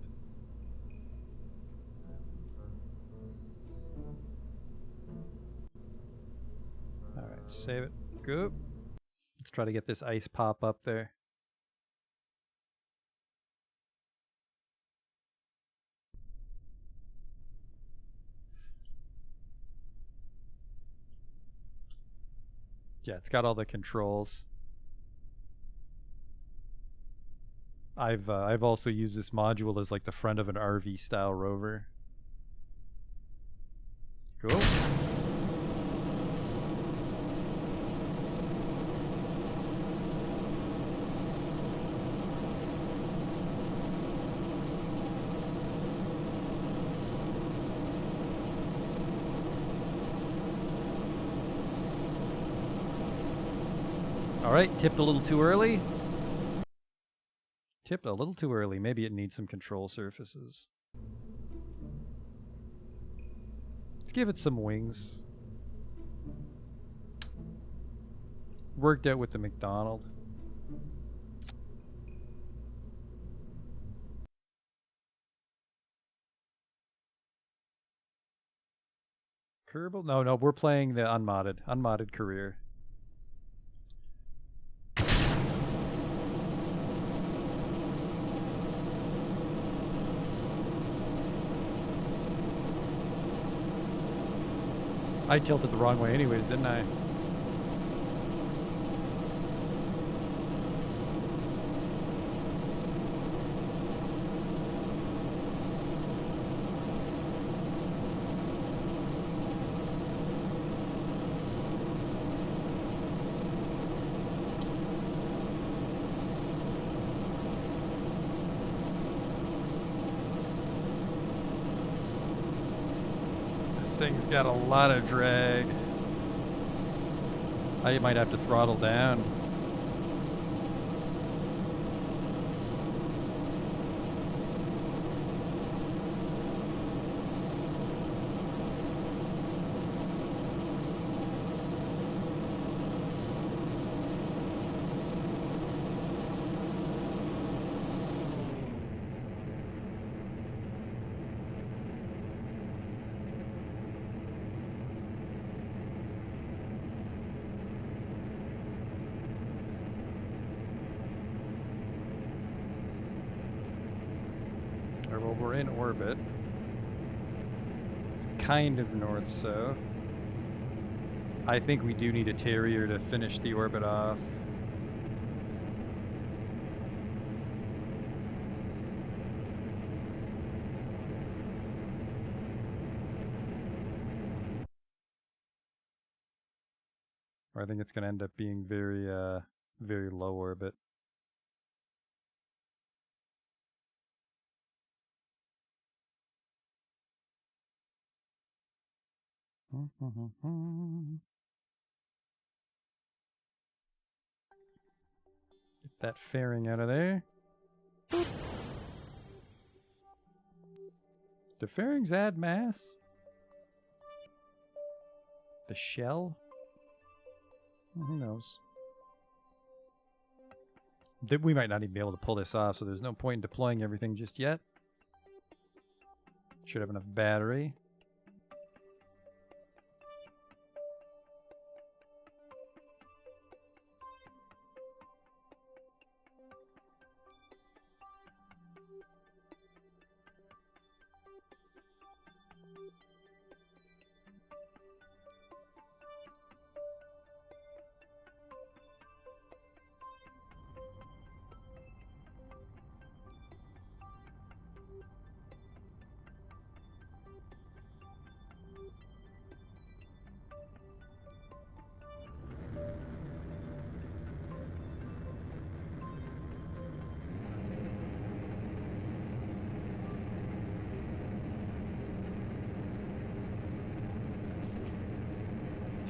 Alright, save it. Go. Let's try to get this ice pop up there. Yeah, it's got all the controls. I've also used this module as like the front of an RV style rover. Cool. Alright, tipped a little too early. Tipped a little too early. Maybe it needs some control surfaces. Let's give it some wings. Worked out with the McDonald. Kerbal? No, we're playing the unmodded career. I tilted the wrong way anyways, didn't I? Thing's got a lot of drag. I might have to throttle down. Or, well, we're in orbit. It's kind of north-south. I think we do need a Terrier to finish the orbit off. Or I think it's going to end up being very, very low orbit. Get that fairing out of there. Do fairings add mass? The shell? Who knows? We might not even be able to pull this off, so there's no point in deploying everything just yet. Should have enough battery.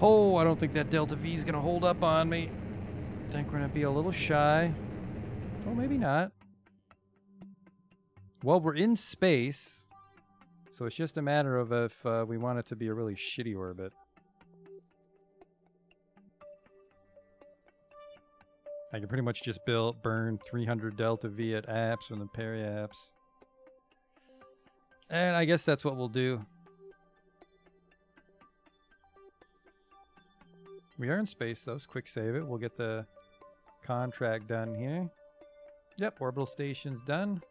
Oh, I don't think that Delta V is going to hold up on me. I think we're going to be a little shy. Oh, maybe not. Well, we're in space, so it's just a matter of if we want it to be a really shitty orbit. I can pretty much just burn 300 Delta V at apps and the peri-apps. And I guess that's what we'll do. We are in space, though, so quick save it. We'll get the contract done here. Yep, orbital station's done.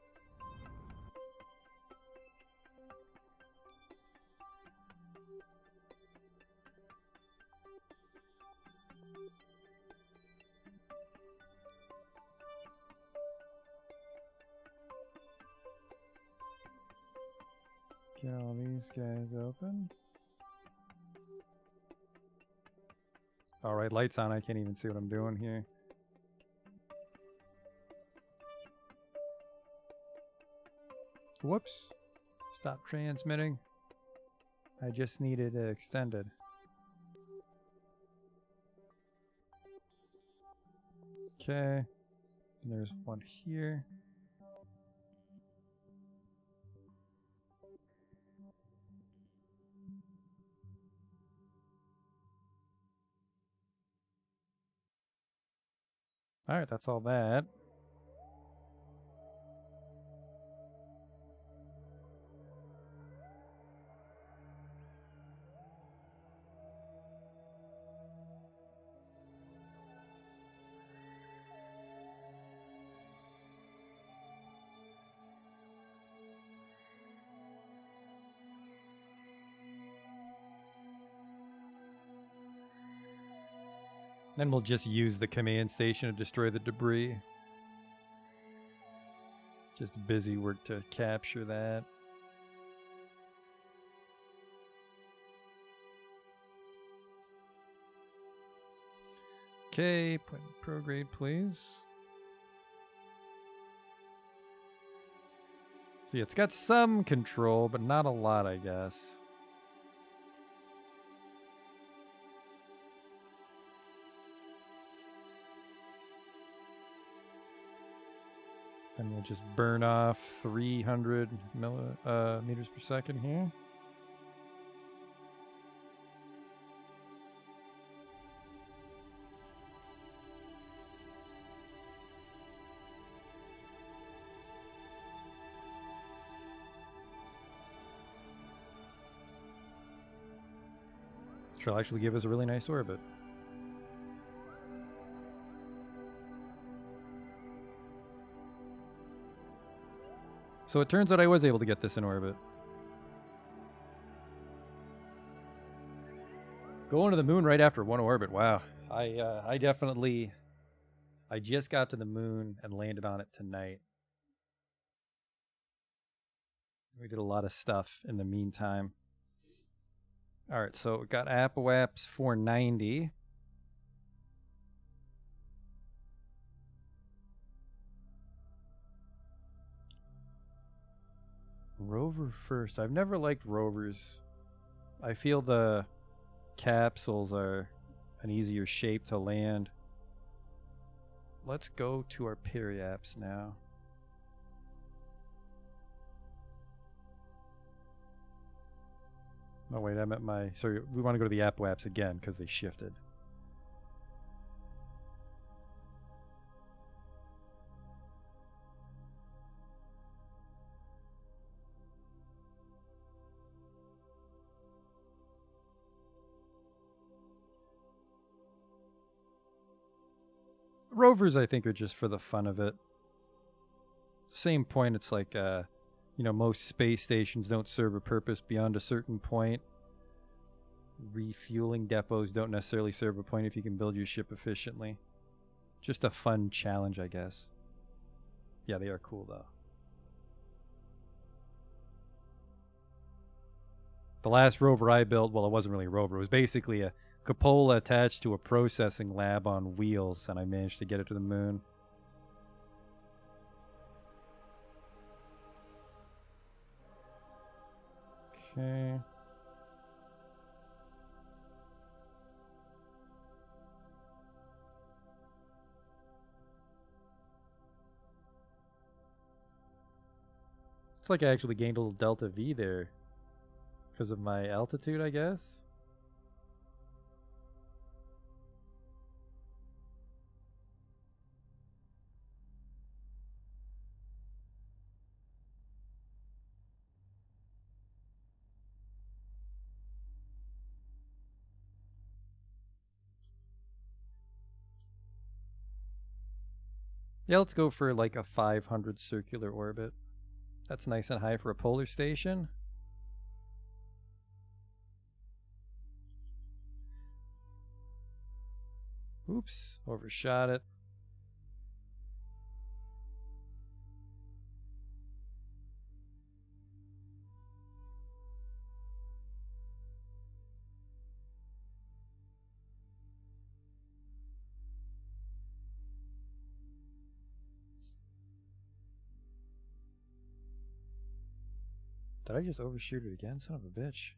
Get all these guys open. Alright, lights on. I can't even see what I'm doing here. Whoops. Stop transmitting. I just needed it extended. Okay. And there's one here. Alright, that's all that. Then we'll just use the command station to destroy the debris. Just busy work to capture that. Okay, put in prograde, please. See, it's got some control, but not a lot, I guess. And we'll just burn off 300 meters per second here. Which will actually give us a really nice orbit. So it turns out I was able to get this in orbit. Going to the moon right after one orbit. Wow. I definitely... I just got to the moon and landed on it tonight. We did a lot of stuff in the meantime. All right, so we got Apoaps 490. Rover first. I've never liked rovers. I feel the capsules are an easier shape to land. Let's go to our periaps now. Oh wait, I meant my... Sorry, we want to go to the Apoaps again because they shifted. Rovers, I think, are just for the fun of it. Same point, it's like, you know, most space stations don't serve a purpose beyond a certain point. Refueling depots don't necessarily serve a point if you can build your ship efficiently. Just a fun challenge, I guess. Yeah, they are cool, though. The last rover I built, well, it wasn't really a rover. It was basically a cupola attached to a processing lab on wheels, and I managed to get it to the moon. Okay. It's like I actually gained a little delta V there because of my altitude, I guess. Yeah, let's go for like a 500 circular orbit. That's nice and high for a polar station. Oops, overshot it. Did I just overshoot it again? Son of a bitch.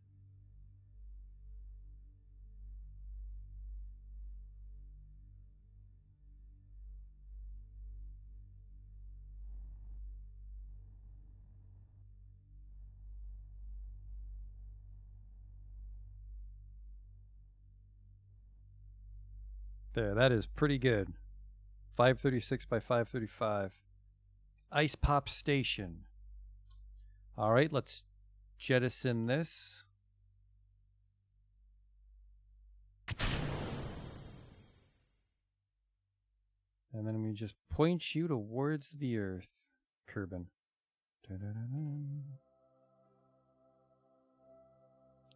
There, that is pretty good. 536 by 535. Ice Pop Station. All right, let's jettison this. And then we just point you towards the Earth, Kerbal. There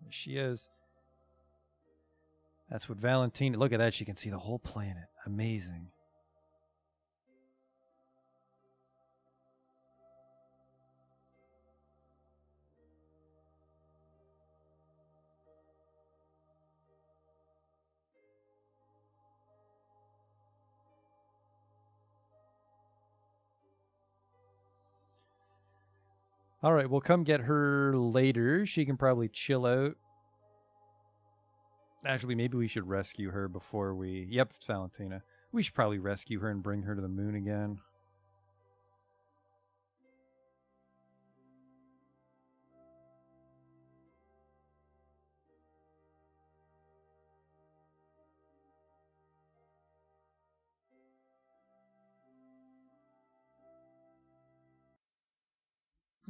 she is. That's what Valentina... Look at that, she can see the whole planet. Amazing. All right, we'll come get her later. She can probably chill out. Actually, maybe we should rescue her before we... Yep, it's Valentina. We should probably rescue her and bring her to the moon again.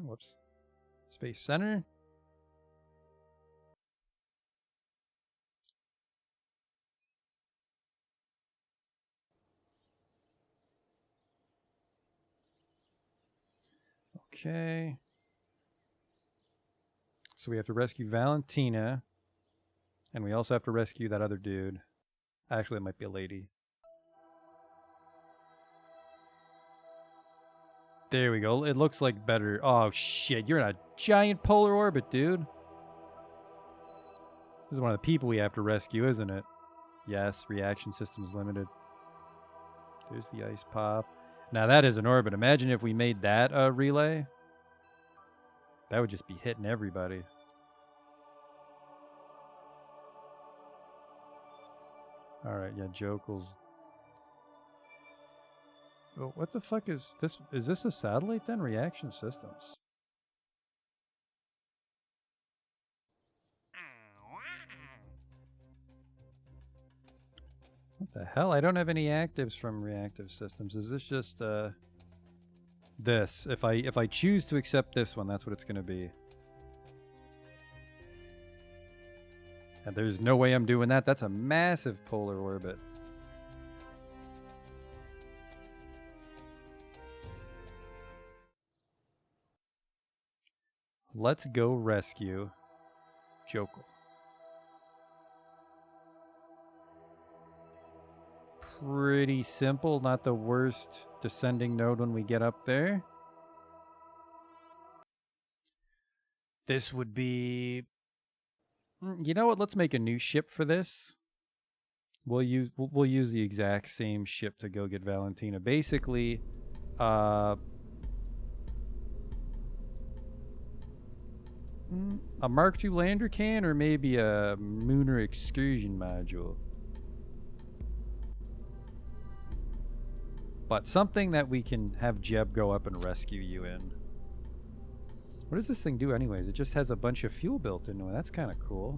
Whoops. Space Center. Okay. So we have to rescue Valentina. And we also have to rescue that other dude. Actually, it might be a lady. There we go. It looks like better. Oh, shit. You're in a giant polar orbit, dude. This is one of the people we have to rescue, isn't it? Yes, reaction system's limited. There's the ice pop. Now, that is an orbit. Imagine if we made that a relay. That would just be hitting everybody. Alright, yeah, Jokel's... Oh, what the fuck is this? Is this a satellite then? Reaction systems. What the hell? I don't have any actives from reactive systems. Is this just this? If I choose to accept this one, that's what it's gonna be. And there's no way I'm doing that. That's a massive polar orbit. Let's go rescue Jokel. Pretty simple, not the worst descending node when we get up there. This would be... You know what? Let's make a new ship for this. We'll use the exact same ship to go get Valentina. Basically, a Mark II lander can, or maybe a Lunar excursion module. But something that we can have Jeb go up and rescue you in. What does this thing do anyways? It just has a bunch of fuel built into it. That's kind of cool.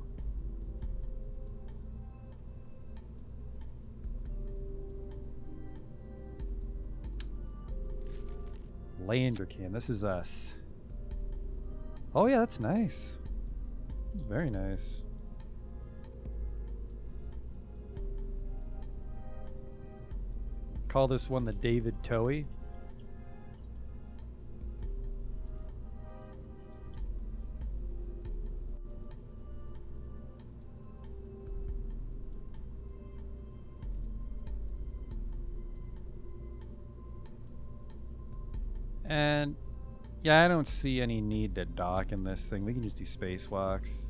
Lander can. This is us. Oh yeah, that's nice. That's very nice. Call this one the David Towie. And yeah, I don't see any need to dock in this thing. We can just do spacewalks.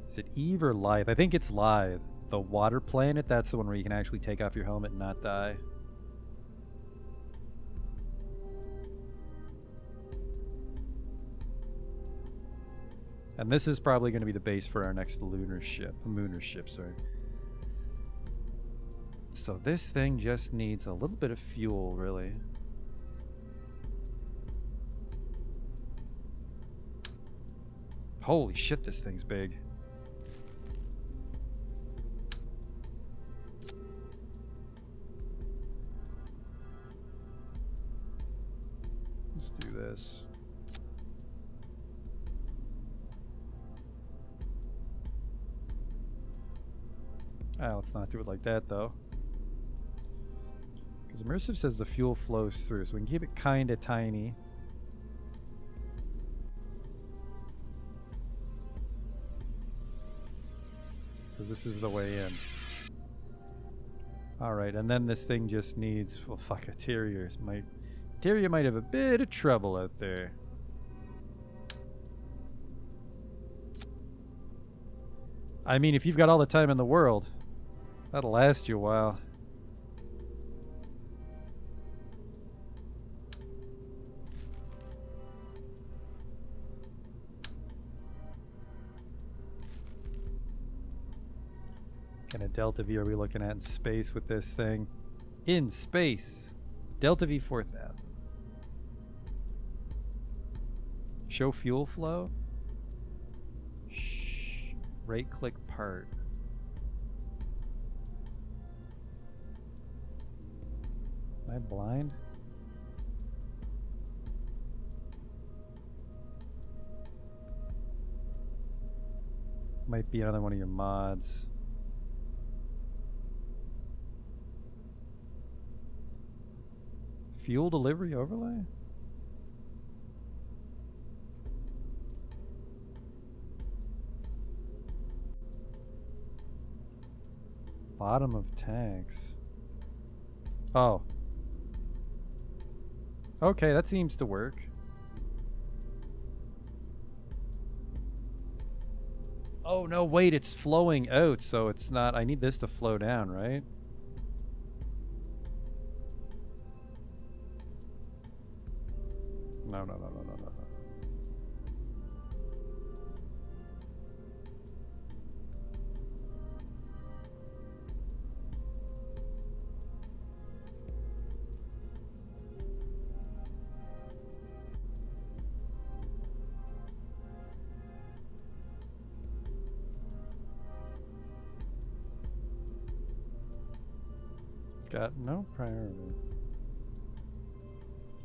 Is it Eve or Lithe? I think it's Lithe. The water planet, that's the one where you can actually take off your helmet and not die. And this is probably going to be the base for our next lunar ship. Mooner ship, sorry. So this thing just needs a little bit of fuel, really. Holy shit, this thing's big. Let's do this. Ah, let's not do it like that, though. Because Immersive says the fuel flows through, so we can keep it kind of tiny. Because this is the way in. Alright, and then this thing just needs... Well, fuck, a Terrier might have a bit of trouble out there. I mean, if you've got all the time in the world, that'll last you a while. What kind of Delta V are we looking at in space with this thing? In space. Delta V 4000. Show fuel flow. Shh. Right click part. Am I blind? Might be another one of your mods. Fuel delivery overlay? Bottom of tanks. Oh. Okay, that seems to work. Oh no, wait, it's flowing out, so it's not. I need this to flow down, right? No, no, no, no, no, no, no. It's got no priority.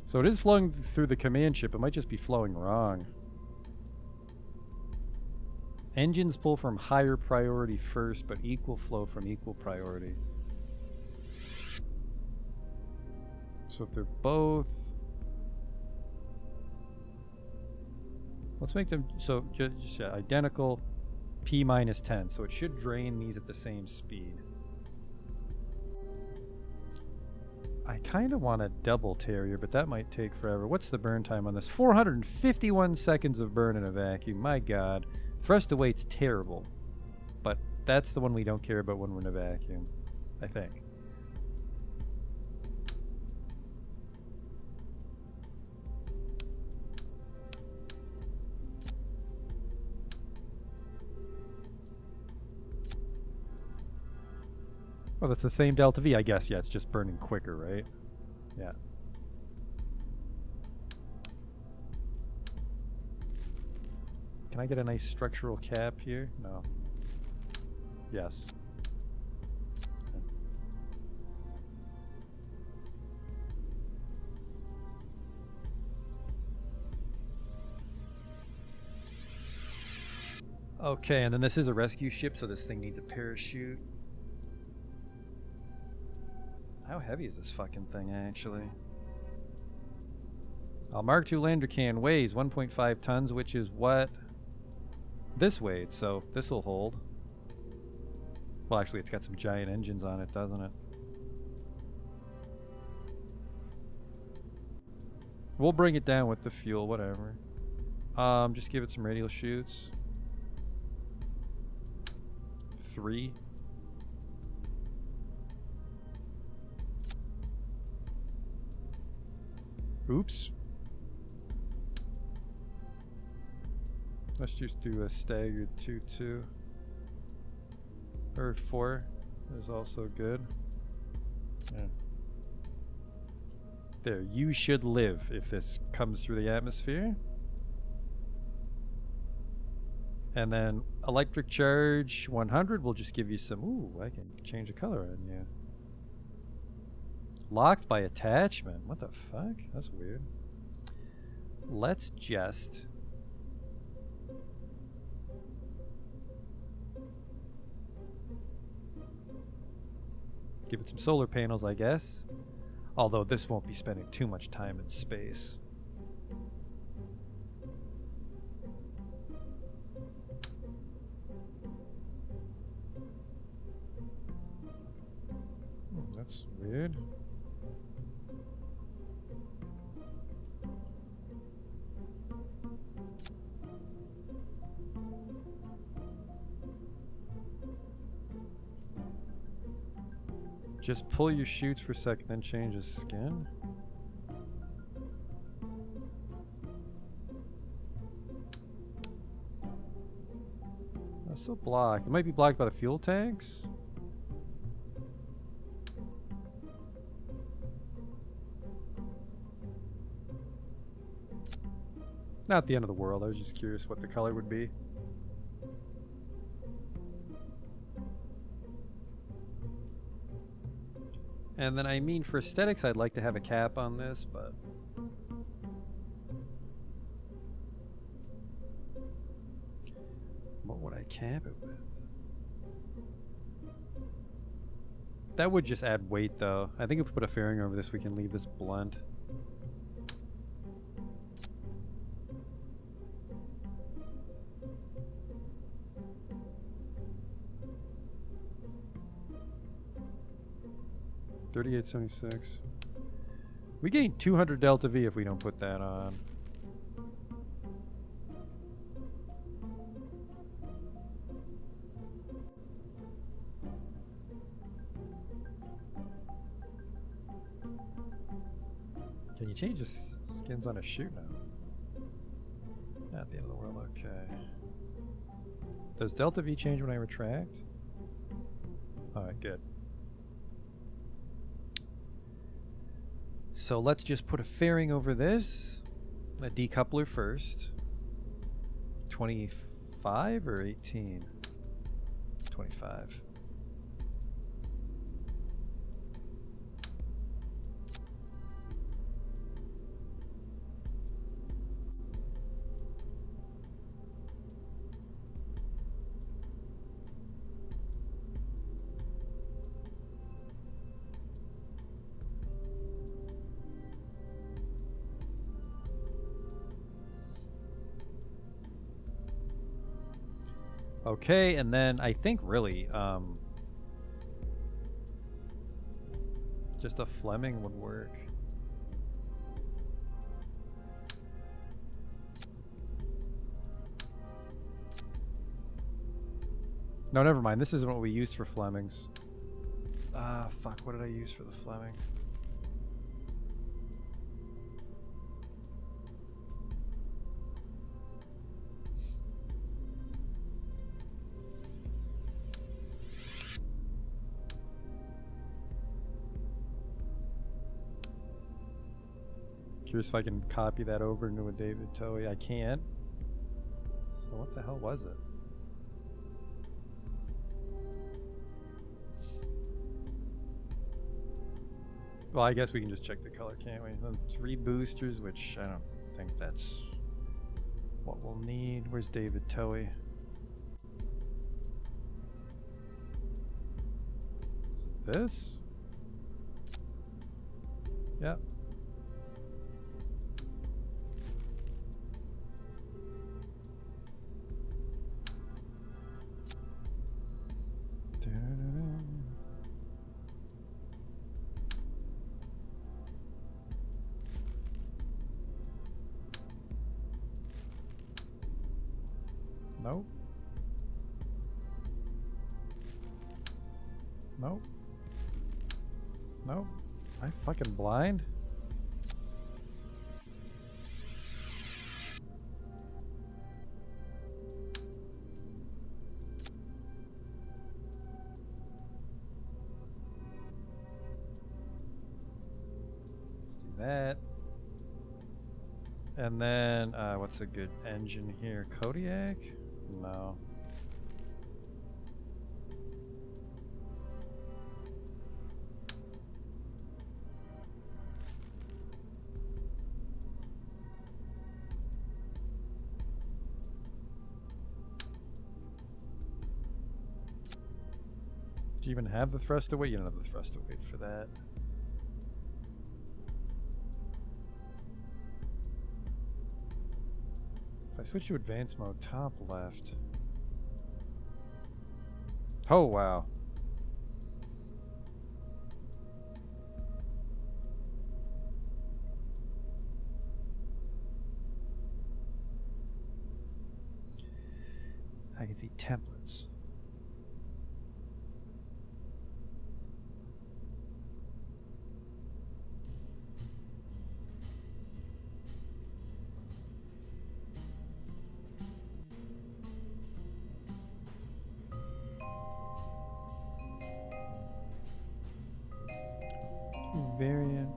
So it is flowing through the command ship. It might just be flowing wrong. Engines pull from higher priority first, but equal flow from equal priority. So if they're both... Let's make them, so just identical, P minus 10. So it should drain these at the same speed. I kind of want a double Terrier, but that might take forever. What's the burn time on this? 451 seconds of burn in a vacuum. My God. Thrust to weight's terrible. But that's the one we don't care about when we're in a vacuum, I think. Oh, that's the same delta V, I guess. Yeah, it's just burning quicker, right? Yeah. Can I get a nice structural cap here? No. Yes. Okay, and then this is a rescue ship, so this thing needs a parachute. How heavy is this fucking thing, actually? Mark II lander can weighs 1.5 tons, which is what this weighed, so this will hold. Well, actually, it's got some giant engines on it, doesn't it? We'll bring it down with the fuel, whatever. Just give it some radial chutes. 3. Oops. Let's just do a staggered 2-2. Or 4 is also good. Yeah. There, you should live if this comes through the atmosphere. And then electric charge 100 will just give you some... Ooh, I can change the color on you. Locked by attachment. What the fuck? That's weird. Let's just... give it some solar panels, I guess. Although this won't be spending too much time in space. That's weird. Just pull your chutes for a second, then change the skin. That's so blocked. It might be blocked by the fuel tanks. Not the end of the world. I was just curious what the color would be. And then, I mean, for aesthetics, I'd like to have a cap on this, but... what would I cap it with? That would just add weight, though. I think if we put a fairing over this, we can leave this blunt. $38.76. We gain 200 delta V if we don't put that on. Can you change the skins on a shoe now? Not the end of the world, okay. Does delta V change when I retract? Alright, good. So let's just put a fairing over this. A decoupler first. 25 or 18? 25. Okay, and then I think really, just a Fleming would work. No, never mind. This isn't what we used for Flemings. Ah, fuck. What did I use for the Fleming? Curious if I can copy that over into a David Towie. I can't. So what the hell was it? Well, I guess we can just check the color, can't we? 3 boosters, which I don't think that's what we'll need. Where's David Towie? Is it this? Yep. Nope. Nope. Nope. Am I fucking blind? Let's do that. And then, what's a good engine here? Kodiak? No. Do you even have the thruster weight? You don't have the thruster weight for that. If I switch to advanced mode, top left. Oh, wow. I can see templates. Variant.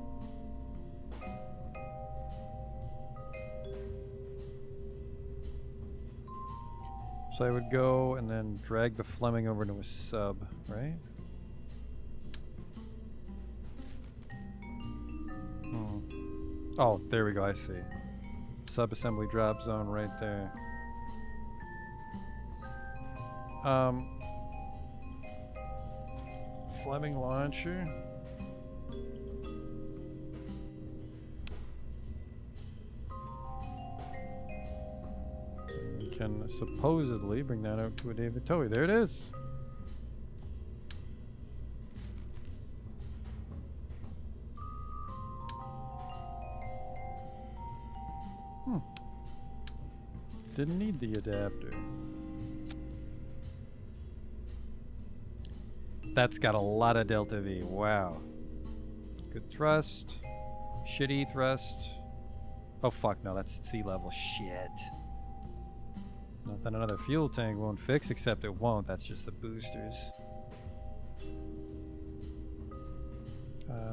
So I would go and then drag the Fleming over to a sub, right? Hmm. Oh, there we go, I see. Sub-assembly drop zone right there. Fleming launcher. We can supposedly bring that out to a David Towie. There it is. Didn't need the adapter. That's got a lot of delta V. Wow. Good thrust. Shitty thrust. Oh fuck, no, that's sea level. Shit. Nothing another fuel tank won't fix, except it won't. That's just the boosters.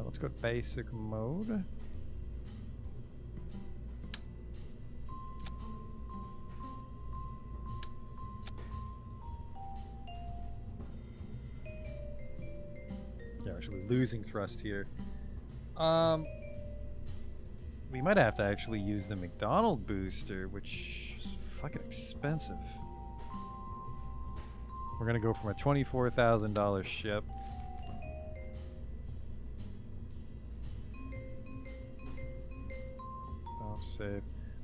Let's go to basic mode. Yeah, we're actually losing thrust here. We might have to actually use the McDonald booster, which is fucking expensive. We're gonna go from a $24,000 ship. Don't save.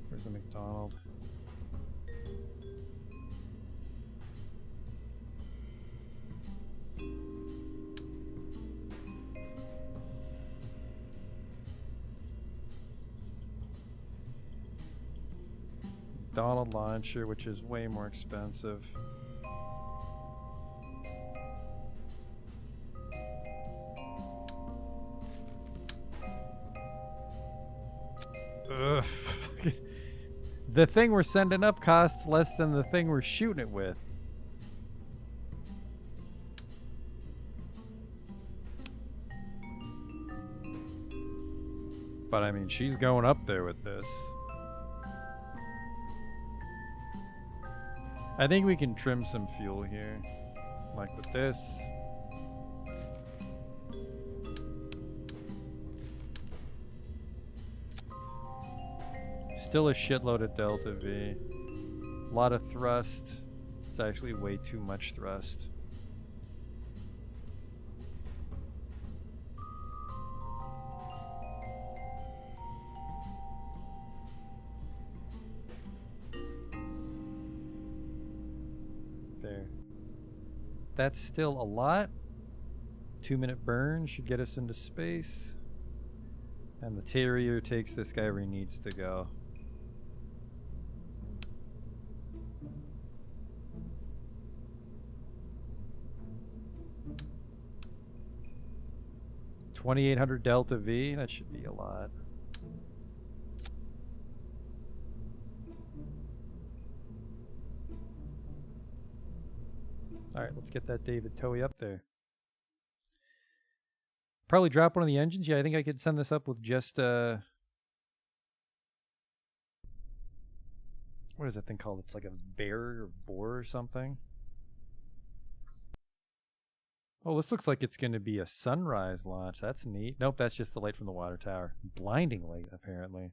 Where's the McDonald? McDonald launcher, which is way more expensive. Ugh. The thing we're sending up costs less than the thing we're shooting it with. But I mean, she's going up there with this. I think we can trim some fuel here, like with this. Still a shitload of delta V. A lot of thrust. It's actually way too much thrust. There. That's still a lot. 2-minute burn should get us into space. And the Terrier takes this guy where he needs to go. $2,800 delta V, that should be a lot. Alright, let's get that David Towie up there. Probably drop one of the engines. Yeah, I think I could send this up with just what is that thing called? It's like a bear or boar or something. Oh, this looks like it's going to be a sunrise launch. That's neat. Nope, that's just the light from the water tower. Blinding light, apparently.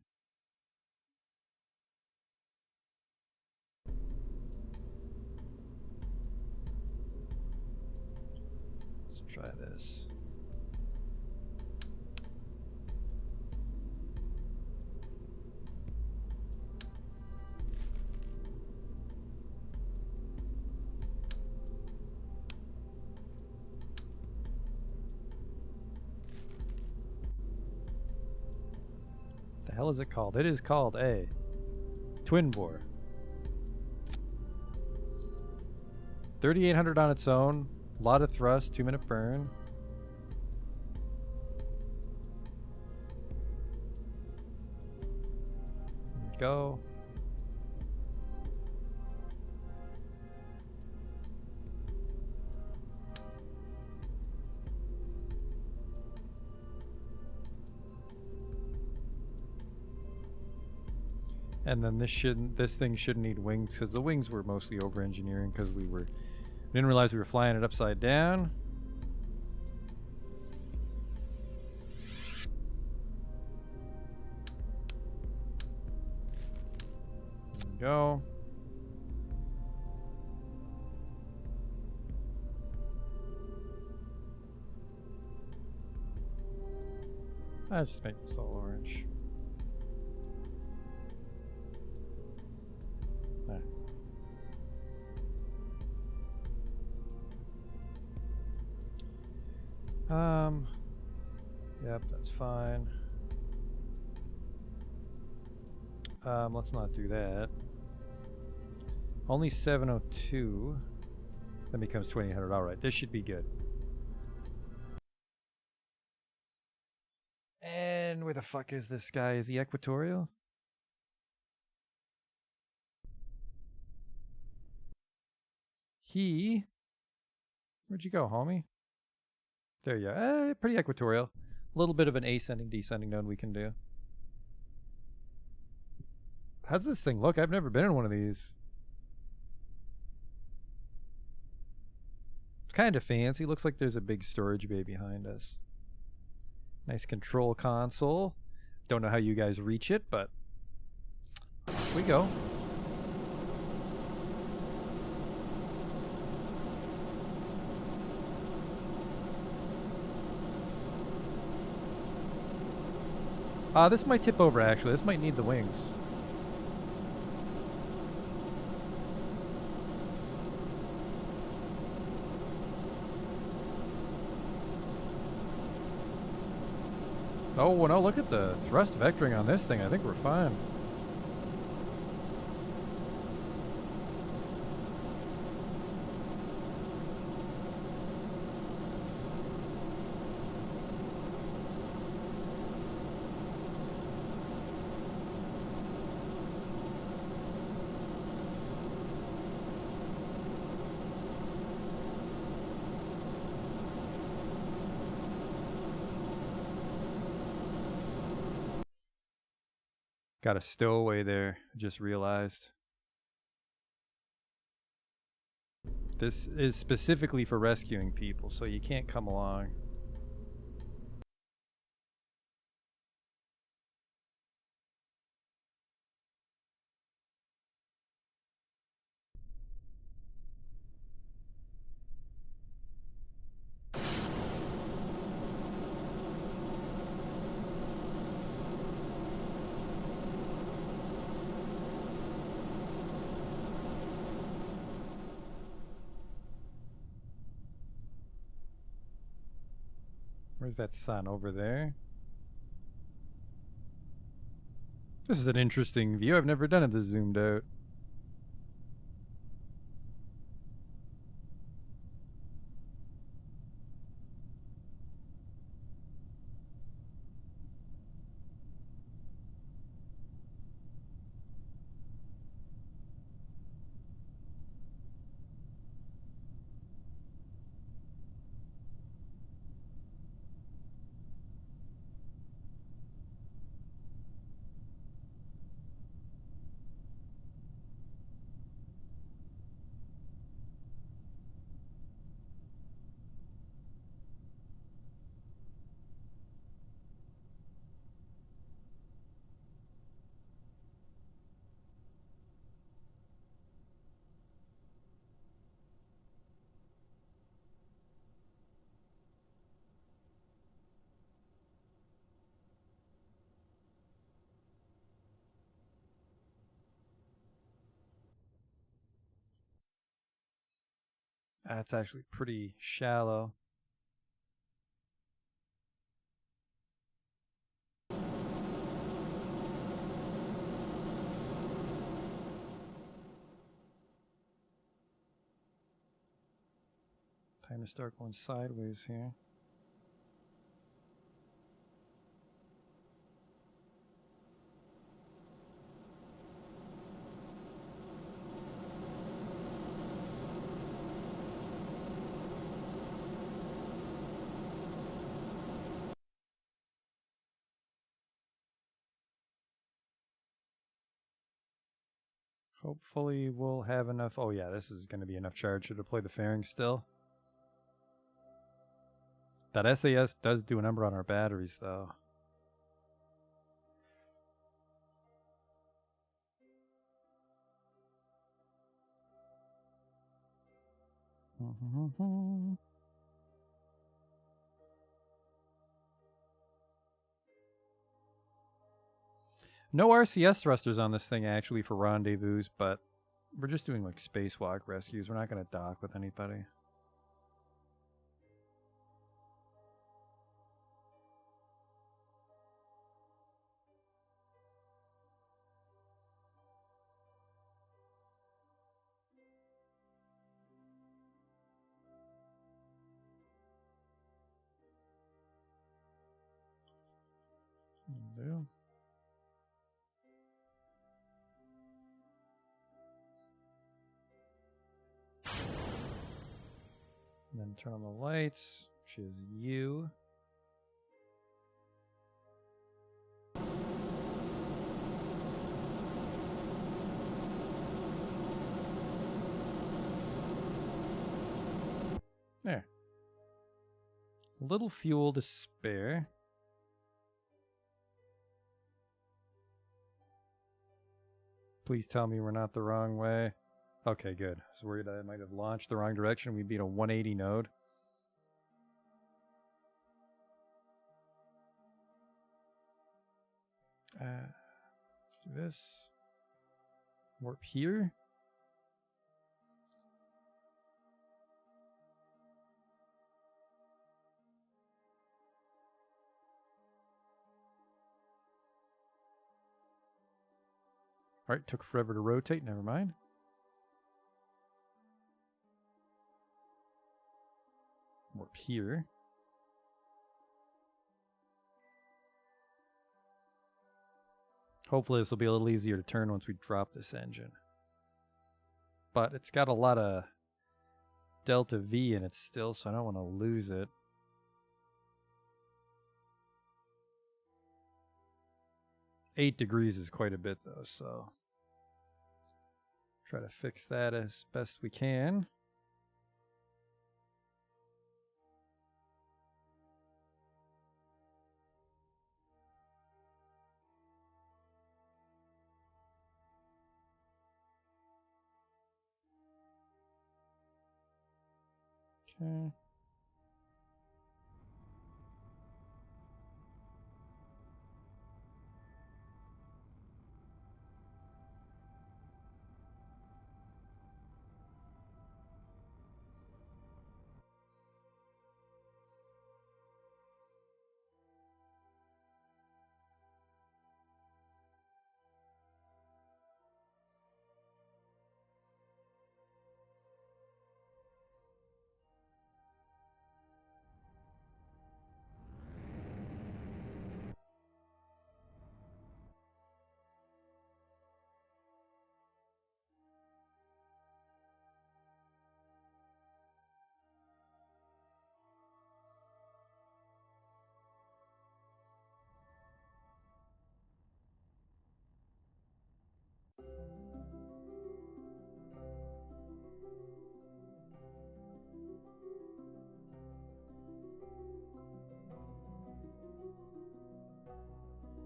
Let's try this. The hell is it called? It is called a twin bore. 3,800 on its own. A lot of thrust, 2-minute burn. Go. And then this thing shouldn't need wings, because the wings were mostly over engineering because we didn't realize we were flying it upside down. There we go. I'll just make this all orange. There. Yep, that's fine. Let's not do that. Only 702. Then becomes 2800. All right, this should be good. And where the fuck is this guy? Is he equatorial? Where'd you go, homie? There you are. Pretty equatorial. A little bit of an ascending, descending node we can do. How's this thing look? I've never been in one of these. It's kind of fancy. Looks like there's a big storage bay behind us. Nice control console. Don't know how you guys reach it, but off we go. This might tip over actually. This might need the wings. Oh, well, no, look at the thrust vectoring on this thing. I think we're fine. Got a stowaway there, just realized. This is specifically for rescuing people, so you can't come along. Where's that sun? Over there? This is an interesting view. I've never done it this zoomed out. That's actually pretty shallow. Time to start going sideways here. Hopefully we'll have enough. Oh yeah, this is going to be enough charge to deploy the fairing still. That SAS does do a number on our batteries though. No RCS thrusters on this thing actually for rendezvous, but we're just doing like spacewalk rescues. We're not going to dock with anybody. Do. And then turn on the lights, which is you. There. A little fuel to spare. Please tell me we're not the wrong way. Okay, good. I was worried I might have launched the wrong direction. We'd be at a 180 node. Do this. Warp here. Alright, took forever to rotate. Never mind. Warp here. Hopefully this will be a little easier to turn once we drop this engine. But it's got a lot of delta V in it still, so I don't want to lose it. $8 degrees is quite a bit though, so try to fix that as best we can. Okay.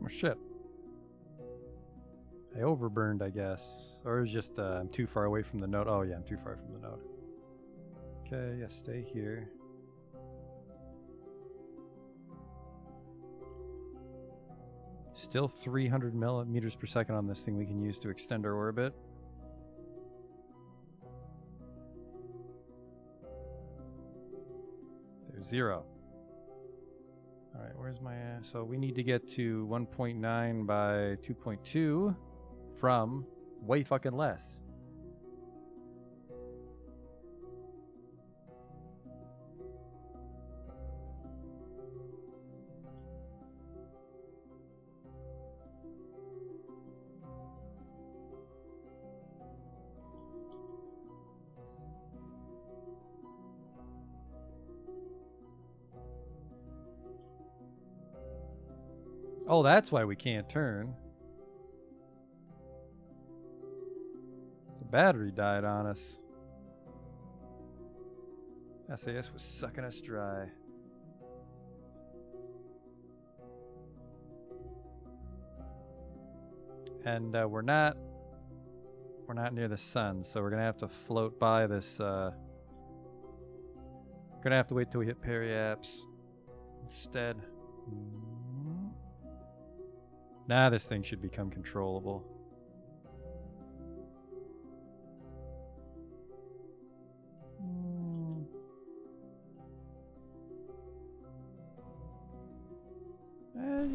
Oh shit. I overburned, I guess. Or it's just I'm too far away from the node. Oh yeah, I'm too far from the node. Okay, yeah, stay here. Still 300 millimeters per second on this thing we can use to extend our orbit. There's 0. Alright, where's my... so we need to get to 1.9 by 2.2 from way fucking less. Oh, that's why we can't turn. The battery died on us. SAS was sucking us dry. And we're not near the sun, so we're gonna have to float by this. We're gonna have to wait till we hit periaps instead. Now this thing should become controllable.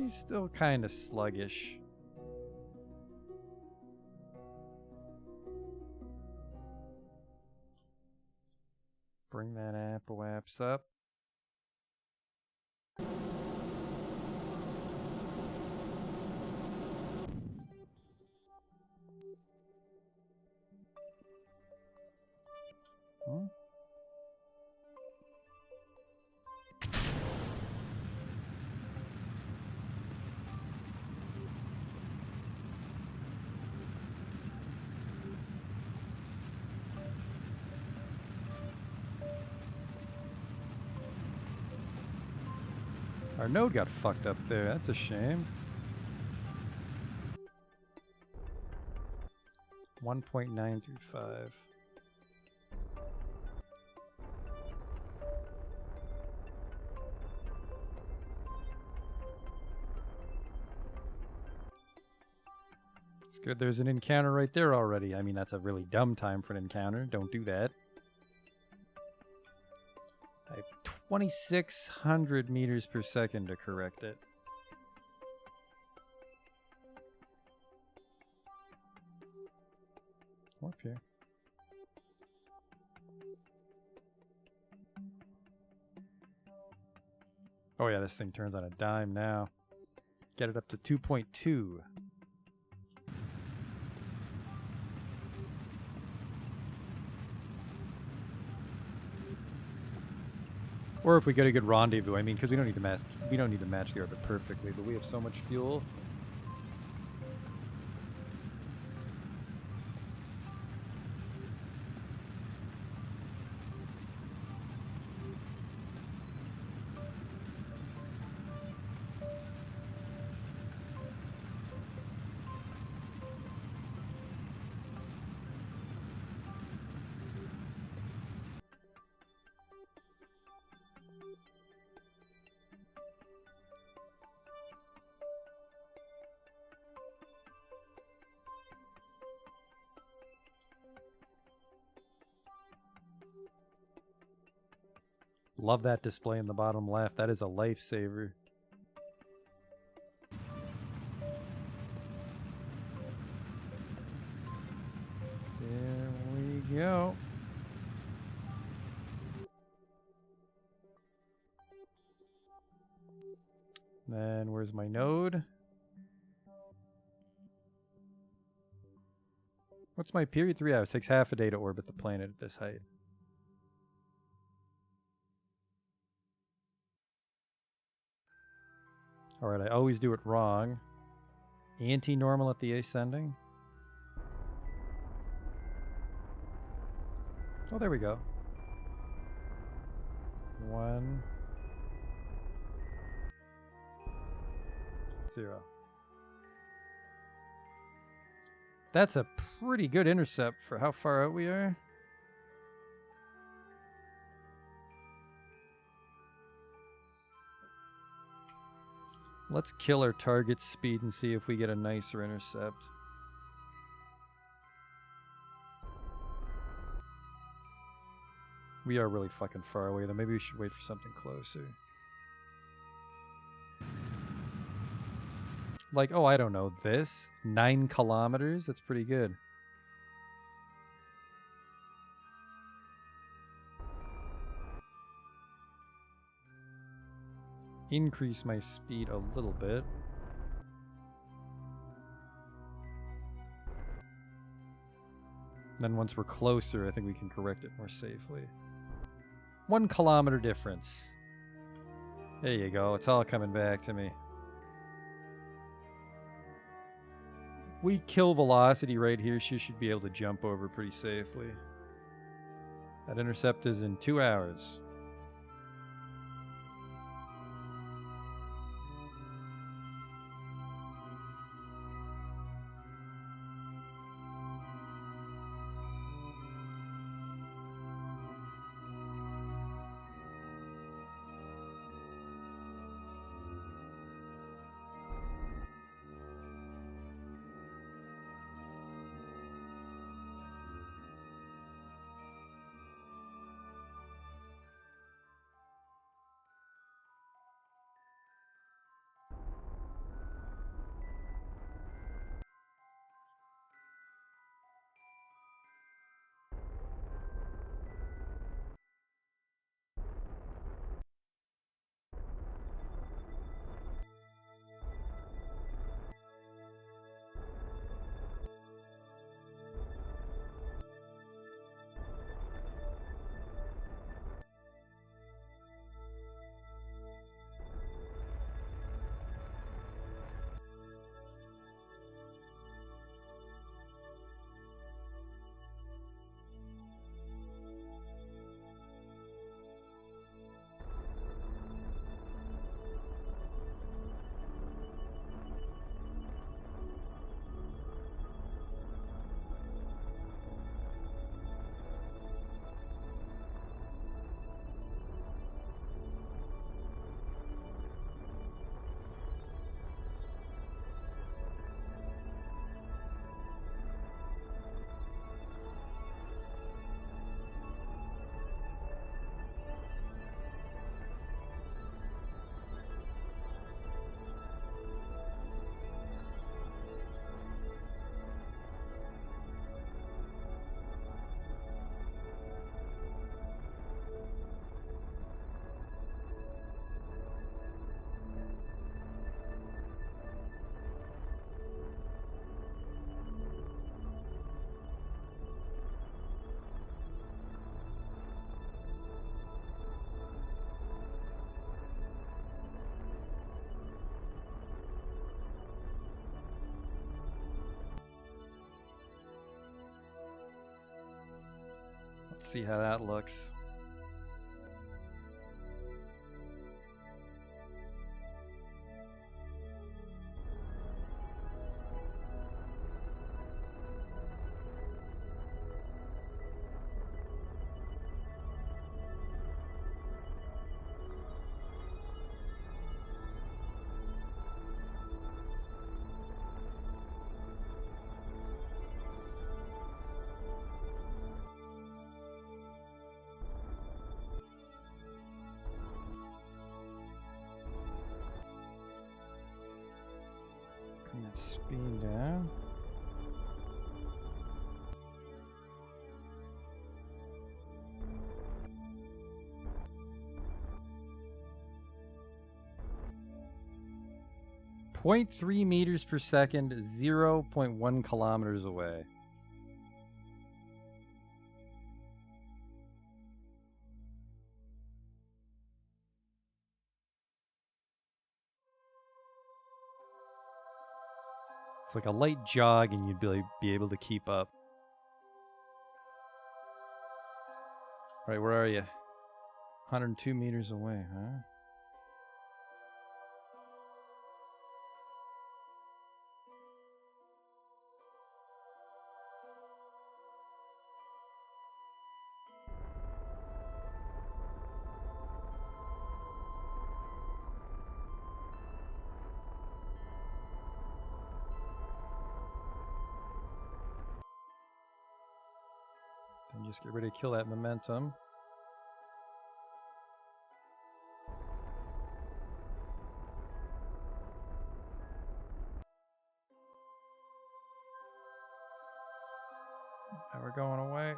He's still kind of sluggish. Bring that Apple-Apps up. Our node got fucked up there. That's a shame. 1.935. It's good there's an encounter right there already. I mean, that's a really dumb time for an encounter. Don't do that. I have 2,600 meters per second to correct it. Up here. Oh yeah, this thing turns on a dime now. Get it up to 2.2. Or if we get a good rendezvous, I mean, because we don't need to match the orbit perfectly, but we have so much fuel. Love that display in the bottom left. That is a lifesaver. There we go. Then where's my node? What's my period? 3 hours. Takes half a day to orbit the planet at this height. Alright, I always do it wrong. Anti-normal at the ascending. Oh, there we go. 1, 0. That's a pretty good intercept for how far out we are. Let's kill our target speed and see if we get a nicer intercept. We are really fucking far away, though. Maybe we should wait for something closer. Like, oh, I don't know, this? 9 kilometers? That's pretty good. Increase my speed a little bit. Then once we're closer, I think we can correct it more safely. 1 kilometer difference. There you go. It's all coming back to me. We kill velocity right here. She should be able to jump over pretty safely. That intercept is in 2 hours. See how that looks. Bring that speed down. .3 meters per second, 0.1 kilometers away. It's like a light jog and you'd be able to keep up. Right, where are you? 102 meters away, huh? Then just get ready to kill that momentum. Now we're going away.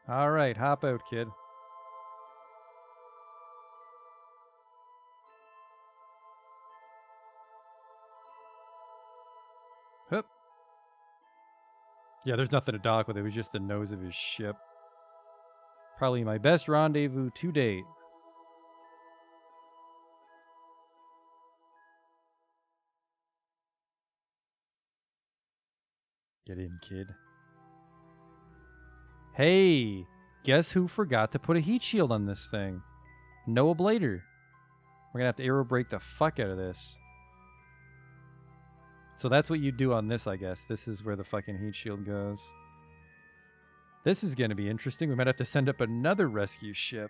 All right, hop out, kid. Hup. Yeah, there's nothing to dock with. It was just the nose of his ship. Probably my best rendezvous to date. Get in, kid. Hey, guess who forgot to put a heat shield on this thing? No ablator. We're gonna have to aero brake the fuck out of this. So that's what you do on this, I guess. This is where the fucking heat shield goes. This is gonna be interesting. We might have to send up another rescue ship.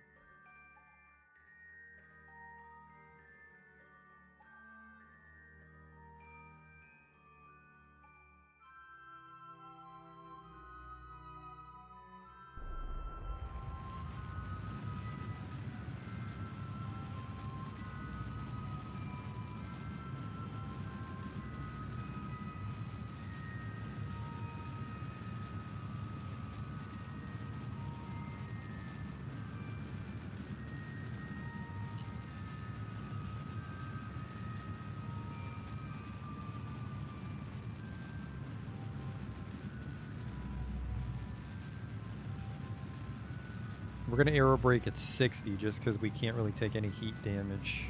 We're gonna aero brake at 60 just because we can't really take any heat damage.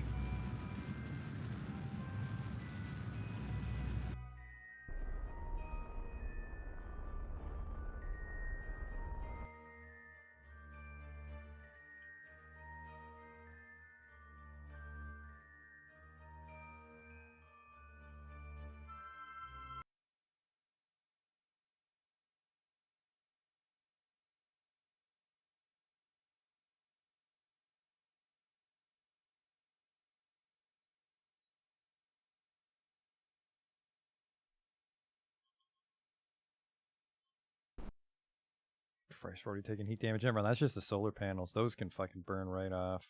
Christ, we're already taking heat damage. Never mind, that's just the solar panels. Those can fucking burn right off.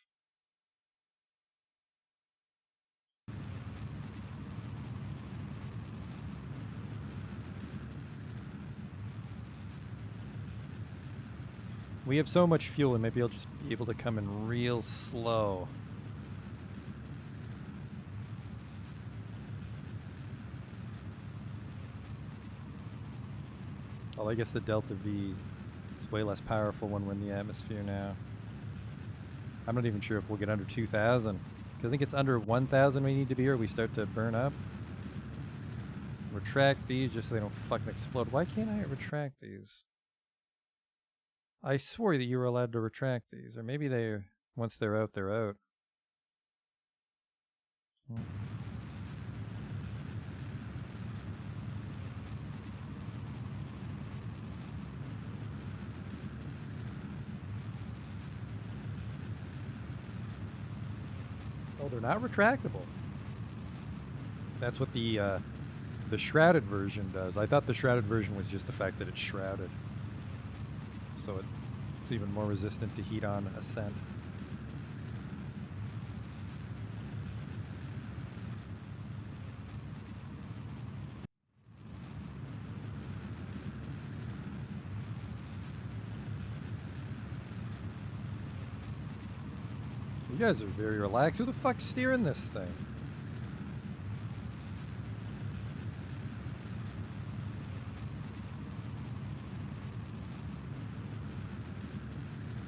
We have so much fuel and maybe I'll just be able to come in real slow. Well, I guess the Delta V is way less powerful when we're in the atmosphere now. I'm not even sure if we'll get under 2,000. Because I think it's under 1,000 we need to be or we start to burn up. Retract these just so they don't fucking explode. Why can't I retract these? I swore that you were allowed to retract these. Or maybe they're, once they're out, they're out. Oh, they're not retractable. That's what the shrouded version does. I thought the shrouded version was just the fact that it's shrouded. So it's even more resistant to heat on ascent. You guys are very relaxed. Who the fuck's steering this thing?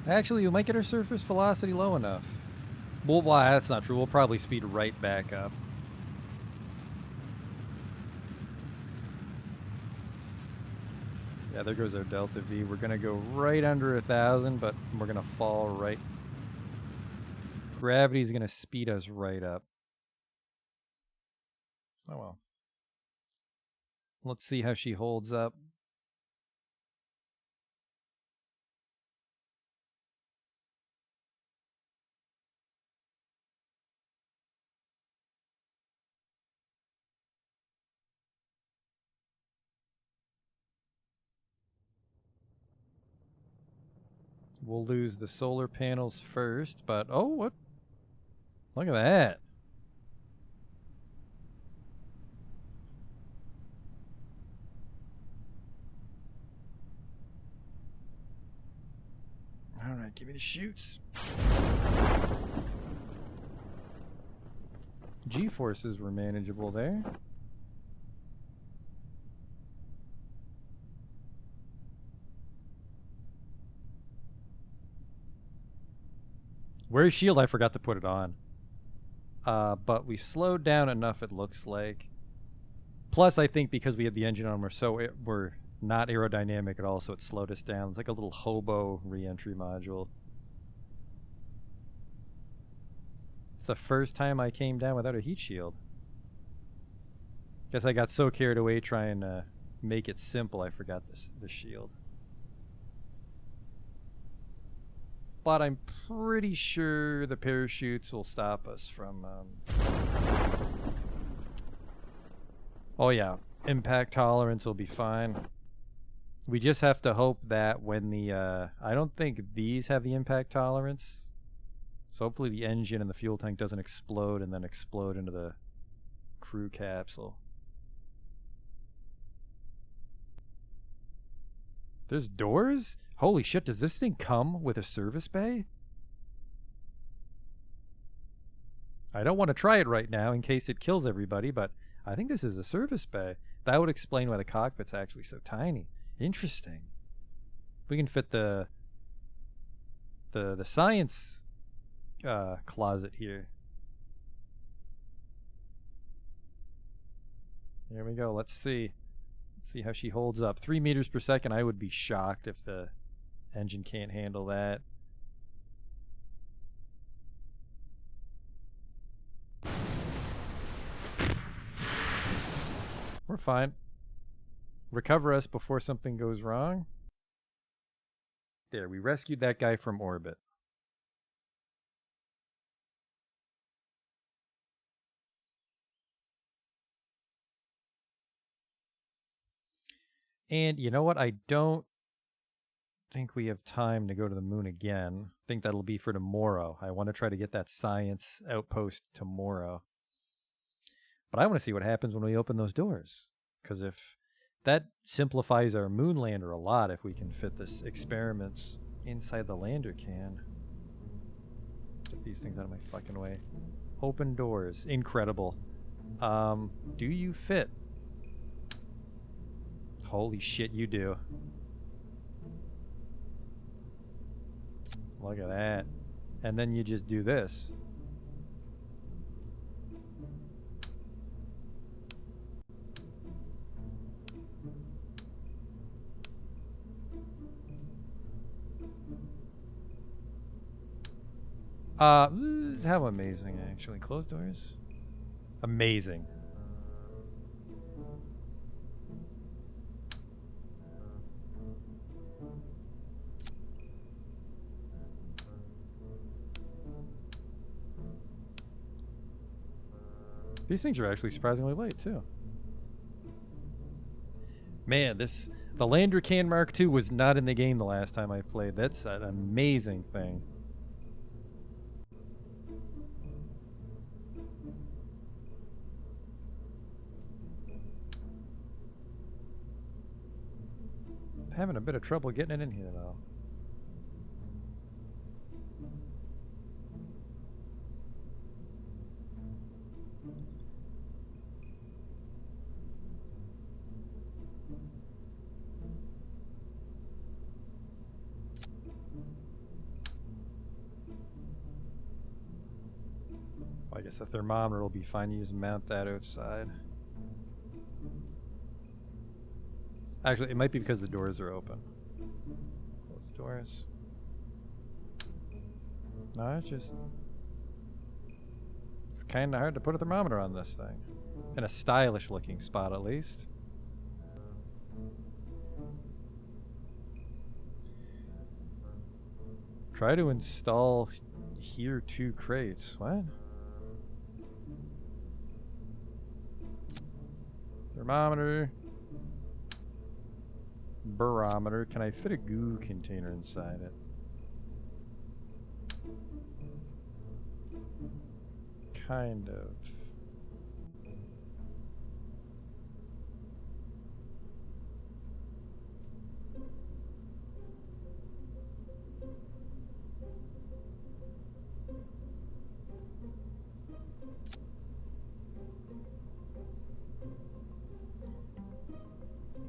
Actually, you might get our surface velocity low enough. Well, why? That's not true. We'll probably speed right back up. Yeah, there goes our Delta V. We're gonna go right under 1,000, but we're gonna fall right. Gravity's gonna speed us right up. Oh well. Let's see how she holds up. We'll lose the solar panels first, but oh, what? Look at that. All right, give me the chutes. G-forces were manageable there. Where's shield? I forgot to put it on. But we slowed down enough, it looks like. Plus, I think because we had the engine on, we're not aerodynamic at all, so it slowed us down. It's like a little hobo re-entry module. It's the first time I came down without a heat shield. Guess I got so carried away trying to make it simple, I forgot the shield. But I'm pretty sure the parachutes will stop us from... Oh yeah, impact tolerance will be fine. We just have to hope that when the... I don't think these have the impact tolerance. So hopefully the engine and the fuel tank doesn't explode and then explode into the crew capsule. There's doors? Holy shit, does this thing come with a service bay? I don't want to try it right now in case it kills everybody, but I think this is a service bay. That would explain why the cockpit's actually so tiny. Interesting. We can fit the science closet here. There we go. Let's see. Let's see how she holds up. 3 meters per second. I would be shocked if the engine can't handle that. We're fine. Recover us before something goes wrong. There, we rescued that guy from orbit. And you know what? I don't think we have time to go to the moon again. I think that'll be for tomorrow. I want to try to get that science outpost tomorrow. But I want to see what happens when we open those doors. Because if that simplifies our moon lander a lot, if we can fit this experiments inside the lander can. Get these things out of my fucking way. Open doors. Incredible. Do you fit? Holy shit, you do. Look at that. And then you just do this. How amazing, actually. Closed doors? Amazing. These things are actually surprisingly light, too. Man, the Lander Can Mark II was not in the game the last time I played. That's an amazing thing. Having a bit of trouble getting it in here, though. Well, I guess the thermometer will be fine. You just mount that outside. Actually, it might be because the doors are open. Close the doors. No, it's kind of hard to put a thermometer on this thing. In a stylish looking spot, at least. Try to install here 2 crates. What? Thermometer. Barometer. Can I fit a goo container inside it? Kind of.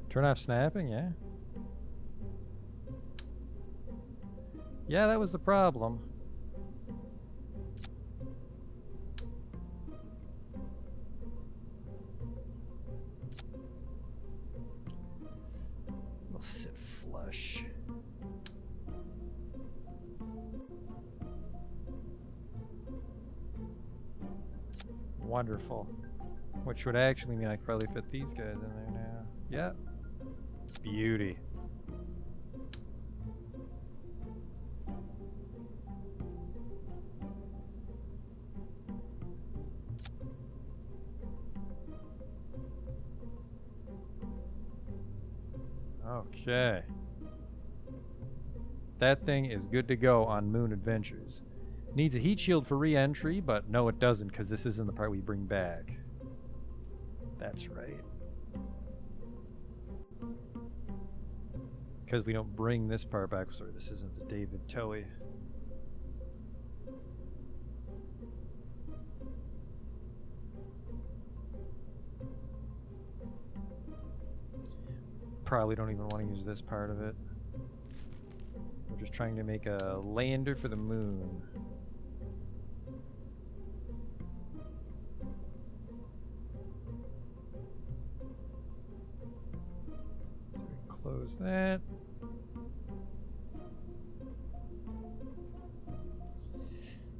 Turn off snapping, yeah. Yeah, that was the problem. We'll sit flush. Wonderful. Which would actually mean I could probably fit these guys in there now. Yep. Beauty. Okay. That thing is good to go on Moon Adventures. Needs a heat shield for re-entry, but no it doesn't, because this isn't the part we bring back. That's right. Because we don't bring this part back. Sorry, this isn't the David Towie. Probably don't even want to use this part of it. We're just trying to make a lander for the moon. So we close that.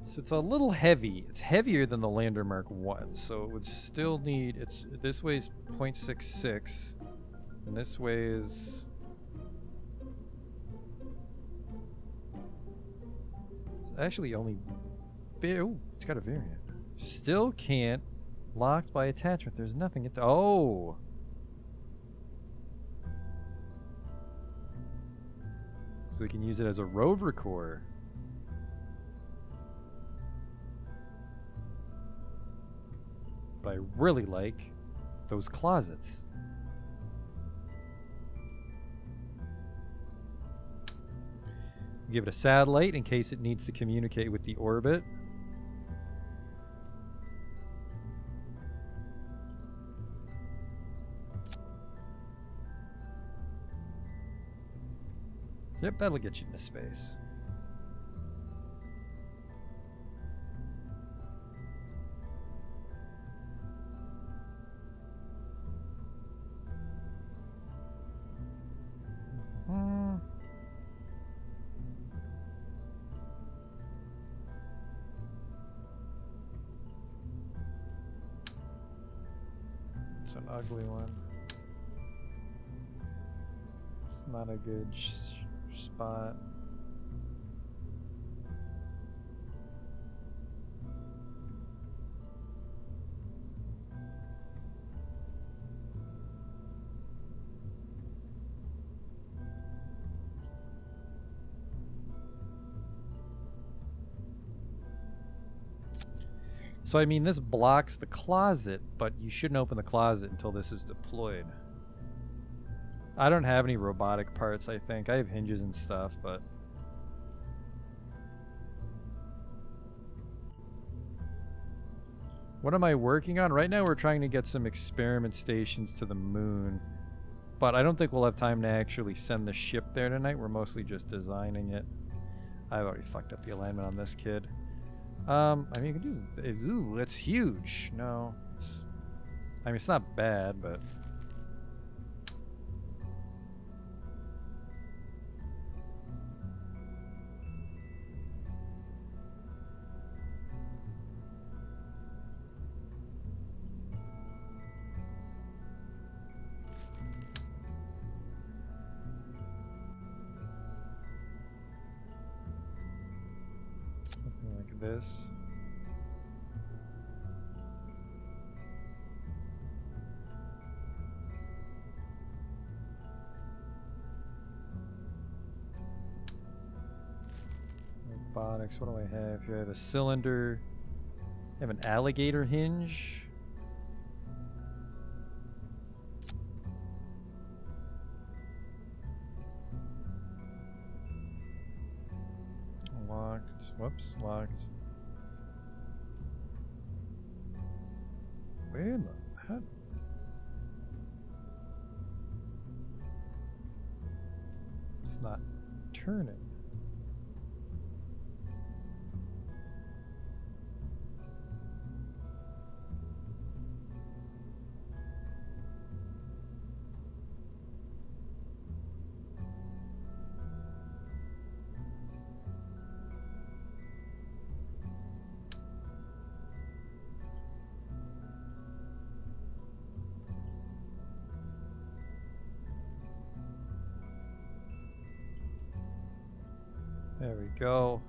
So it's a little heavy. It's heavier than the Lander Mark 1, so it would still need, this weighs 0.66, and this weighs, it's actually only, oh, it's got a variant. Still can't, locked by attachment. There's nothing, oh! So we can use it as a rover core. But I really like those closets. Give it a satellite in case it needs to communicate with the orbit. Yep, that'll get you into space. It's an ugly one. It's not a good spot. So I mean, this blocks the closet, but you shouldn't open the closet until this is deployed. I don't have any robotic parts, I think. I have hinges and stuff, but... What am I working on? Right now we're trying to get some experiment stations to the moon. But I don't think we'll have time to actually send the ship there tonight. We're mostly just designing it. I've already fucked up the alignment on this kid. I mean, you can do... Ooh, it's huge. No. I mean, it's not bad, but... Something like this. Robotics, what do I have here? I have a cylinder. I have an alligator hinge. Locked. Whoops, locked. Where in the heck? It's not turning. There we go.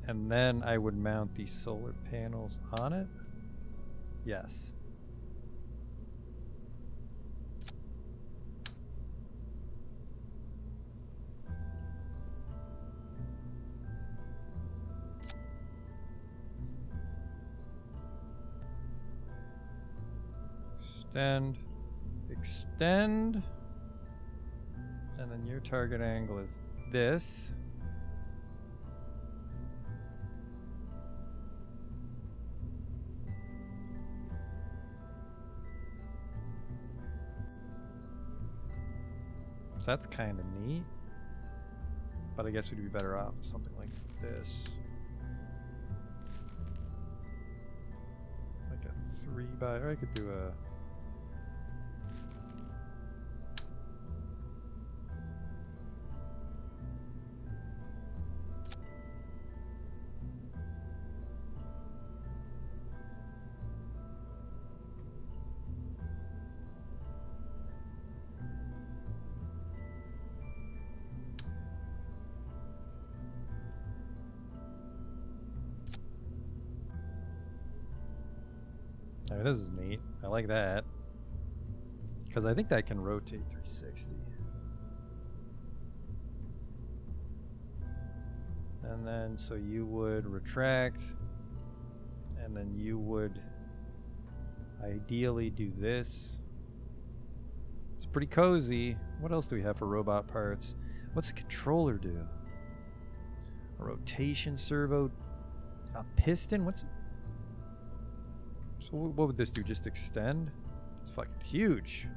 And then I would mount these solar panels on it. Yes. Extend. Extend. And then your target angle is this. So that's kind of neat. But I guess we'd be better off with something like this. Like a 3 by, or I could do a... I mean, this is neat. I like that. Because I think that can rotate 360. And then, so you would retract. And then you would ideally do this. It's pretty cozy. What else do we have for robot parts? What's a controller do? A rotation servo? A piston? What's... So what would this do? Just extend? It's fucking huge.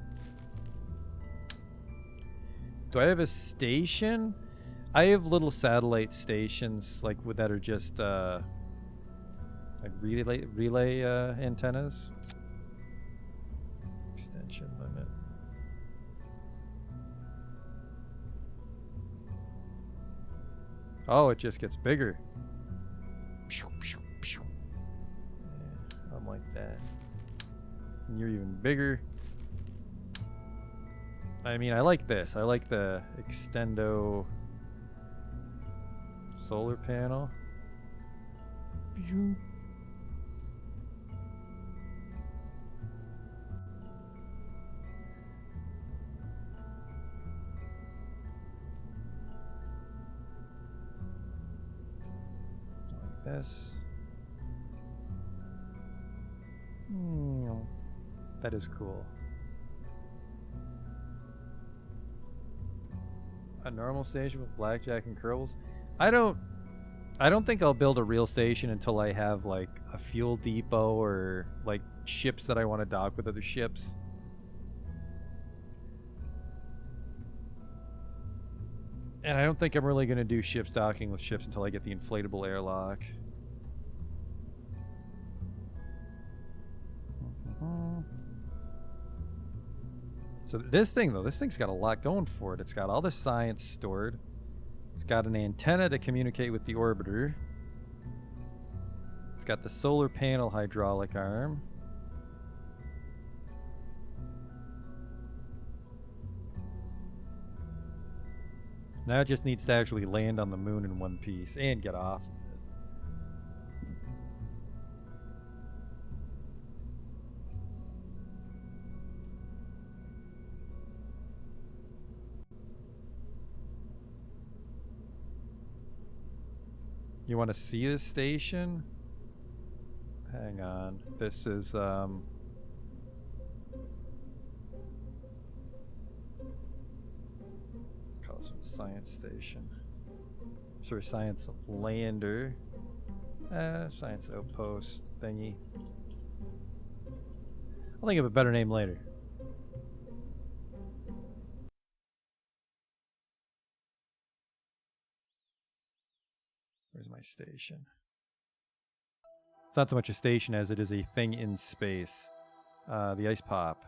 Do I have a station? I have little satellite stations like that are just like relay antennas. Extension limit. Oh, it just gets bigger. Yeah, I'm like that. And you're even bigger. I mean, I like this. I like the extendo solar panel. Like this. That is cool. A normal station with blackjack and Kerbals? I don't think I'll build a real station until I have like a fuel depot or like ships that I want to dock with other ships. And I don't think I'm really going to do ships docking with ships until I get the inflatable airlock. So this thing, though, this thing's got a lot going for it. It's got all the science stored. It's got an antenna to communicate with the orbiter. It's got the solar panel hydraulic arm. Now it just needs to actually land on the moon in one piece and get off of it. You want to see this station? Hang on. This is call this one science station. Sorry, science lander. Science outpost thingy. I'll think of a better name later. Where's my station? It's not so much a station as it is a thing in space. The ice pop.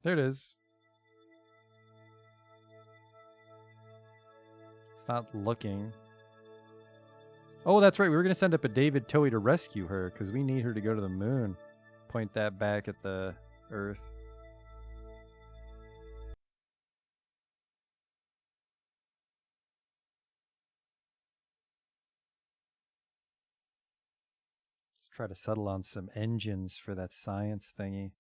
There it is. It's not looking. Oh, that's right. We were going to send up a David Towie to rescue her because we need her to go to the moon. Point that back at the Earth. Let's try to settle on some engines for that science thingy.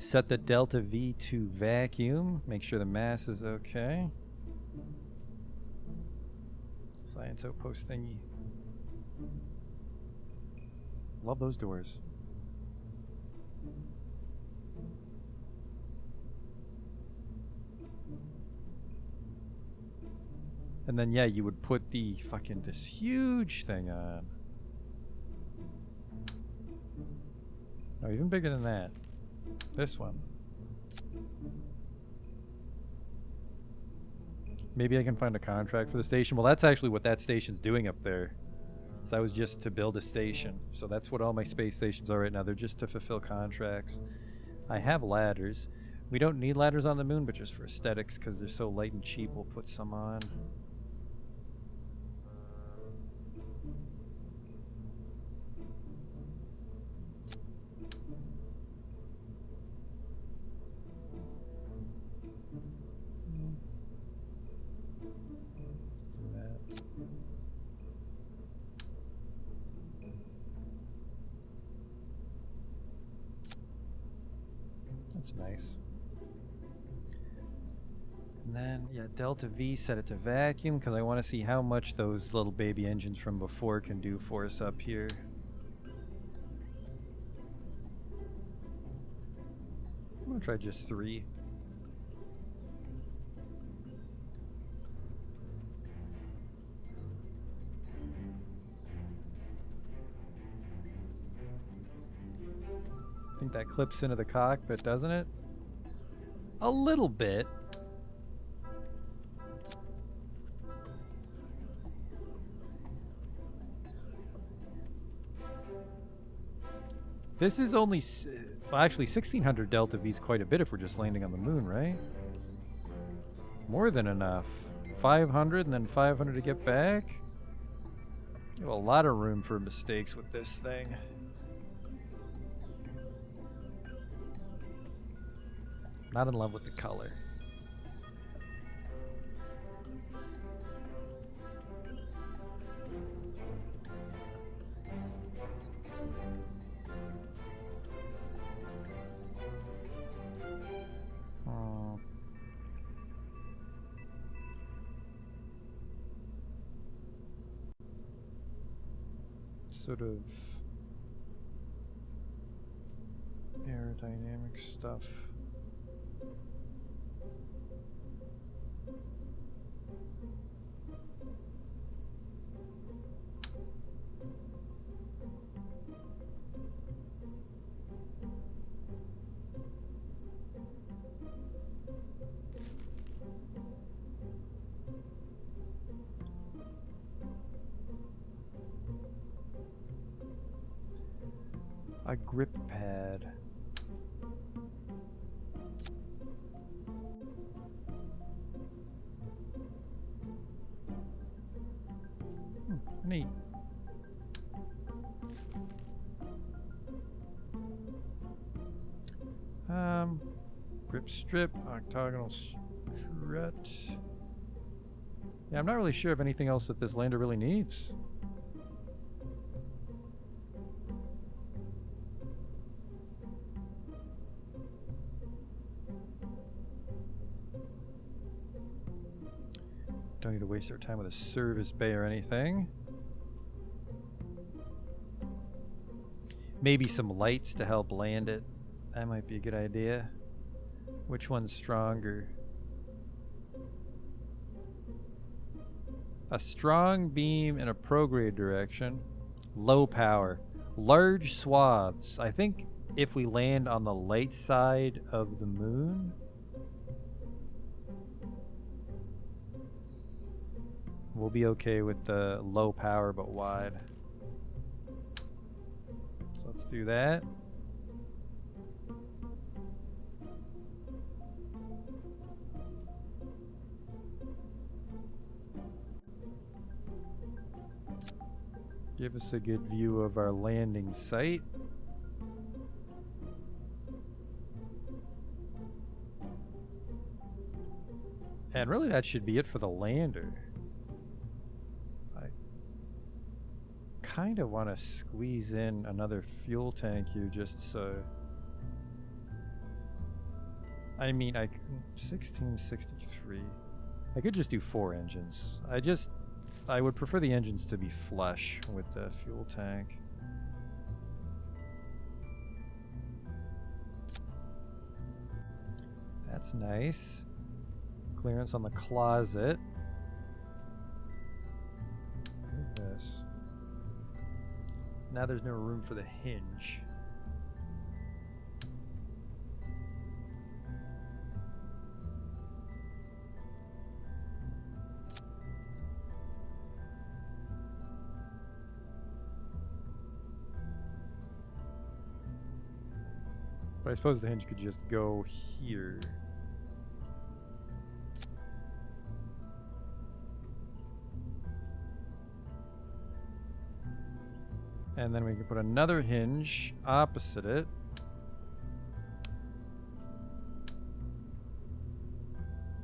Set the delta V to vacuum. Make sure the mass is okay. Science outpost thingy. Love those doors. And then yeah, you would put the fucking this huge thing on. No, even bigger than that. This one. Maybe I can find a contract for the station. Well, that's actually what that station's doing up there. So that was just to build a station. So that's what all my space stations are right now. They're just to fulfill contracts. I have ladders. We don't need ladders on the moon, but just for aesthetics, because they're so light and cheap, we'll put some on. That's nice. And then, yeah, Delta V, set it to vacuum, because I want to see how much those little baby engines from before can do for us up here. I'm going to try just 3. I think that clips into the cockpit, doesn't it? A little bit. This is only, well, actually 1600 Delta V is quite a bit if we're just landing on the moon, right? More than enough. 500 and then 500 to get back. You have a lot of room for mistakes with this thing. Not in love with the color. Sort of aerodynamic stuff. A grip pad. Neat. Grip strip, octagonal strut. Yeah, I'm not really sure of anything else that this lander really needs. Don't need to waste our time with a service bay or anything. Maybe some lights to help land it. That might be a good idea. Which one's stronger? A strong beam in a prograde direction. Low power. Large swaths. I think if we land on the light side of the moon, we'll be okay with the low power but wide. So let's do that. Give us a good view of our landing site. And really that should be it for the lander. I kind of want to squeeze in another fuel tank here just so... I mean, 1663. I could just do 4 engines. I would prefer the engines to be flush with the fuel tank. That's nice. Clearance on the closet. Look at this. Now there's no room for the hinge. But I suppose the hinge could just go here. And then we can put another hinge opposite it.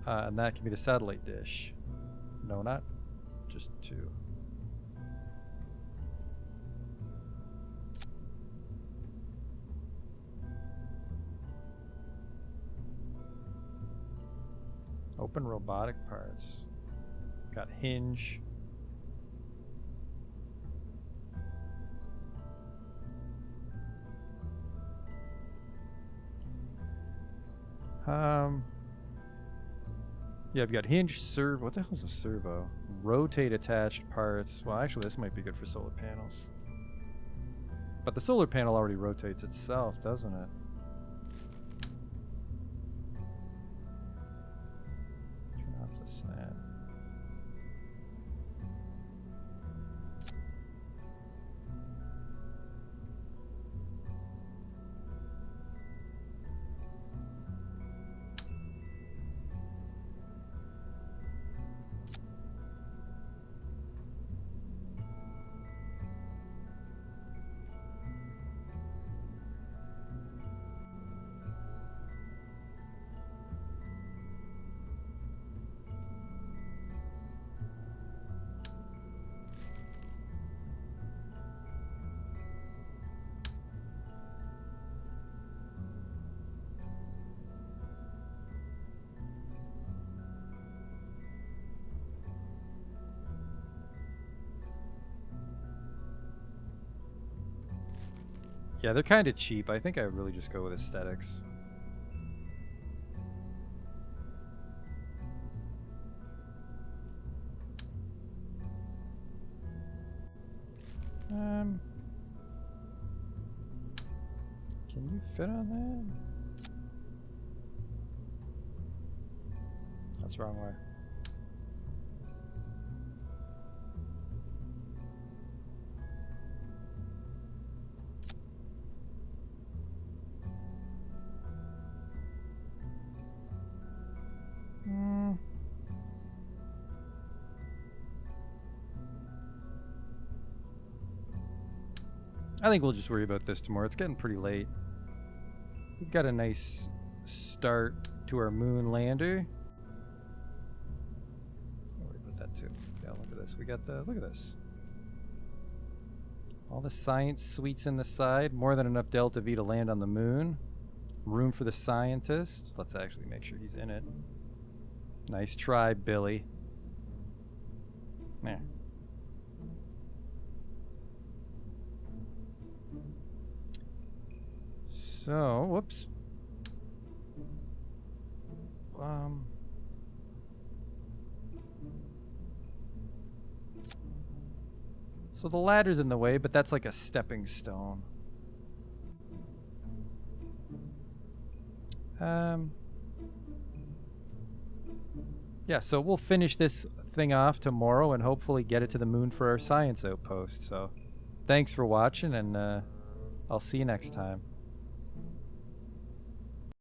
And that can be the satellite dish. No, not just 2. Open robotic parts. Got hinge. Yeah, I've got hinge, servo. What the hell's a servo? Rotate attached parts. Well, actually, this might be good for solar panels. But the solar panel already rotates itself, doesn't it? Turn off the snap. Yeah, they're kind of cheap. I think I would really just go with aesthetics. Can you fit on that? That's the wrong way. I think we'll just worry about this tomorrow. It's getting pretty late. We've got a nice start to our moon lander. Don't worry about that too. Yeah, look at this. We got the, look at this. All the science suites in the side. More than enough Delta V to land on the moon. Room for the scientist. Let's actually make sure he's in it. Nice try, Billy. There. So, whoops. So the ladder's in the way, but that's like a stepping stone. Yeah, so we'll finish this thing off tomorrow and hopefully get it to the moon for our science outpost. So, thanks for watching, and I'll see you next time.